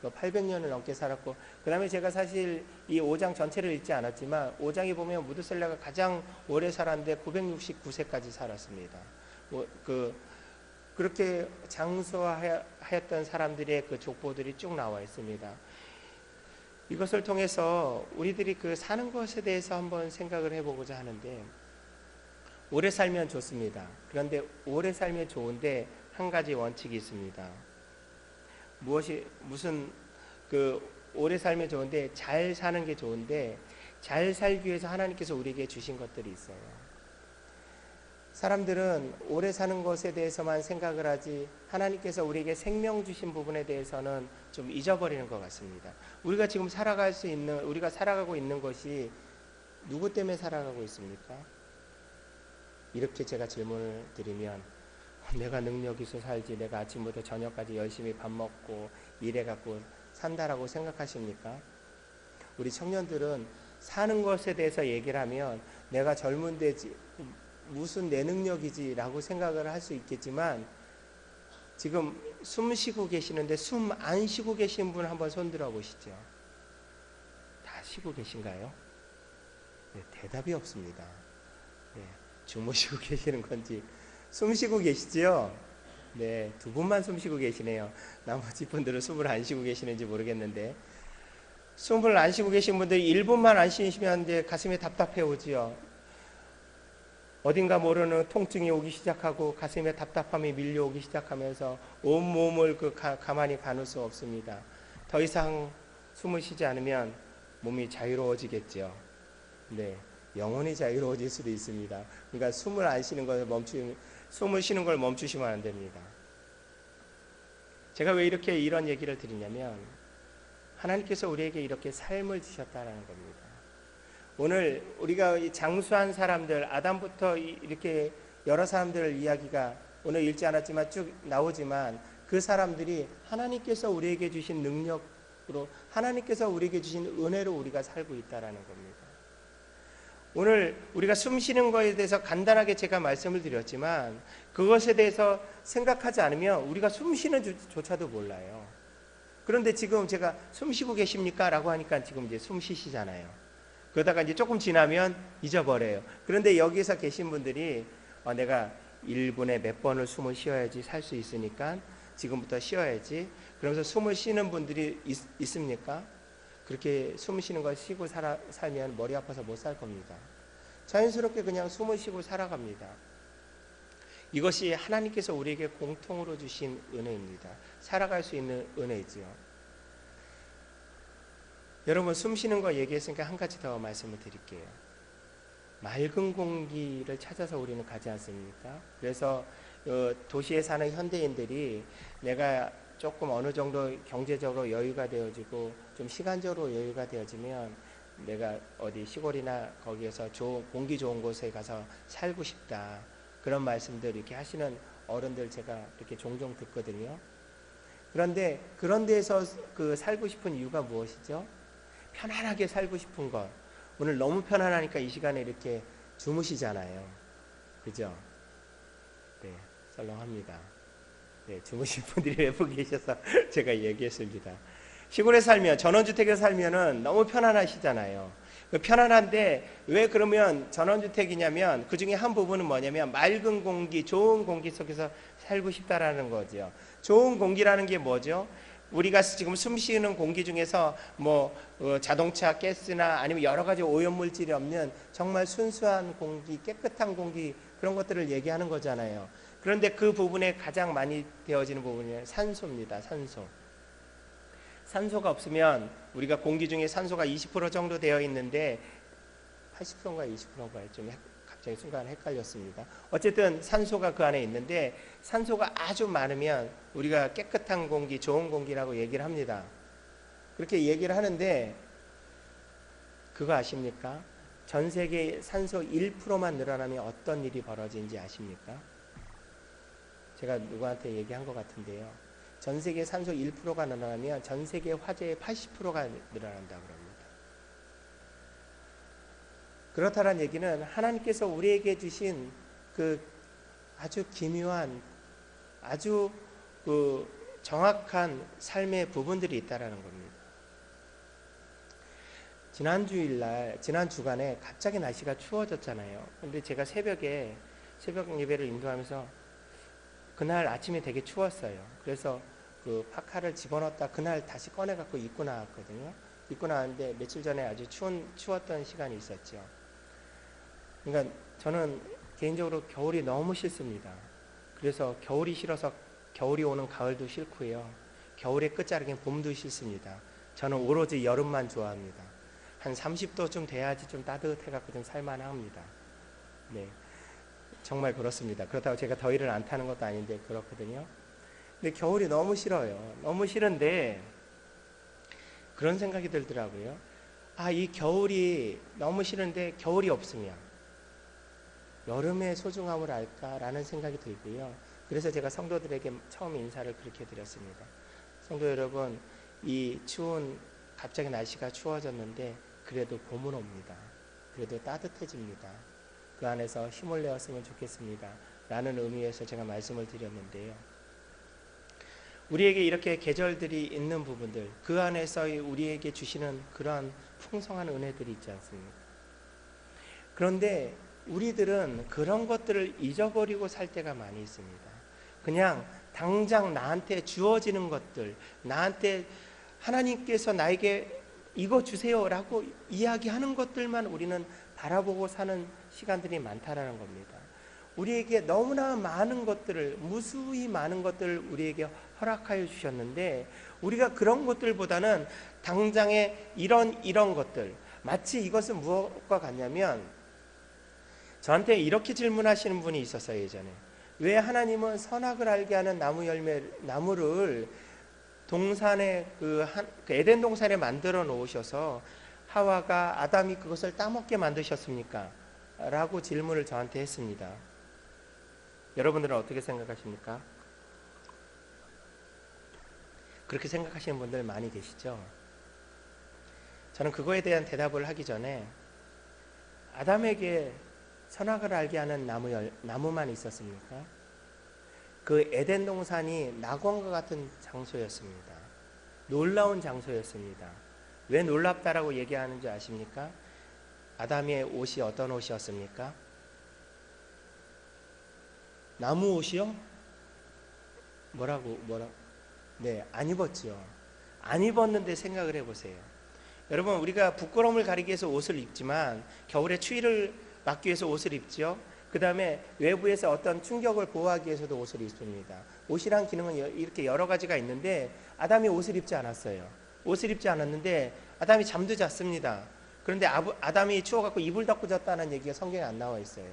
800년을 넘게 살았고, 그 다음에 제가 사실 이 5장 전체를 읽지 않았지만 5장에 보면 무드셀라가 가장 오래 살았는데 969세까지 살았습니다. 그렇게 장수하였던 사람들의 그 족보들이 쭉 나와 있습니다. 이것을 통해서 우리들이 그 사는 것에 대해서 한번 생각을 해보고자 하는데, 오래 살면 좋습니다. 그런데 오래 살면 좋은데 한 가지 원칙이 있습니다. 오래 살면 좋은데 잘 사는 게 좋은데, 잘 살기 위해서 하나님께서 우리에게 주신 것들이 있어요. 사람들은 오래 사는 것에 대해서만 생각을 하지 하나님께서 우리에게 생명 주신 부분에 대해서는 좀 잊어버리는 것 같습니다. 우리가 지금 우리가 살아가고 있는 것이 누구 때문에 살아가고 있습니까? 이렇게 제가 질문을 드리면, 내가 능력 있어 살지, 내가 아침부터 저녁까지 열심히 밥 먹고 일해갖고 산다라고 생각하십니까? 우리 청년들은 사는 것에 대해서 얘기를 하면 내가 젊은데 무슨 내 능력이지 라고 생각을 할 수 있겠지만, 지금 숨 쉬고 계시는데 숨 안 쉬고 계신 분 한번 손 들어 보시죠. 다 쉬고 계신가요? 네, 대답이 없습니다. 네, 주무시고 계시는 건지 숨 쉬고 계시죠? 네, 두 분만 숨 쉬고 계시네요. 나머지 분들은 숨을 안 쉬고 계시는지 모르겠는데, 숨을 안 쉬고 계신 분들이 1분만 안 쉬시면 이제 가슴이 답답해 오지요. 어딘가 모르는 통증이 오기 시작하고 가슴에 답답함이 밀려오기 시작하면서 온몸을 가만히 가눌 수 없습니다. 더 이상 숨을 쉬지 않으면 몸이 자유로워지겠죠. 네, 영혼이 자유로워질 수도 있습니다. 그러니까 숨을 쉬는 걸 멈추시면 안 됩니다. 제가 왜 이런 얘기를 드리냐면, 하나님께서 우리에게 이렇게 삶을 주셨다는 겁니다. 오늘 우리가 장수한 사람들, 아담부터 이렇게 여러 사람들 이야기가 오늘 읽지 않았지만 쭉 나오지만, 그 사람들이 하나님께서 우리에게 주신 능력으로, 하나님께서 우리에게 주신 은혜로 우리가 살고 있다는 겁니다. 오늘 우리가 숨 쉬는 것에 대해서 간단하게 제가 말씀을 드렸지만, 그것에 대해서 생각하지 않으면 우리가 숨 쉬는 조차도 몰라요. 그런데 지금 제가 숨 쉬고 계십니까? 라고 하니까 지금 이제 숨 쉬시잖아요. 그러다가 이제 조금 지나면 잊어버려요. 그런데 여기서 계신 분들이 내가 1분에 몇 번을 숨을 쉬어야지 살 수 있으니까 지금부터 쉬어야지, 그러면서 숨을 쉬는 분들이 있습니까? 그렇게 숨 쉬는 걸 쉬고 살면 머리 아파서 못 살 겁니다. 자연스럽게 그냥 숨을 쉬고 살아갑니다. 이것이 하나님께서 우리에게 공통으로 주신 은혜입니다. 살아갈 수 있는 은혜지요. 여러분, 숨 쉬는 거 얘기했으니까 한 가지 더 말씀을 드릴게요. 맑은 공기를 찾아서 우리는 가지 않습니까? 그래서 도시에 사는 현대인들이 내가 조금 어느 정도 경제적으로 여유가 되어지고 좀 시간적으로 여유가 되어지면 내가 어디 시골이나 거기에서 공기 좋은 곳에 가서 살고 싶다, 그런 말씀들 이렇게 하시는 어른들 제가 이렇게 종종 듣거든요. 그런데 그런 데에서 살고 싶은 이유가 무엇이죠? 편안하게 살고 싶은 것. 오늘 너무 편안하니까 이 시간에 이렇게 주무시잖아요. 그죠? 네, 썰렁합니다. 네, 주무신 분들이 외부 계셔서 제가 얘기했습니다. 시골에 살면, 전원주택에 살면은 너무 편안하시잖아요. 편안한데 왜 그러면 전원주택이냐면, 그 중에 한 부분은 뭐냐면 맑은 공기, 좋은 공기 속에서 살고 싶다라는 거죠. 좋은 공기라는 게 뭐죠? 우리가 지금 숨 쉬는 공기 중에서 자동차 가스나 아니면 여러 가지 오염물질이 없는 정말 순수한 공기, 깨끗한 공기, 그런 것들을 얘기하는 거잖아요. 그런데 그 부분에 가장 많이 되어지는 부분이 산소입니다. 산소가 없으면, 우리가 공기 중에 산소가 20% 정도 되어 있는데 80%인가 20%인가요? 좀 갑자기 순간 헷갈렸습니다. 어쨌든 산소가 그 안에 있는데, 산소가 아주 많으면 우리가 깨끗한 공기, 좋은 공기라고 얘기를 합니다. 그렇게 얘기를 하는데, 그거 아십니까? 전 세계 산소 1%만 늘어나면 어떤 일이 벌어지는지 아십니까? 제가 누구한테 얘기한 것 같은데요. 전 세계 산소 1%가 늘어나면 전 세계 화재의 80%가 늘어난다고 합니다. 그렇다는 얘기는 하나님께서 우리에게 주신 그 아주 기묘한, 아주 정확한 삶의 부분들이 있다는 겁니다. 지난 주간에 갑자기 날씨가 추워졌잖아요. 근데 제가 새벽 예배를 인도하면서 그날 아침에 되게 추웠어요. 그래서 그 파카를 집어넣었다 그날 다시 꺼내갖고 입고 나왔거든요. 입고 나왔는데 며칠 전에 아주 추웠던 시간이 있었죠. 그러니까 저는 개인적으로 겨울이 너무 싫습니다. 그래서 겨울이 싫어서 겨울이 오는 가을도 싫고요. 겨울의 끝자락엔 봄도 싫습니다. 저는 오로지 여름만 좋아합니다. 한 30도쯤 돼야지 좀 따뜻해갖고 좀 살만합니다. 네, 정말 그렇습니다. 그렇다고 제가 더위를 안 타는 것도 아닌데 그렇거든요. 근데 겨울이 너무 싫어요. 너무 싫은데 그런 생각이 들더라고요. 이 겨울이 너무 싫은데 겨울이 없으면 여름의 소중함을 알까라는 생각이 들고요. 그래서 제가 성도들에게 처음 인사를 그렇게 드렸습니다. 성도 여러분, 이 갑자기 날씨가 추워졌는데 그래도 봄은 옵니다. 그래도 따뜻해집니다. 그 안에서 힘을 내었으면 좋겠습니다. 라는 의미에서 제가 말씀을 드렸는데요. 우리에게 이렇게 계절들이 있는 부분들, 그 안에서 우리에게 주시는 그러한 풍성한 은혜들이 있지 않습니까? 그런데 우리들은 그런 것들을 잊어버리고 살 때가 많이 있습니다. 그냥 당장 나한테 주어지는 것들, 나한테 하나님께서 나에게 이거 주세요라고 이야기하는 것들만 우리는 바라보고 사는 시간들이 많다라는 겁니다. 우리에게 너무나 많은 것들을, 무수히 많은 것들을 우리에게 허락하여 주셨는데 우리가 그런 것들보다는 당장의 이런 것들, 마치 이것은 무엇과 같냐면, 저한테 이렇게 질문하시는 분이 있었어요. 예전에 왜 하나님은 선악을 알게 하는 나무를 동산에 그 에덴 동산에 만들어 놓으셔서 하와가 아담이 그것을 따먹게 만드셨습니까? 라고 질문을 저한테 했습니다. 여러분들은 어떻게 생각하십니까? 그렇게 생각하시는 분들 많이 계시죠? 저는 그거에 대한 대답을 하기 전에 아담에게 선악을 알게 하는 나무만 있었습니까? 그 에덴 동산이 낙원과 같은 장소였습니다. 놀라운 장소였습니다. 왜 놀랍다라고 얘기하는지 아십니까? 아담의 옷이 어떤 옷이었습니까? 나무 옷이요? 뭐라고? 네, 안 입었지요. 안 입었는데 생각을 해보세요. 여러분, 우리가 부끄러움을 가리기 위해서 옷을 입지만 겨울에 추위를 막기 위해서 옷을 입죠. 그 다음에 외부에서 어떤 충격을 보호하기 위해서도 옷을 입습니다. 옷이란 기능은 이렇게 여러 가지가 있는데 아담이 옷을 입지 않았어요. 옷을 입지 않았는데 아담이 잠도 잤습니다. 그런데 아담이 추워갖고 이불 덮고 잤다는 얘기가 성경에 안 나와 있어요.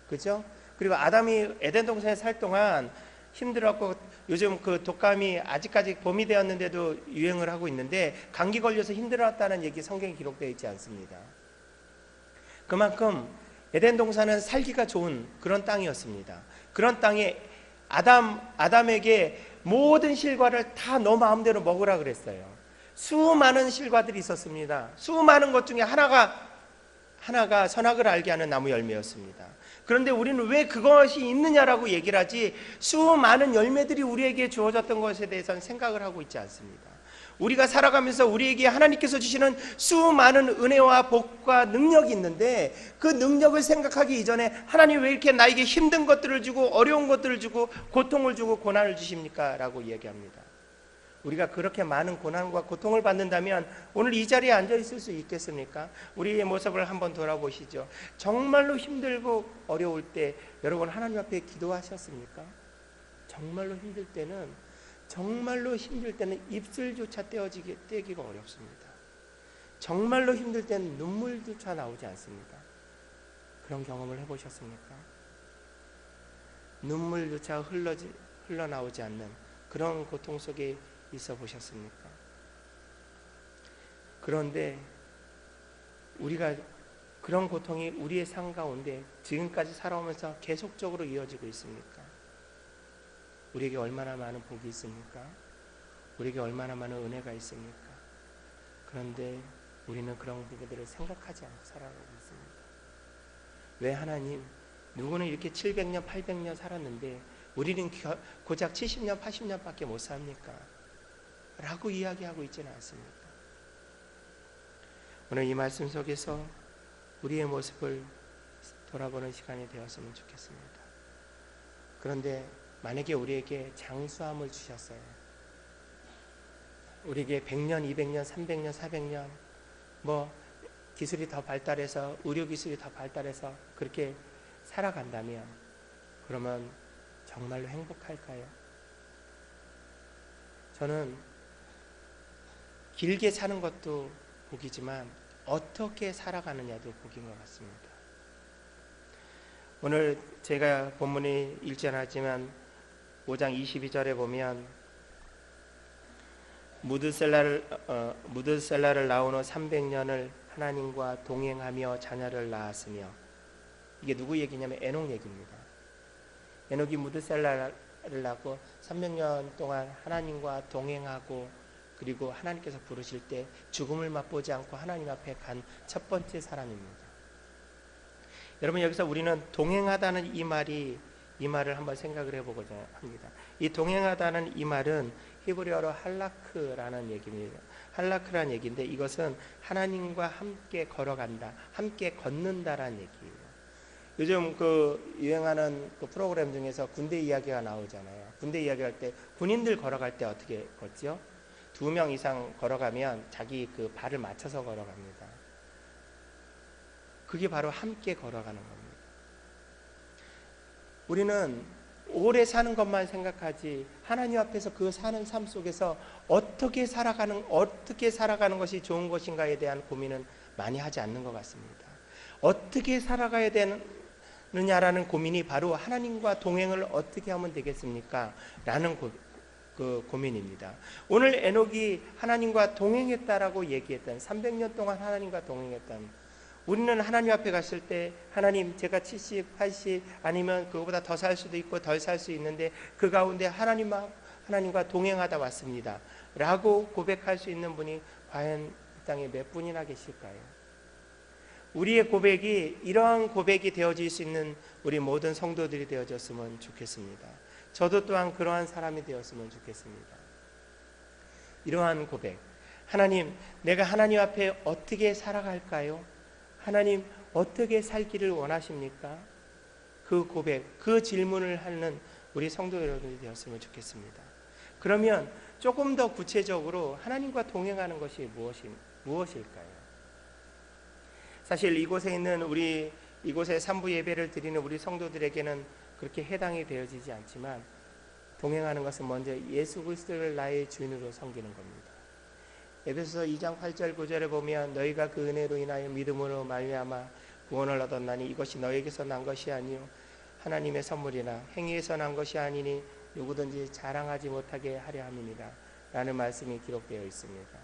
그죠? 그리고 아담이 에덴 동산에 살 동안 힘들었고, 요즘 그 독감이 아직까지 봄이 되었는데도 유행을 하고 있는데 감기 걸려서 힘들었다는 얘기 성경에 기록되어 있지 않습니다. 그만큼 에덴 동산은 살기가 좋은 그런 땅이었습니다. 그런 땅에 아담에게 모든 실과를 다 너 마음대로 먹으라 그랬어요. 수많은 실과들이 있었습니다. 수많은 것 중에 하나가 선악을 알게 하는 나무 열매였습니다. 그런데 우리는 왜 그것이 있느냐라고 얘기를 하지, 수많은 열매들이 우리에게 주어졌던 것에 대해서는 생각을 하고 있지 않습니다. 우리가 살아가면서 우리에게 하나님께서 주시는 수많은 은혜와 복과 능력이 있는데 그 능력을 생각하기 이전에 하나님 왜 이렇게 나에게 힘든 것들을 주고 어려운 것들을 주고 고통을 주고 고난을 주십니까? 라고 이야기합니다. 우리가 그렇게 많은 고난과 고통을 받는다면 오늘 이 자리에 앉아 있을 수 있겠습니까? 우리의 모습을 한번 돌아보시죠. 정말로 힘들고 어려울 때 여러분 하나님 앞에 기도하셨습니까? 정말로 힘들 때는 입술조차 떼기가 어렵습니다. 정말로 힘들 때는 눈물조차 나오지 않습니다. 그런 경험을 해보셨습니까? 눈물조차 흘러나오지 않는 그런 고통 속에 있어 보셨습니까? 그런데 우리가 그런 고통이 우리의 삶 가운데 지금까지 살아오면서 계속적으로 이어지고 있습니까? 우리에게 얼마나 많은 복이 있습니까? 우리에게 얼마나 많은 은혜가 있습니까? 그런데 우리는 그런 부분들을 생각하지 않고 살아가고 있습니다. 왜 하나님, 누구는 이렇게 700년, 800년 살았는데 우리는 고작 70년, 80년밖에 못 삽니까? 라고 이야기하고 있지는 않습니까? 오늘 이 말씀 속에서 우리의 모습을 돌아보는 시간이 되었으면 좋겠습니다. 그런데 만약에 우리에게 장수함을 주셨어요. 우리에게 100년, 200년, 300년, 400년 뭐 기술이 더 발달해서 의료 기술이 더 발달해서 그렇게 살아간다면 그러면 정말로 행복할까요? 저는 길게 사는 것도 복이지만 어떻게 살아가느냐도 복인 것 같습니다. 오늘 제가 본문이 읽지 않았지만 5장 22절에 보면 무드셀라를 낳은 후 300년을 하나님과 동행하며 자녀를 낳았으며, 이게 누구 얘기냐면 에녹 얘기입니다. 에녹이 무드셀라를 낳고 300년 동안 하나님과 동행하고 그리고 하나님께서 부르실 때 죽음을 맛보지 않고 하나님 앞에 간 첫 번째 사람입니다. 여러분, 여기서 우리는 동행하다는 이 말을 한번 생각을 해보고자 합니다. 이 동행하다는 이 말은 히브리어로 할라크라는 얘기입니다. 할라크라는 얘기인데 이것은 하나님과 함께 걸어간다, 함께 걷는다라는 얘기예요. 요즘 그 유행하는 그 프로그램 중에서 군대 이야기가 나오잖아요. 군대 이야기할 때 군인들 걸어갈 때 어떻게 걷죠? 2명 이상 걸어가면 자기 그 발을 맞춰서 걸어갑니다. 그게 바로 함께 걸어가는 겁니다. 우리는 오래 사는 것만 생각하지 하나님 앞에서 그 사는 삶 속에서 어떻게 살아가는 것이 좋은 것인가에 대한 고민은 많이 하지 않는 것 같습니다. 어떻게 살아가야 되느냐라는 고민이 바로 하나님과 동행을 어떻게 하면 되겠습니까? 라는 고민입니다. 오늘 에녹이 하나님과 동행했다라고 얘기했던 300년 동안 하나님과 동행했던, 우리는 하나님 앞에 갔을 때 하나님 제가 70, 80 아니면 그거보다 더 살 수도 있고 덜 살 수 있는데 그 가운데 하나님과 동행하다 왔습니다 라고 고백할 수 있는 분이 과연 이 땅에 몇 분이나 계실까요? 우리의 고백이 이러한 고백이 되어질 수 있는 우리 모든 성도들이 되어졌으면 좋겠습니다. 저도 또한 그러한 사람이 되었으면 좋겠습니다. 이러한 고백, 하나님, 내가 하나님 앞에 어떻게 살아갈까요? 하나님, 어떻게 살기를 원하십니까? 그 고백, 그 질문을 하는 우리 성도 여러분이 되었으면 좋겠습니다. 그러면 조금 더 구체적으로 하나님과 동행하는 것이 무엇일까요? 사실 이곳에 있는 이곳에 3부 예배를 드리는 우리 성도들에게는 그렇게 해당이 되어지지 않지만, 동행하는 것은 먼저 예수 그리스도를 나의 주인으로 섬기는 겁니다. 에베소서 2장 8절 9절에 보면 너희가 그 은혜로 인하여 믿음으로 말미암아 구원을 얻었나니 이것이 너희에게서 난 것이 아니요 하나님의 선물이나 행위에서 난 것이 아니니 누구든지 자랑하지 못하게 하려 함이니라 라는 말씀이 기록되어 있습니다.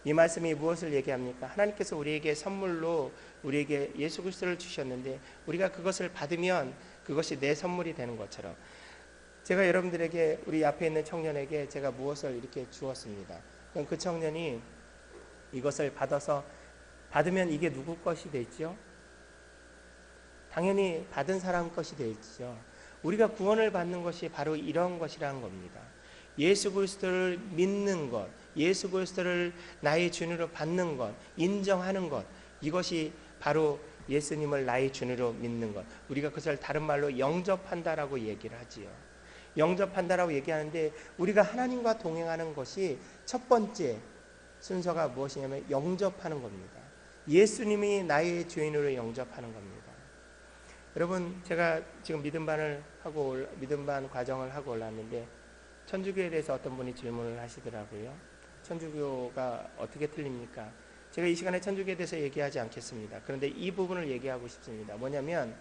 이 말씀이 무엇을 얘기합니까? 하나님께서 우리에게 선물로 우리에게 예수 그리스도를 주셨는데 우리가 그것을 받으면 그것이 내 선물이 되는 것처럼, 제가 여러분들에게, 우리 앞에 있는 청년에게 제가 무엇을 이렇게 주었습니다. 그럼 그 청년이 이것을 받으면 이게 누구 것이 되죠? 당연히 받은 사람 것이 되죠. 우리가 구원을 받는 것이 바로 이런 것이라는 겁니다. 예수 그리스도를 믿는 것, 예수 그리스도를 나의 주님으로 받는 것, 인정하는 것, 이것이 바로 예수님을 나의 주님으로 믿는 것. 우리가 그것을 다른 말로 영접한다라고 얘기를 하지요. 영접한다라고 얘기하는데 우리가 하나님과 동행하는 것이 첫 번째 순서가 무엇이냐면 영접하는 겁니다. 예수님이 나의 주인으로 영접하는 겁니다. 여러분, 제가 지금 믿음반 과정을 하고 올랐는데 천주교에 대해서 어떤 분이 질문을 하시더라고요. 천주교가 어떻게 틀립니까? 제가 이 시간에 천주교에 대해서 얘기하지 않겠습니다. 그런데 이 부분을 얘기하고 싶습니다. 뭐냐면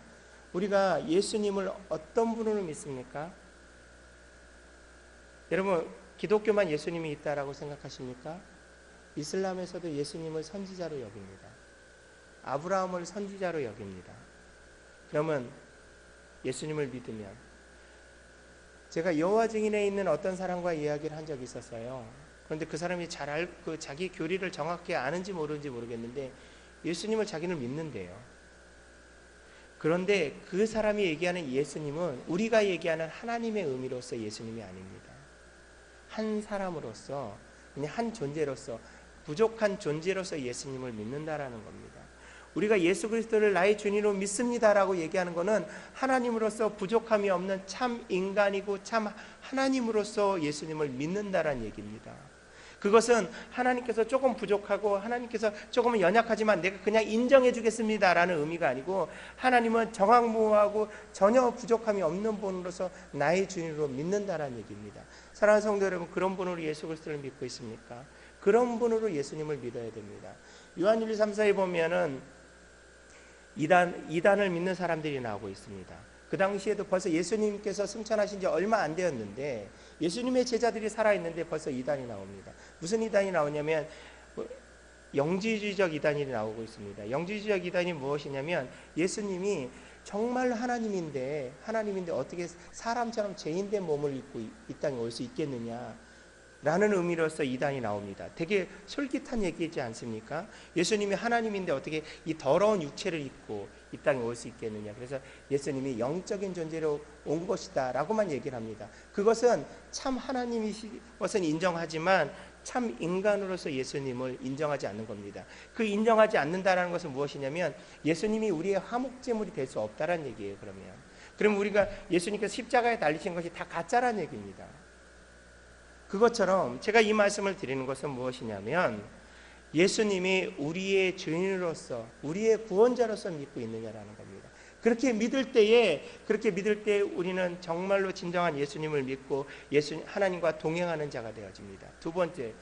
우리가 예수님을 어떤 분으로 믿습니까? 여러분, 기독교만 예수님이 있다라고 생각하십니까? 이슬람에서도 예수님을 선지자로 여깁니다. 아브라함을 선지자로 여깁니다. 그러면 예수님을 믿으면, 제가 여호와 증인에 있는 어떤 사람과 이야기를 한 적이 있었어요. 그런데 그 사람이 자기 교리를 정확히 아는지 모르는지 모르겠는데 예수님을 자기는 믿는데요. 그런데 그 사람이 얘기하는 예수님은 우리가 얘기하는 하나님의 의미로서 예수님이 아닙니다. 한 사람으로서, 그냥 한 존재로서, 부족한 존재로서 예수님을 믿는다라는 겁니다. 우리가 예수 그리스도를 나의 주님으로 믿습니다라고 얘기하는 것은 하나님으로서 부족함이 없는 참 인간이고 참 하나님으로서 예수님을 믿는다라는 얘기입니다. 그것은 하나님께서 조금 부족하고 하나님께서 조금은 연약하지만 내가 그냥 인정해 주겠습니다라는 의미가 아니고, 하나님은 정황무하고 전혀 부족함이 없는 분으로서 나의 주인으로 믿는다라는 얘기입니다. 사랑하는 성도 여러분, 그런 분으로 예수 그리스도를 믿고 있습니까? 그런 분으로 예수님을 믿어야 됩니다. 요한 1, 2, 3, 4에 보면은 이단을 믿는 사람들이 나오고 있습니다. 그 당시에도 벌써 예수님께서 승천하신 지 얼마 안 되었는데 예수님의 제자들이 살아있는데 벌써 이단이 나옵니다. 무슨 이단이 나오냐면 영지주의적 이단이 나오고 있습니다. 영지주의적 이단이 무엇이냐면, 예수님이 정말 하나님인데 어떻게 사람처럼 죄인된 몸을 입고 이 땅에 올 수 있겠느냐 라는 의미로서 이단이 나옵니다. 되게 솔깃한 얘기이지 않습니까? 예수님이 하나님인데 어떻게 이 더러운 육체를 입고 이 땅에 올 수 있겠느냐. 그래서 예수님이 영적인 존재로 온 것이다 라고만 얘기를 합니다. 그것은 참 하나님이신 것은 인정하지만 참 인간으로서 예수님을 인정하지 않는 겁니다. 그 인정하지 않는다는 것은 무엇이냐면, 예수님이 우리의 화목제물이 될 수 없다는 얘기예요. 그럼 우리가 예수님께서 십자가에 달리신 것이 다 가짜라는 얘기입니다. 그것처럼 제가 이 말씀을 드리는 것은 무엇이냐면, 예수님이 우리의 주인으로서 우리의 구원자로서 믿고 있느냐라는 겁니다. 그렇게 믿을 때에 우리는 정말로 진정한 예수님을 믿고 하나님과 동행하는 자가 되어집니다. 두 번째,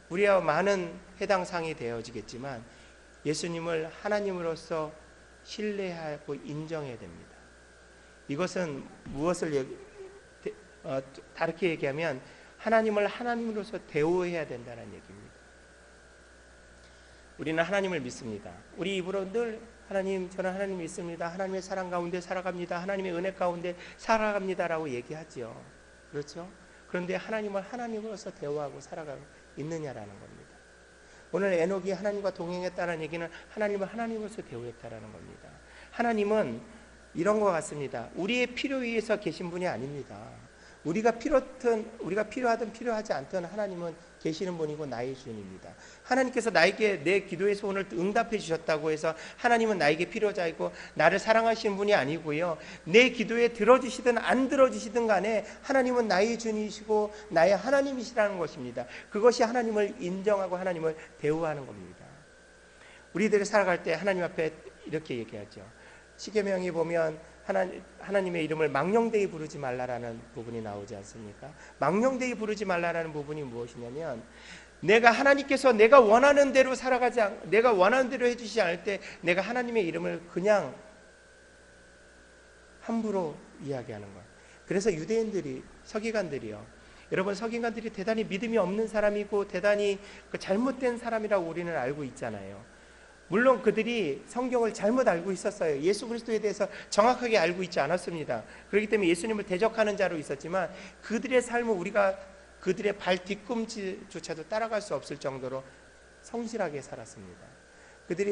우리와 많은 해당 사항이 되어지겠지만 예수님을 하나님으로서 신뢰하고 인정해야 됩니다. 이것은 무엇을 다르게 얘기하면 하나님을 하나님으로서 대우해야 된다는 얘기입니다. 우리는 하나님을 믿습니다. 우리 입으로 늘 하나님, 저는 하나님 믿습니다. 하나님의 사랑 가운데 살아갑니다. 하나님의 은혜 가운데 살아갑니다라고 얘기하죠. 그렇죠? 그런데 하나님을 하나님으로서 대우하고 살아가고 있느냐라는 겁니다. 오늘 에녹이 하나님과 동행했다는 얘기는 하나님을 하나님으로서 대우했다라는 겁니다. 하나님은 이런 것 같습니다. 우리의 필요에 의해서 계신 분이 아닙니다. 우리가 필요하든 필요하지 않든 하나님은 계시는 분이고 나의 주인입니다. 하나님께서 나에게 내 기도의 소원을 응답해 주셨다고 해서 하나님은 나에게 필요자이고 나를 사랑하시는 분이 아니고요, 내 기도에 들어주시든 안 들어주시든 간에 하나님은 나의 주인이시고 나의 하나님이시라는 것입니다. 그것이 하나님을 인정하고 하나님을 대우하는 겁니다. 우리들이 살아갈 때 하나님 앞에 이렇게 얘기하죠. 십계명에 보면 하나님의 이름을 망령되이 부르지 말라라는 부분이 나오지 않습니까? 망령되이 부르지 말라라는 부분이 무엇이냐면, 하나님께서 내가 원하는 대로 내가 원하는 대로 해주시지 않을 때 내가 하나님의 이름을 그냥 함부로 이야기하는 거예요. 그래서 유대인들이, 서기관들이요, 여러분, 서기관들이 대단히 믿음이 없는 사람이고 대단히 잘못된 사람이라고 우리는 알고 있잖아요. 물론 그들이 성경을 잘못 알고 있었어요. 예수 그리스도에 대해서 정확하게 알고 있지 않았습니다. 그렇기 때문에 예수님을 대적하는 자로 있었지만 그들의 삶을 우리가 그들의 발 뒤꿈치조차도 따라갈 수 없을 정도로 성실하게 살았습니다.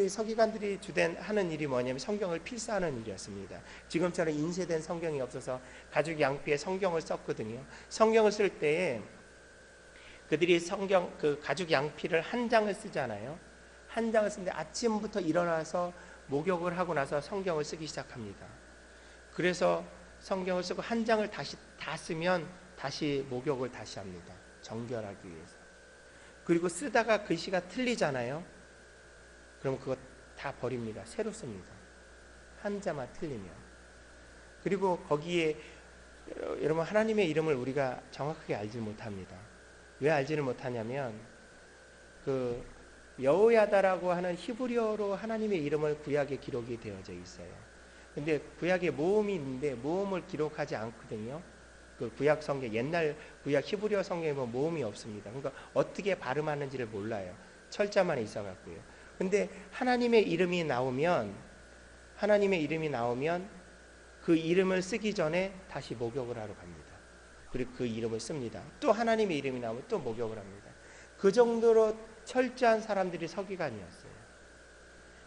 서기관들이 주된 하는 일이 뭐냐면 성경을 필사하는 일이었습니다. 지금처럼 인쇄된 성경이 없어서 가죽 양피에 성경을 썼거든요. 성경을 쓸 때에 그들이 가죽 양피를 한 장을 쓰잖아요. 한 장을 쓰는데 아침부터 일어나서 목욕을 하고 나서 성경을 쓰기 시작합니다. 그래서 성경을 쓰고 한 장을 다 쓰면 다시 목욕을 다시 합니다. 정결하기 위해서. 그리고 쓰다가 글씨가 틀리잖아요. 그럼 그거 다 버립니다. 새로 씁니다. 한 자만 틀리면. 그리고 거기에 여러분, 하나님의 이름을 우리가 정확하게 알지 못합니다. 왜 알지를 못하냐면 여호야다라고 하는 히브리어로 하나님의 이름을 구약에 기록이 되어져 있어요. 근데 구약에 모음이 있는데 모음을 기록하지 않거든요. 그 구약 성경, 옛날 구약 히브리어 성경에 보면 모음이 없습니다. 그러니까 어떻게 발음하는지를 몰라요. 철자만 있어갖고요. 근데 하나님의 이름이 나오면 그 이름을 쓰기 전에 다시 목욕을 하러 갑니다. 그리고 그 이름을 씁니다. 또 하나님의 이름이 나오면 또 목욕을 합니다. 그 정도로 철저한 사람들이 서기관이었어요.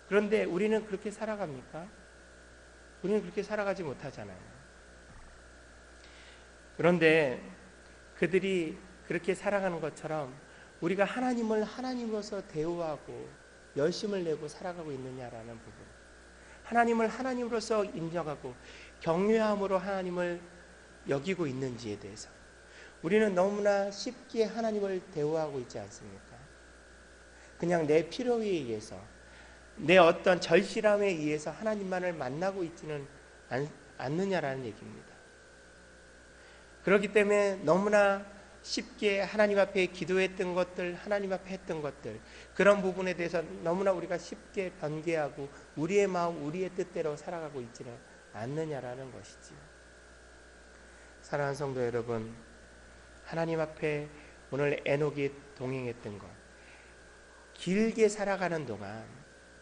그런데 우리는 그렇게 살아갑니까? 우리는 그렇게 살아가지 못하잖아요. 그런데 그들이 그렇게 살아가는 것처럼 우리가 하나님을 하나님으로서 대우하고 열심을 내고 살아가고 있느냐라는 부분, 하나님을 하나님으로서 인정하고 경외함으로 하나님을 여기고 있는지에 대해서, 우리는 너무나 쉽게 하나님을 대우하고 있지 않습니까? 그냥 내 필요에 의해서, 내 어떤 절실함에 의해서 하나님만을 만나고 있지는 않느냐라는 얘기입니다. 그렇기 때문에 너무나 쉽게 하나님 앞에 기도했던 것들, 하나님 앞에 했던 것들, 그런 부분에 대해서 너무나 우리가 쉽게 변개하고 우리의 마음, 우리의 뜻대로 살아가고 있지는 않느냐라는 것이지요. 사랑하는 성도 여러분, 하나님 앞에 오늘 에녹이 동행했던 것, 길게 살아가는 동안,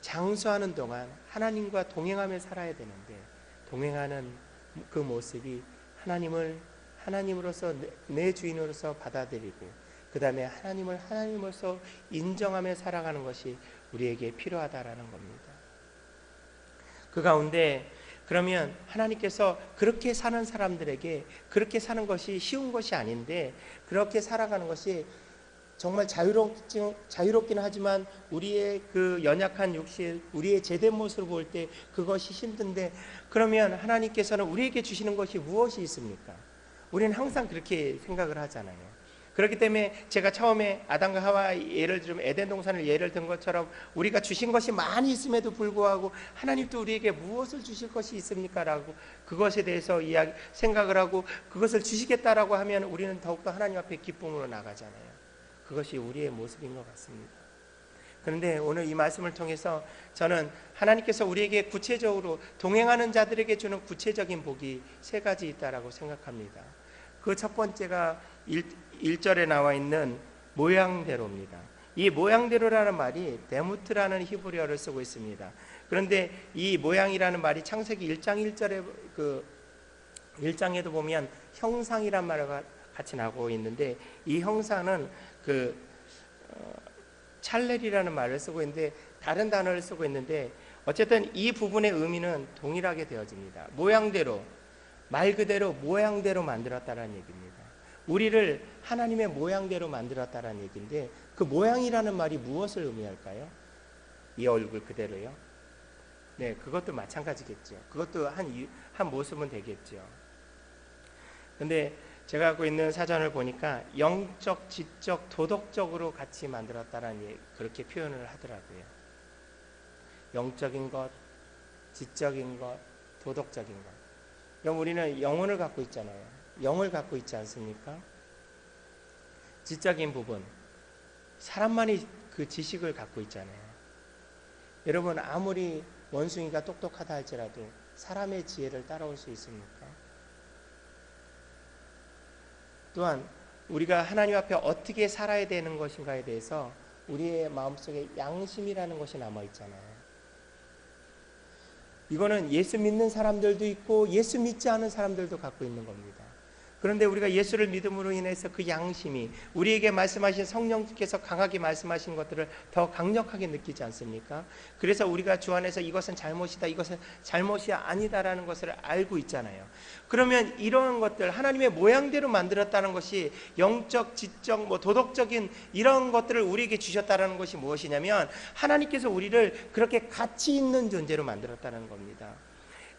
장수하는 동안 하나님과 동행하며 살아야 되는데, 동행하는 그 모습이 하나님으로서 내 주인으로서 받아들이고 그 다음에 하나님을 하나님으로서 인정하며 살아가는 것이 우리에게 필요하다라는 겁니다. 그 가운데 그러면 하나님께서 그렇게 사는 사람들에게 그렇게 사는 것이 쉬운 것이 아닌데, 그렇게 살아가는 것이 정말 자유롭긴 하지만 우리의 그 연약한 육신, 우리의 제된 모습을 볼 때 그것이 힘든데, 그러면 하나님께서는 우리에게 주시는 것이 무엇이 있습니까? 우리는 항상 그렇게 생각을 하잖아요. 그렇기 때문에 제가 처음에 아담과 하와 예를 들면 에덴 동산을 예를 든 것처럼 우리가 주신 것이 많이 있음에도 불구하고 하나님도 우리에게 무엇을 주실 것이 있습니까? 라고 그것에 대해서 생각을 하고 그것을 주시겠다라고 하면 우리는 더욱더 하나님 앞에 기쁨으로 나가잖아요. 그것이 우리의 모습인 것 같습니다. 그런데 오늘 이 말씀을 통해서 저는 하나님께서 우리에게 구체적으로 동행하는 자들에게 주는 구체적인 복이 세 가지 있다라고 생각합니다. 그 첫 번째가 1절에 나와 있는 모양대로입니다. 이 모양대로라는 말이 데무트라는 히브리어를 쓰고 있습니다. 그런데 이 모양이라는 말이 창세기 1장 1절에 그 1장에도 보면 형상이란 말과 같이 나오고 있는데, 이 형상은 찰렐이라는 말을 쓰고 있는데 다른 단어를 쓰고 있는데, 어쨌든 이 부분의 의미는 동일하게 되어집니다. 모양대로, 말 그대로 모양대로 만들었다라는 얘기입니다. 우리를 하나님의 모양대로 만들었다라는 얘기인데, 그 모양이라는 말이 무엇을 의미할까요? 이 얼굴 그대로요? 네, 그것도 마찬가지겠죠. 그것도 한 모습은 되겠죠. 근데 제가 갖고 있는 사전을 보니까 영적, 지적, 도덕적으로 같이 만들었다라는 그렇게 표현을 하더라고요. 영적인 것, 지적인 것, 도덕적인 것. 그럼 우리는 영혼을 갖고 있잖아요. 영을 갖고 있지 않습니까? 지적인 부분, 사람만이 그 지식을 갖고 있잖아요. 여러분, 아무리 원숭이가 똑똑하다 할지라도 사람의 지혜를 따라올 수 있습니까? 또한 우리가 하나님 앞에 어떻게 살아야 되는 것인가에 대해서 우리의 마음속에 양심이라는 것이 남아있잖아요. 이거는 예수 믿는 사람들도 있고 예수 믿지 않은 사람들도 갖고 있는 겁니다. 그런데 우리가 예수를 믿음으로 인해서 그 양심이, 우리에게 말씀하신 성령께서 강하게 말씀하신 것들을 더 강력하게 느끼지 않습니까? 그래서 우리가 주 안에서 이것은 잘못이다, 이것은 잘못이 아니다라는 것을 알고 있잖아요. 그러면 이러한 것들, 하나님의 모양대로 만들었다는 것이 영적, 지적, 도덕적인 이런 것들을 우리에게 주셨다는 것이 무엇이냐면, 하나님께서 우리를 그렇게 가치 있는 존재로 만들었다는 겁니다.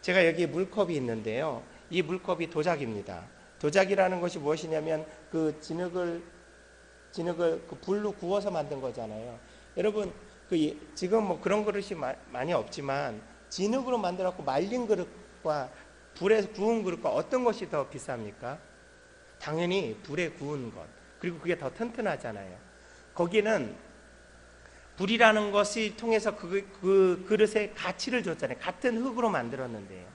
제가 여기 물컵이 있는데요, 이 물컵이 도자기입니다. 도자기라는 것이 무엇이냐면 그 진흙을 그 불로 구워서 만든 거잖아요. 여러분, 지금 뭐 그런 그릇이 많이 없지만 진흙으로 만들었고 말린 그릇과 불에 구운 그릇과 어떤 것이 더 비쌉니까? 당연히 불에 구운 것. 그리고 그게 더 튼튼하잖아요. 거기는 불이라는 것이 통해서 그 그릇에 가치를 줬잖아요. 같은 흙으로 만들었는데요.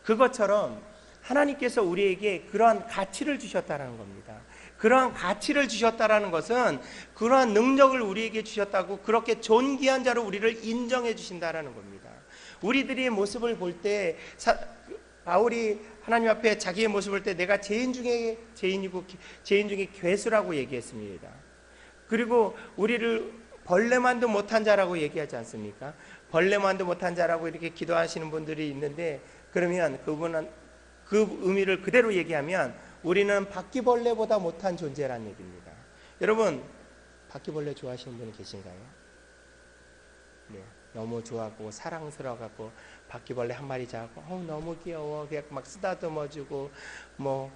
그것처럼 하나님께서 우리에게 그러한 가치를 주셨다는 겁니다. 그러한 가치를 주셨다는 것은 그러한 능력을 우리에게 주셨다고, 그렇게 존귀한 자로 우리를 인정해 주신다는 겁니다. 우리들의 모습을 볼 때 바울이 하나님 앞에 자기의 모습을 볼 때 내가 죄인 중에 죄인이고 죄인 중에 괴수라고 얘기했습니다. 그리고 우리를 벌레만도 못한 자라고 얘기하지 않습니까? 벌레만도 못한 자라고 이렇게 기도하시는 분들이 있는데, 그러면 그분은 그 의미를 그대로 얘기하면 우리는 바퀴벌레보다 못한 존재라는 얘기입니다. 여러분, 바퀴벌레 좋아하시는 분이 계신가요? 네, 너무 좋아하고 사랑스러워갖고 바퀴벌레 한 마리 잡고 너무 귀여워 그냥 막 쓰다듬어주고 뭐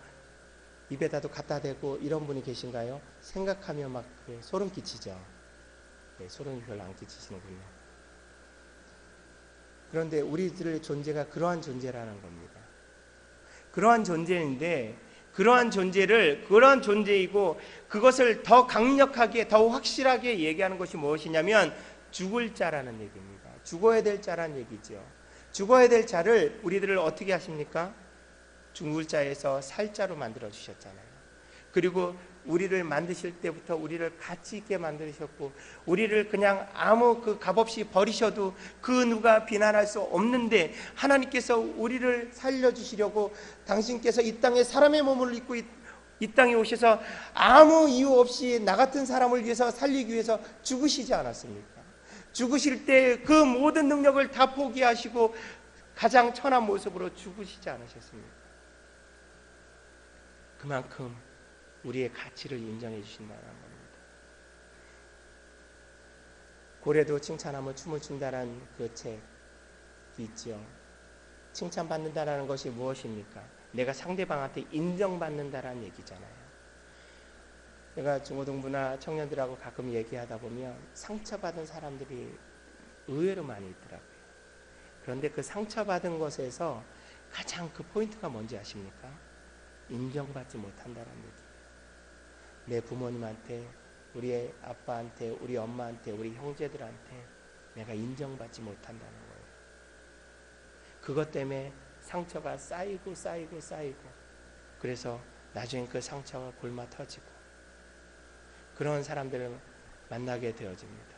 입에다도 갖다 대고 이런 분이 계신가요? 생각하면 막 소름 끼치죠. 네, 소름이 별로 안 끼치시는군요. 그런데 우리들의 존재가 그러한 존재라는 겁니다. 그러한 존재인데 그러한 존재이고 그것을 더 강력하게 더 확실하게 얘기하는 것이 무엇이냐면 죽을 자라는 얘기입니다. 죽어야 될 자라는 얘기죠. 죽어야 될 자를 우리들을 어떻게 하십니까? 죽을 자에서 살 자로 만들어 주셨잖아요. 그리고 우리를 만드실 때부터 우리를 가치 있게 만드셨고 우리를 그냥 아무 그 값없이 버리셔도 그 누가 비난할 수 없는데 하나님께서 우리를 살려주시려고 당신께서 이 땅에 사람의 몸을 입고 이 땅에 오셔서 아무 이유 없이 나 같은 사람을 위해서 살리기 위해서 죽으시지 않았습니까? 죽으실 때 그 모든 능력을 다 포기하시고 가장 천한 모습으로 죽으시지 않으셨습니까? 그만큼 우리의 가치를 인정해 주신다는 겁니다. 고래도 칭찬하면 춤을 춘다라는 그 책이 있죠. 칭찬받는다라는 것이 무엇입니까? 내가 상대방한테 인정받는다라는 얘기잖아요. 제가 중고등부나 청년들하고 가끔 얘기하다 보면 상처받은 사람들이 의외로 많이 있더라고요. 그런데 그 상처받은 것에서 가장 그 포인트가 뭔지 아십니까? 인정받지 못한다는 얘기예요. 내 부모님한테, 우리 아빠한테, 우리 엄마한테, 우리 형제들한테 내가 인정받지 못한다는 거예요. 그것 때문에 상처가 쌓이고 그래서 나중에 그 상처가 골마 터지고 그런 사람들을 만나게 되어집니다.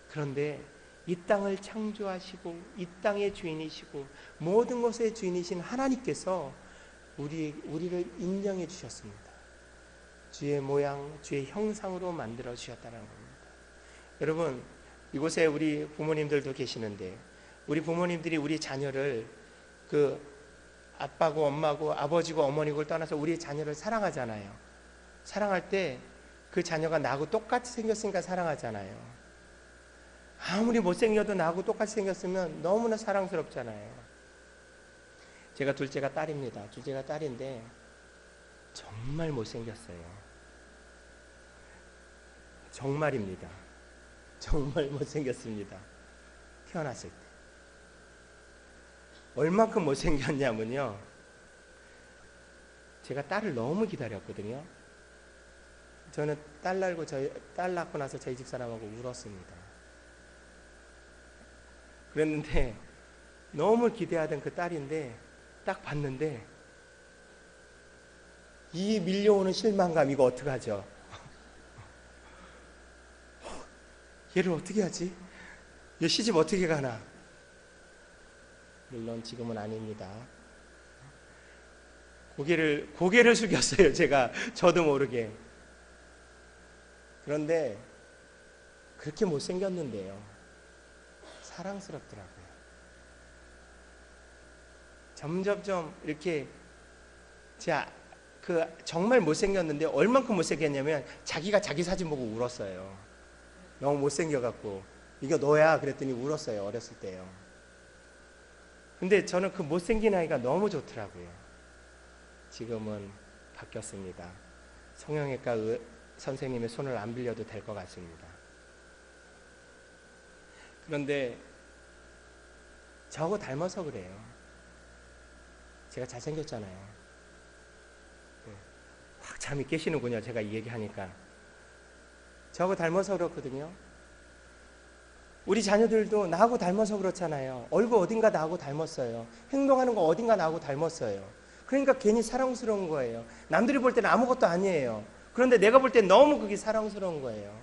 그런데 이 땅을 창조하시고 이 땅의 주인이시고 모든 것의 주인이신 하나님께서 우리를 인정해 주셨습니다. 주의 모양, 주의 형상으로 만들어 주셨다는 겁니다. 여러분, 이곳에 우리 부모님들도 계시는데 우리 부모님들이 우리 자녀를 그 아빠고 엄마고 아버지고 어머니고 떠나서 우리 자녀를 사랑하잖아요. 사랑할 때 그 자녀가 나하고 똑같이 생겼으니까 사랑하잖아요. 아무리 못생겨도 나하고 똑같이 생겼으면 너무나 사랑스럽잖아요. 제가 둘째가 딸입니다. 둘째가 딸인데 정말 못생겼어요. 정말입니다. 정말 못생겼습니다. 태어났을 때. 얼만큼 못생겼냐면요. 제가 딸을 너무 기다렸거든요. 저는 딸 낳고 나서 저희 집사람하고 울었습니다. 그랬는데 너무 기대하던 그 딸인데 딱 봤는데 이 밀려오는 실망감 이거 어떡하죠? 얘를 어떻게 하지? 얘 시집 어떻게 가나? 물론 지금은 아닙니다. 고개를 숙였어요. 제가 저도 모르게. 그런데 그렇게 못생겼는데요. 사랑스럽더라고요. 점점점 이렇게 정말 못생겼는데 얼만큼 못생겼냐면 자기가 자기 사진 보고 울었어요. 너무 못생겨갖고 이거 너야 그랬더니 울었어요. 어렸을 때요. 근데 저는 그 못생긴 아이가 너무 좋더라고요. 지금은 바뀌었습니다. 성형외과 선생님의 손을 안 빌려도 될 것 같습니다. 그런데 저하고 닮아서 그래요. 제가 잘생겼잖아요. 확 잠이 깨시는군요. 제가 이 얘기하니까. 저하고 닮아서 그렇거든요. 우리 자녀들도 나하고 닮아서 그렇잖아요. 얼굴 어딘가 나하고 닮았어요. 행동하는 거 어딘가 나하고 닮았어요. 그러니까 괜히 사랑스러운 거예요. 남들이 볼 때는 아무것도 아니에요. 그런데 내가 볼 때 너무 그게 사랑스러운 거예요.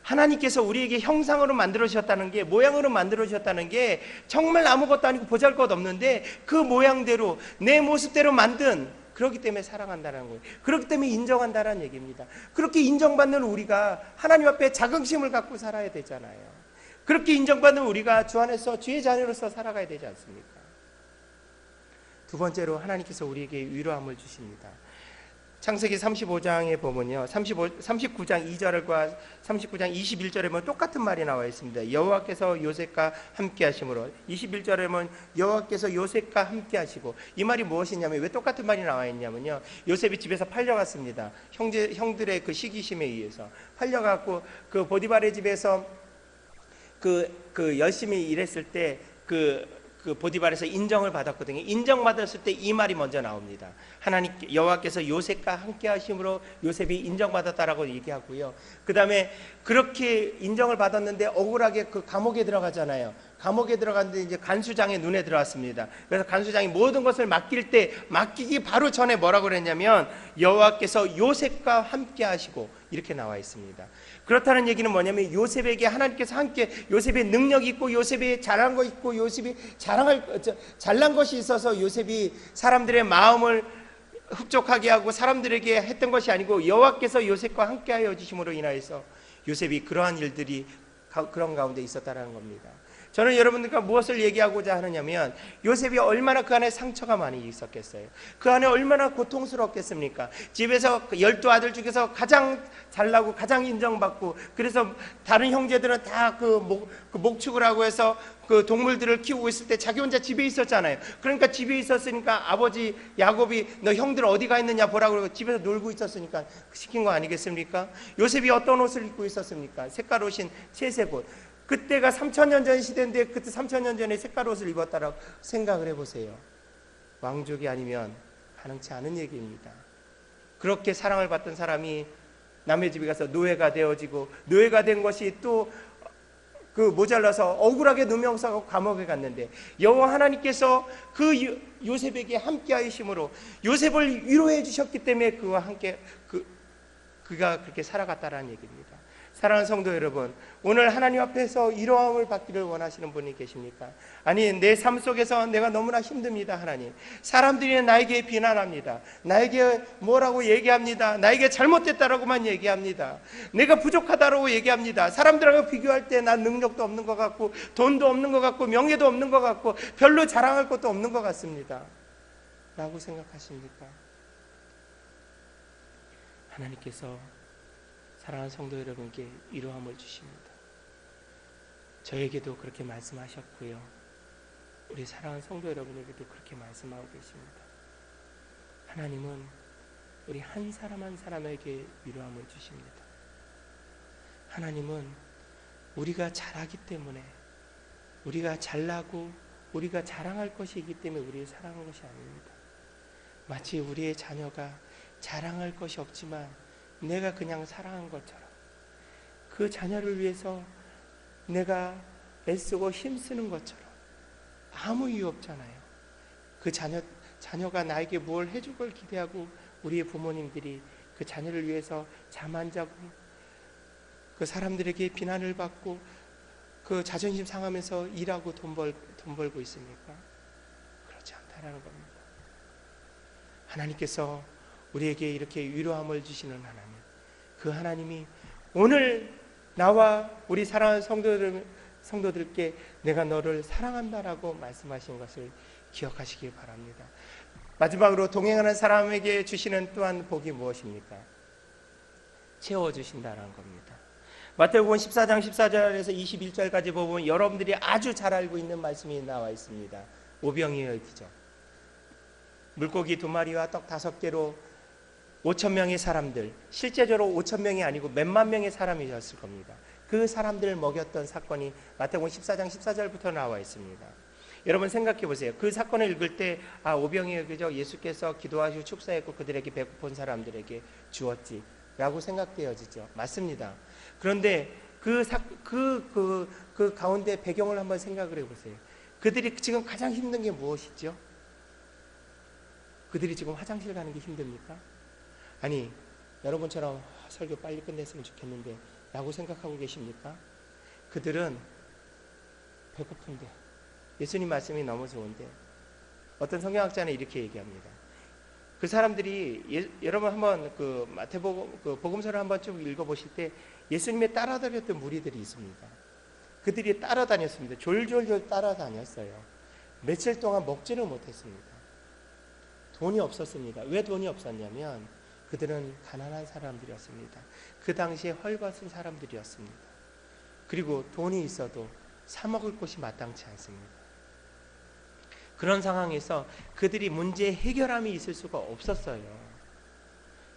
하나님께서 우리에게 형상으로 만들어 주셨다는 게, 모양으로 만들어 주셨다는 게 정말 아무것도 아니고 보잘것없는데 그 모양대로 내 모습대로 만든, 그렇기 때문에 사랑한다는 거예요. 그렇기 때문에 인정한다는 얘기입니다. 그렇게 인정받는 우리가 하나님 앞에 자긍심을 갖고 살아야 되잖아요. 그렇게 인정받는 우리가 주 안에서 주의 자녀로서 살아가야 되지 않습니까? 두 번째로 하나님께서 우리에게 위로함을 주십니다. 창세기 35장에 보면요, 39장 2절과 39장 21절에 보면 똑같은 말이 나와 있습니다. 여호와께서 요셉과 함께 하심으로. 21절에 보면 여호와께서 요셉과 함께 하시고. 이 말이 무엇이냐면, 왜 똑같은 말이 나와 있냐면요, 요셉이 집에서 팔려갔습니다. 형들의 그 시기심에 의해서 팔려갔고, 그 보디발의 집에서 그 열심히 일했을 때 그 보디발에서 인정을 받았거든요. 인정받았을 때 이 말이 먼저 나옵니다. 하나님 여호와께서 요셉과 함께 하심으로 요셉이 인정받았다라고 얘기하고요. 그 다음에 그렇게 인정을 받았는데 억울하게 그 감옥에 들어가잖아요. 감옥에 들어갔는데 이제 간수장의 눈에 들어왔습니다. 그래서 간수장이 모든 것을 맡길 때 맡기기 바로 전에 뭐라고 그랬냐면 여호와께서 요셉과 함께 하시고 이렇게 나와 있습니다. 그렇다는 얘기는 뭐냐면 요셉에게 하나님께서 함께, 요셉의 능력이 있고 요셉이 잘한 거 있고 요셉이 잘난 것이 있어서 요셉이 사람들의 마음을 흡족하게 하고 사람들에게 했던 것이 아니고 여호와께서 요셉과 함께하여 주심으로 인하여서 요셉이 그러한 일들이 그런 가운데 있었다는 겁니다. 저는 여러분들과 무엇을 얘기하고자 하느냐면 요셉이 얼마나 그 안에 상처가 많이 있었겠어요. 그 안에 얼마나 고통스럽겠습니까? 집에서 12아들 중에서 가장 잘나고 가장 인정받고, 그래서 다른 형제들은 다 목축을 하고 해서 그 동물들을 키우고 있을 때 자기 혼자 집에 있었잖아요. 그러니까 집에 있었으니까 아버지 야곱이 너 형들 어디 가 있느냐 보라고 그러고 집에서 놀고 있었으니까 시킨 거 아니겠습니까? 요셉이 어떤 옷을 입고 있었습니까? 색깔 옷인 채색 옷. 그때가 3000년 전 시대인데 그때 3000년 전에 색깔 옷을 입었다라고 생각을 해보세요. 왕족이 아니면 가능치 않은 얘기입니다. 그렇게 사랑을 받던 사람이 남의 집에 가서 노예가 되어지고, 노예가 된 것이 또 그 모자라서 억울하게 누명서고 감옥에 갔는데 여호와 하나님께서 그 요셉에게 함께 하심으로 요셉을 위로해 주셨기 때문에 그와 함께 그가 그렇게 살아갔다라는 얘기입니다. 사랑하는 성도 여러분, 오늘 하나님 앞에서 이로함을 받기를 원하시는 분이 계십니까? 아니, 내 삶 속에서 내가 너무나 힘듭니다. 하나님, 사람들이 나에게 비난합니다. 나에게 뭐라고 얘기합니다. 나에게 잘못됐다라고만 얘기합니다. 내가 부족하다라고 얘기합니다. 사람들하고 비교할 때 난 능력도 없는 것 같고 돈도 없는 것 같고 명예도 없는 것 같고 별로 자랑할 것도 없는 것 같습니다 라고 생각하십니까? 하나님께서 사랑하는 성도 여러분께 위로함을 주십니다. 저에게도 그렇게 말씀하셨고요, 우리 사랑하는 성도 여러분에게도 그렇게 말씀하고 계십니다. 하나님은 우리 한 사람 한 사람에게 위로함을 주십니다. 하나님은 우리가 잘하기 때문에, 우리가 잘나고 우리가 자랑할 것이 있기 때문에 우리를 사랑하는 것이 아닙니다. 마치 우리의 자녀가 자랑할 것이 없지만 내가 그냥 사랑한 것처럼, 그 자녀를 위해서 내가 애쓰고 힘쓰는 것처럼 아무 이유 없잖아요. 그 자녀가 나에게 뭘 해줄 걸 기대하고 우리의 부모님들이 그 자녀를 위해서 잠 안 자고 그 사람들에게 비난을 받고 그 자존심 상하면서 일하고 돈 벌고 있습니까? 그렇지 않다라는 겁니다. 하나님께서 우리에게 이렇게 위로함을 주시는 하나님, 그 하나님이 오늘 나와 우리 사랑하는 성도들께 내가 너를 사랑한다라고 말씀하신 것을 기억하시기 바랍니다. 마지막으로 동행하는 사람에게 주시는 또한 복이 무엇입니까? 채워주신다는 겁니다. 마태복음 14장 14절에서 21절까지 보면 여러분들이 아주 잘 알고 있는 말씀이 나와 있습니다. 오병이어의 기적. 물고기 2마리와 떡 5개로 5,000명의 사람들, 실제적으로 5,000명이 아니고 몇만 명의 사람이었을 겁니다. 그 사람들을 먹였던 사건이 마태복음 14장 14절부터 나와 있습니다. 여러분 생각해 보세요. 그 사건을 읽을 때 오병이어의 기적, 예수께서 기도하시고 축사했고 그들에게 배고픈 사람들에게 주었지 라고 생각되어지죠. 맞습니다. 그런데 그 가운데 배경을 한번 생각을 해보세요. 그들이 지금 가장 힘든 게 무엇이죠? 그들이 지금 화장실 가는 게 힘듭니까? 아니, 여러분처럼 설교 빨리 끝냈으면 좋겠는데 라고 생각하고 계십니까? 그들은 배고픈데, 예수님 말씀이 너무 좋은데, 어떤 성경학자는 이렇게 얘기합니다. 그 사람들이 여러분 한번 그 마태복음 그 복음서를 한번 쭉 읽어보실 때 예수님의 따라다녔던 무리들이 있습니다. 그들이 따라다녔습니다. 졸졸졸 따라다녔어요. 며칠 동안 먹지를 못했습니다. 돈이 없었습니다. 왜 돈이 없었냐면 그들은 가난한 사람들이었습니다. 그 당시에 헐벗은 사람들이었습니다. 그리고 돈이 있어도 사 먹을 곳이 마땅치 않습니다. 그런 상황에서 그들이 문제 해결함이 있을 수가 없었어요.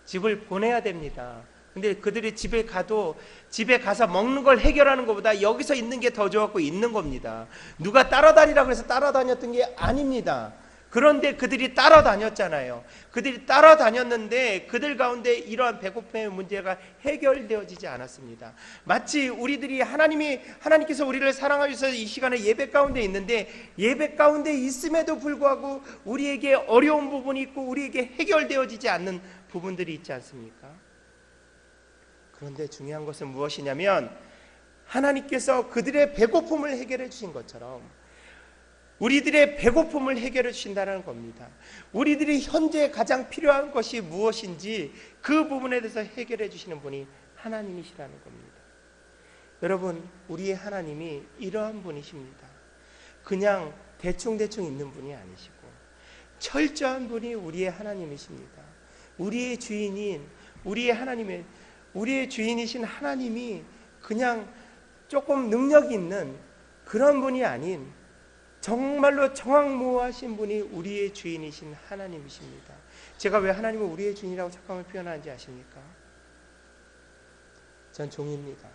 집을 보내야 됩니다. 근데 그들이 집에 가서 먹는 걸 해결하는 것보다 여기서 있는 게 더 좋았고 있는 겁니다. 누가 따라다니라고 해서 따라다녔던 게 아닙니다. 그런데 그들이 따라다녔잖아요. 그들이 따라다녔는데 그들 가운데 이러한 배고픔의 문제가 해결되어지지 않았습니다. 마치 우리들이 하나님께서 우리를 사랑하셔서 이 시간에 예배 가운데 있는데, 예배 가운데 있음에도 불구하고 우리에게 어려운 부분이 있고 우리에게 해결되어지지 않는 부분들이 있지 않습니까? 그런데 중요한 것은 무엇이냐면, 하나님께서 그들의 배고픔을 해결해 주신 것처럼 우리들의 배고픔을 해결해 주신다는 겁니다. 우리들이 현재 가장 필요한 것이 무엇인지 그 부분에 대해서 해결해 주시는 분이 하나님이시라는 겁니다. 여러분, 우리의 하나님이 이러한 분이십니다. 그냥 대충대충 있는 분이 아니시고 철저한 분이 우리의 하나님이십니다. 우리의 주인이신 하나님이 그냥 조금 능력이 있는 그런 분이 아닌 정말로 정확무하신 분이 우리의 주인이신 하나님이십니다. 제가 왜 하나님을 우리의 주인이라고 잠깐만 표현하는지 아십니까? 전 종입니다.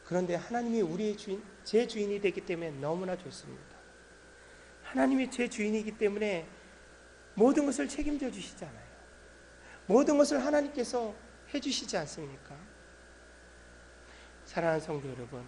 그런데 하나님이 우리의 주인, 제 주인이 되기 때문에 너무나 좋습니다. 하나님이 제 주인이기 때문에 모든 것을 책임져 주시잖아요. 모든 것을 하나님께서 해주시지 않습니까? 사랑하는 성도 여러분,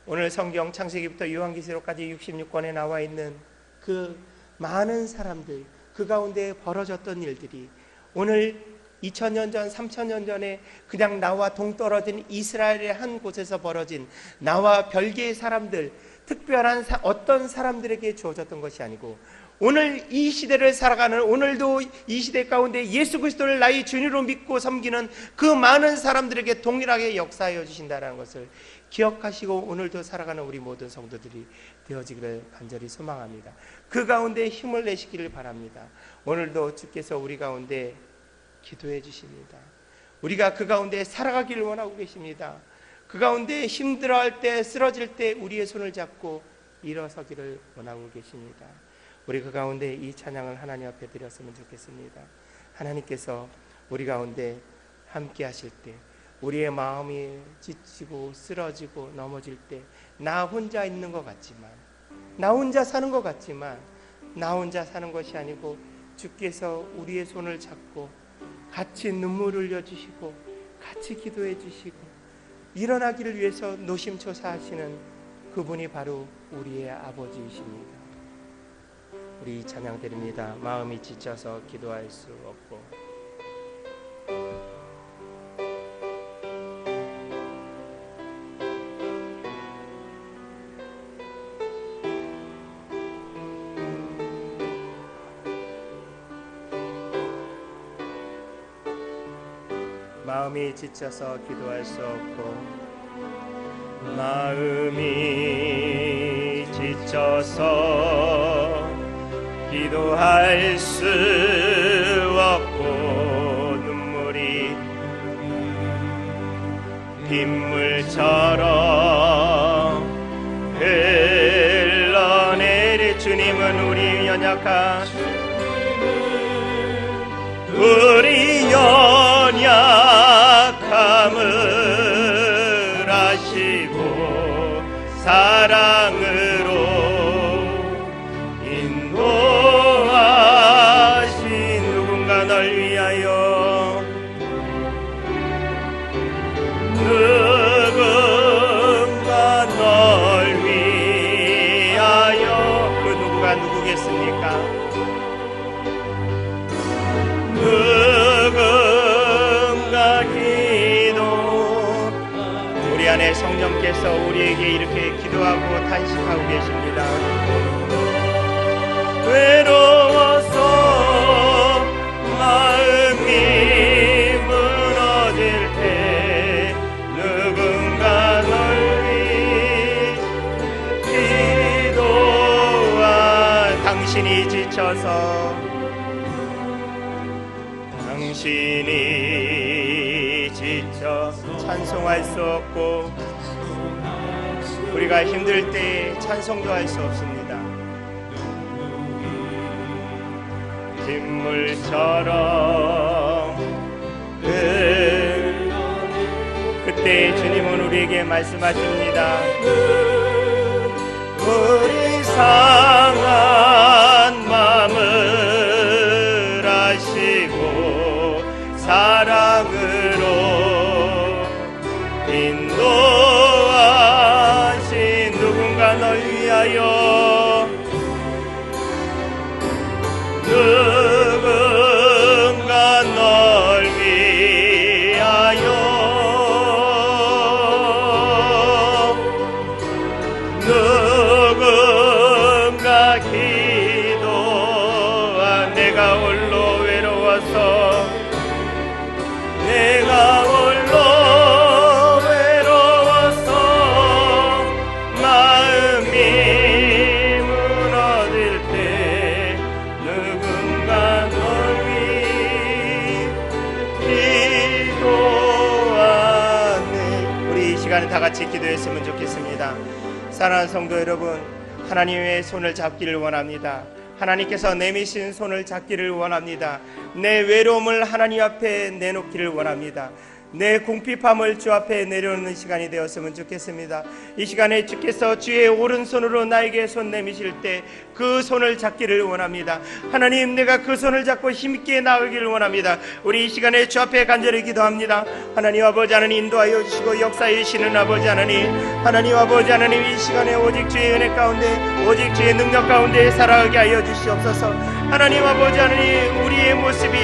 오늘 성경 창세기부터 요한계시록까지 66권에 나와 있는 그 많은 사람들, 그 가운데 벌어졌던 일들이 오늘 2000년 전, 3000년 전에 그냥 나와 동떨어진 이스라엘의 한 곳에서 벌어진 나와 별개의 사람들, 특별한 어떤 사람들에게 주어졌던 것이 아니고, 오늘 이 시대를 살아가는, 오늘도 이 시대 가운데 예수 그리스도를 나의 주님으로 믿고 섬기는 그 많은 사람들에게 동일하게 역사하여 주신다는 것을 기억하시고 오늘도 살아가는 우리 모든 성도들이 되어지기를 간절히 소망합니다. 그 가운데 힘을 내시기를 바랍니다. 오늘도 주께서 우리 가운데 기도해 주십니다. 우리가 그 가운데 살아가기를 원하고 계십니다. 그 가운데 힘들어할 때, 쓰러질 때 우리의 손을 잡고 일어서기를 원하고 계십니다. 우리 그 가운데 이 찬양을 하나님 앞에 드렸으면 좋겠습니다. 하나님께서 우리 가운데 함께 하실 때, 우리의 마음이 지치고 쓰러지고 넘어질 때, 나 혼자 있는 것 같지만, 나 혼자 사는 것 같지만, 나 혼자 사는 것이 아니고 주께서 우리의 손을 잡고 같이 눈물을 흘려주시고 같이 기도해 주시고 일어나기를 위해서 노심초사하시는 그분이 바로 우리의 아버지이십니다. 우리 찬양 드립니다. 마음이 지쳐서 기도할 수 없고. 마음이 지쳐서 기도할 수 없고, 마음이 지쳐서 기도할 수 없고, 눈물이 빗물처럼 흘러내릴 주님은 우리 연약한, 우리 연약함을 아시고 사랑으로 인도하신 누군가 널 위하여, 누군가 널 위하여, 그 누구가 누구겠습니까? 누군가 기도, 우리 안에 성령께서 우리에게 이렇게 기도하고 탄식하고 계십니다. 외로워서 마음이 무너질 때 누군가 널 위해 기도한, 당신이 지쳐서, 당신이 찬송할 수 없고 우리가 힘들 때에 찬송도 할 수 없습니다. 빗물처럼 그때 주님은 우리에게 말씀하십니다. 우리 상한 마음을 아시고 사랑으로 인도하신 누군가 널 위하여 누군가 널 위하여 누군가 기도한 내가 홀로 외로워서 내가 홀로 외로워서 마음이 무너질 때 누군가 널 위해 기도하네. 우리 이 시간에 다 같이 기도했으면 좋겠습니다. 사랑하는 성도 여러분, 하나님의 손을 잡기를 원합니다. 하나님께서 내미신 손을 잡기를 원합니다. 내 외로움을 하나님 앞에 내놓기를 원합니다. 내 궁핍함을 주 앞에 내려놓는 시간이 되었으면 좋겠습니다. 이 시간에 주께서 주의 오른손으로 나에게 손 내미실 때 그 손을 잡기를 원합니다. 하나님, 내가 그 손을 잡고 힘있게 나아가기를 원합니다. 우리 이 시간에 주 앞에 간절히 기도합니다. 하나님 아버지 하나님, 인도하여 주시고 역사해 주시는 아버지 하나님, 하나님 아버지 하나님, 이 시간에 오직 주의 은혜 가운데, 오직 주의 능력 가운데 살아가게 하여 주시옵소서. 하나님 아버지 하나님, 우리의 모습이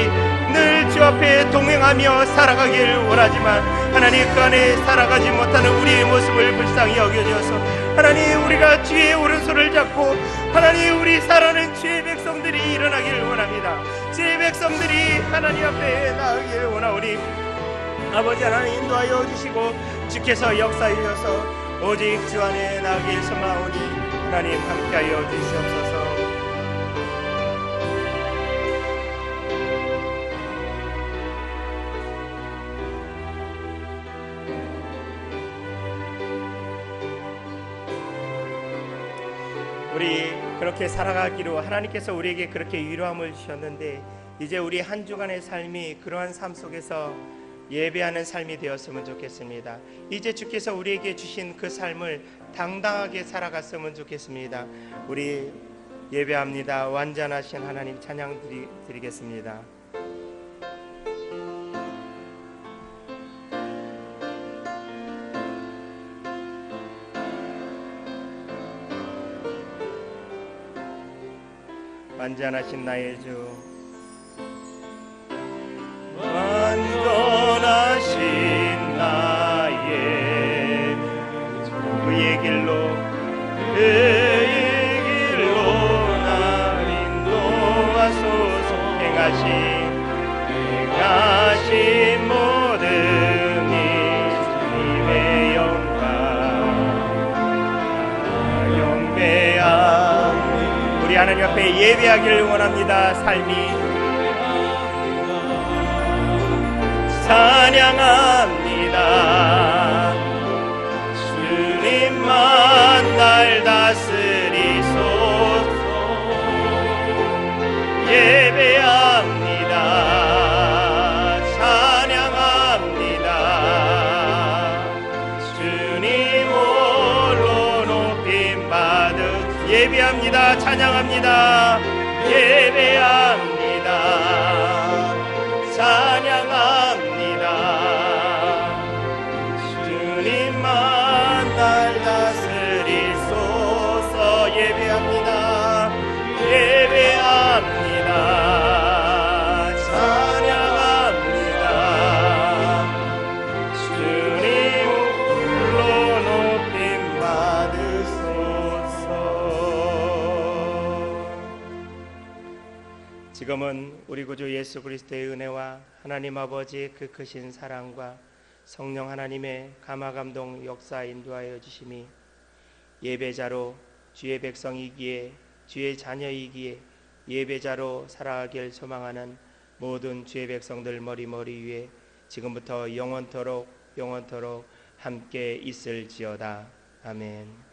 늘 주 앞에 동행하며 살아가길 원하지만 하나님, 그 안에 살아가지 못하는 우리의 모습을 불쌍히 여겨주셔서 하나님, 우리가 주의 오른손을 잡고 하나님, 우리 살아는 주의 백성들이 일어나기를 원합니다. 주의 백성들이 하나님 앞에 나가기를 원하오니 아버지 하나님, 인도하여 주시고 주께서 역사해 주셔서 오직 주 안에 나가길 소망하오니 하나님, 함께하여 주시옵소서. 우리 그렇게 살아가기로 하나님께서 우리에게 그렇게 위로함을 주셨는데 이제 우리 한 주간의 삶이 그러한 삶 속에서 예배하는 삶이 되었으면 좋겠습니다. 이제 주께서 우리에게 주신 그 삶을 당당하게 살아갔으면 좋겠습니다. 우리 예배합니다. 완전하신 하나님 찬양 드리겠습니다. 완전하신 나의 주, 완전하신 나의 주, 그의 길로 나 인도하소서. 행하신 모든 일 주님의 영광 영배함. 우리 하나님 앞에 예배하기를 원합니다. 삶이 찬양합니다. 주님만 날 다스리소서. 예배합니다. 찬양합니다. 주님 홀로 높임 받으. 예배합니다. 찬양합니다. 예배합니다. 찬양합니다. 주님만 날 다스리소서. 예배합니다. 예배합니다. 찬양합니다. 주님 홀로 높임 받으소서. 지금은 우리 구주 예수 그리스도의 은혜와 하나님 아버지의 그 크신 사랑과 성령 하나님의 감화감동 역사 인도하여 주심이 예배자로 주의 백성이기에 주의 자녀이기에 예배자로 살아가길 소망하는 모든 주의 백성들 머리 위에 지금부터 영원토록 영원토록 함께 있을지어다. 아멘.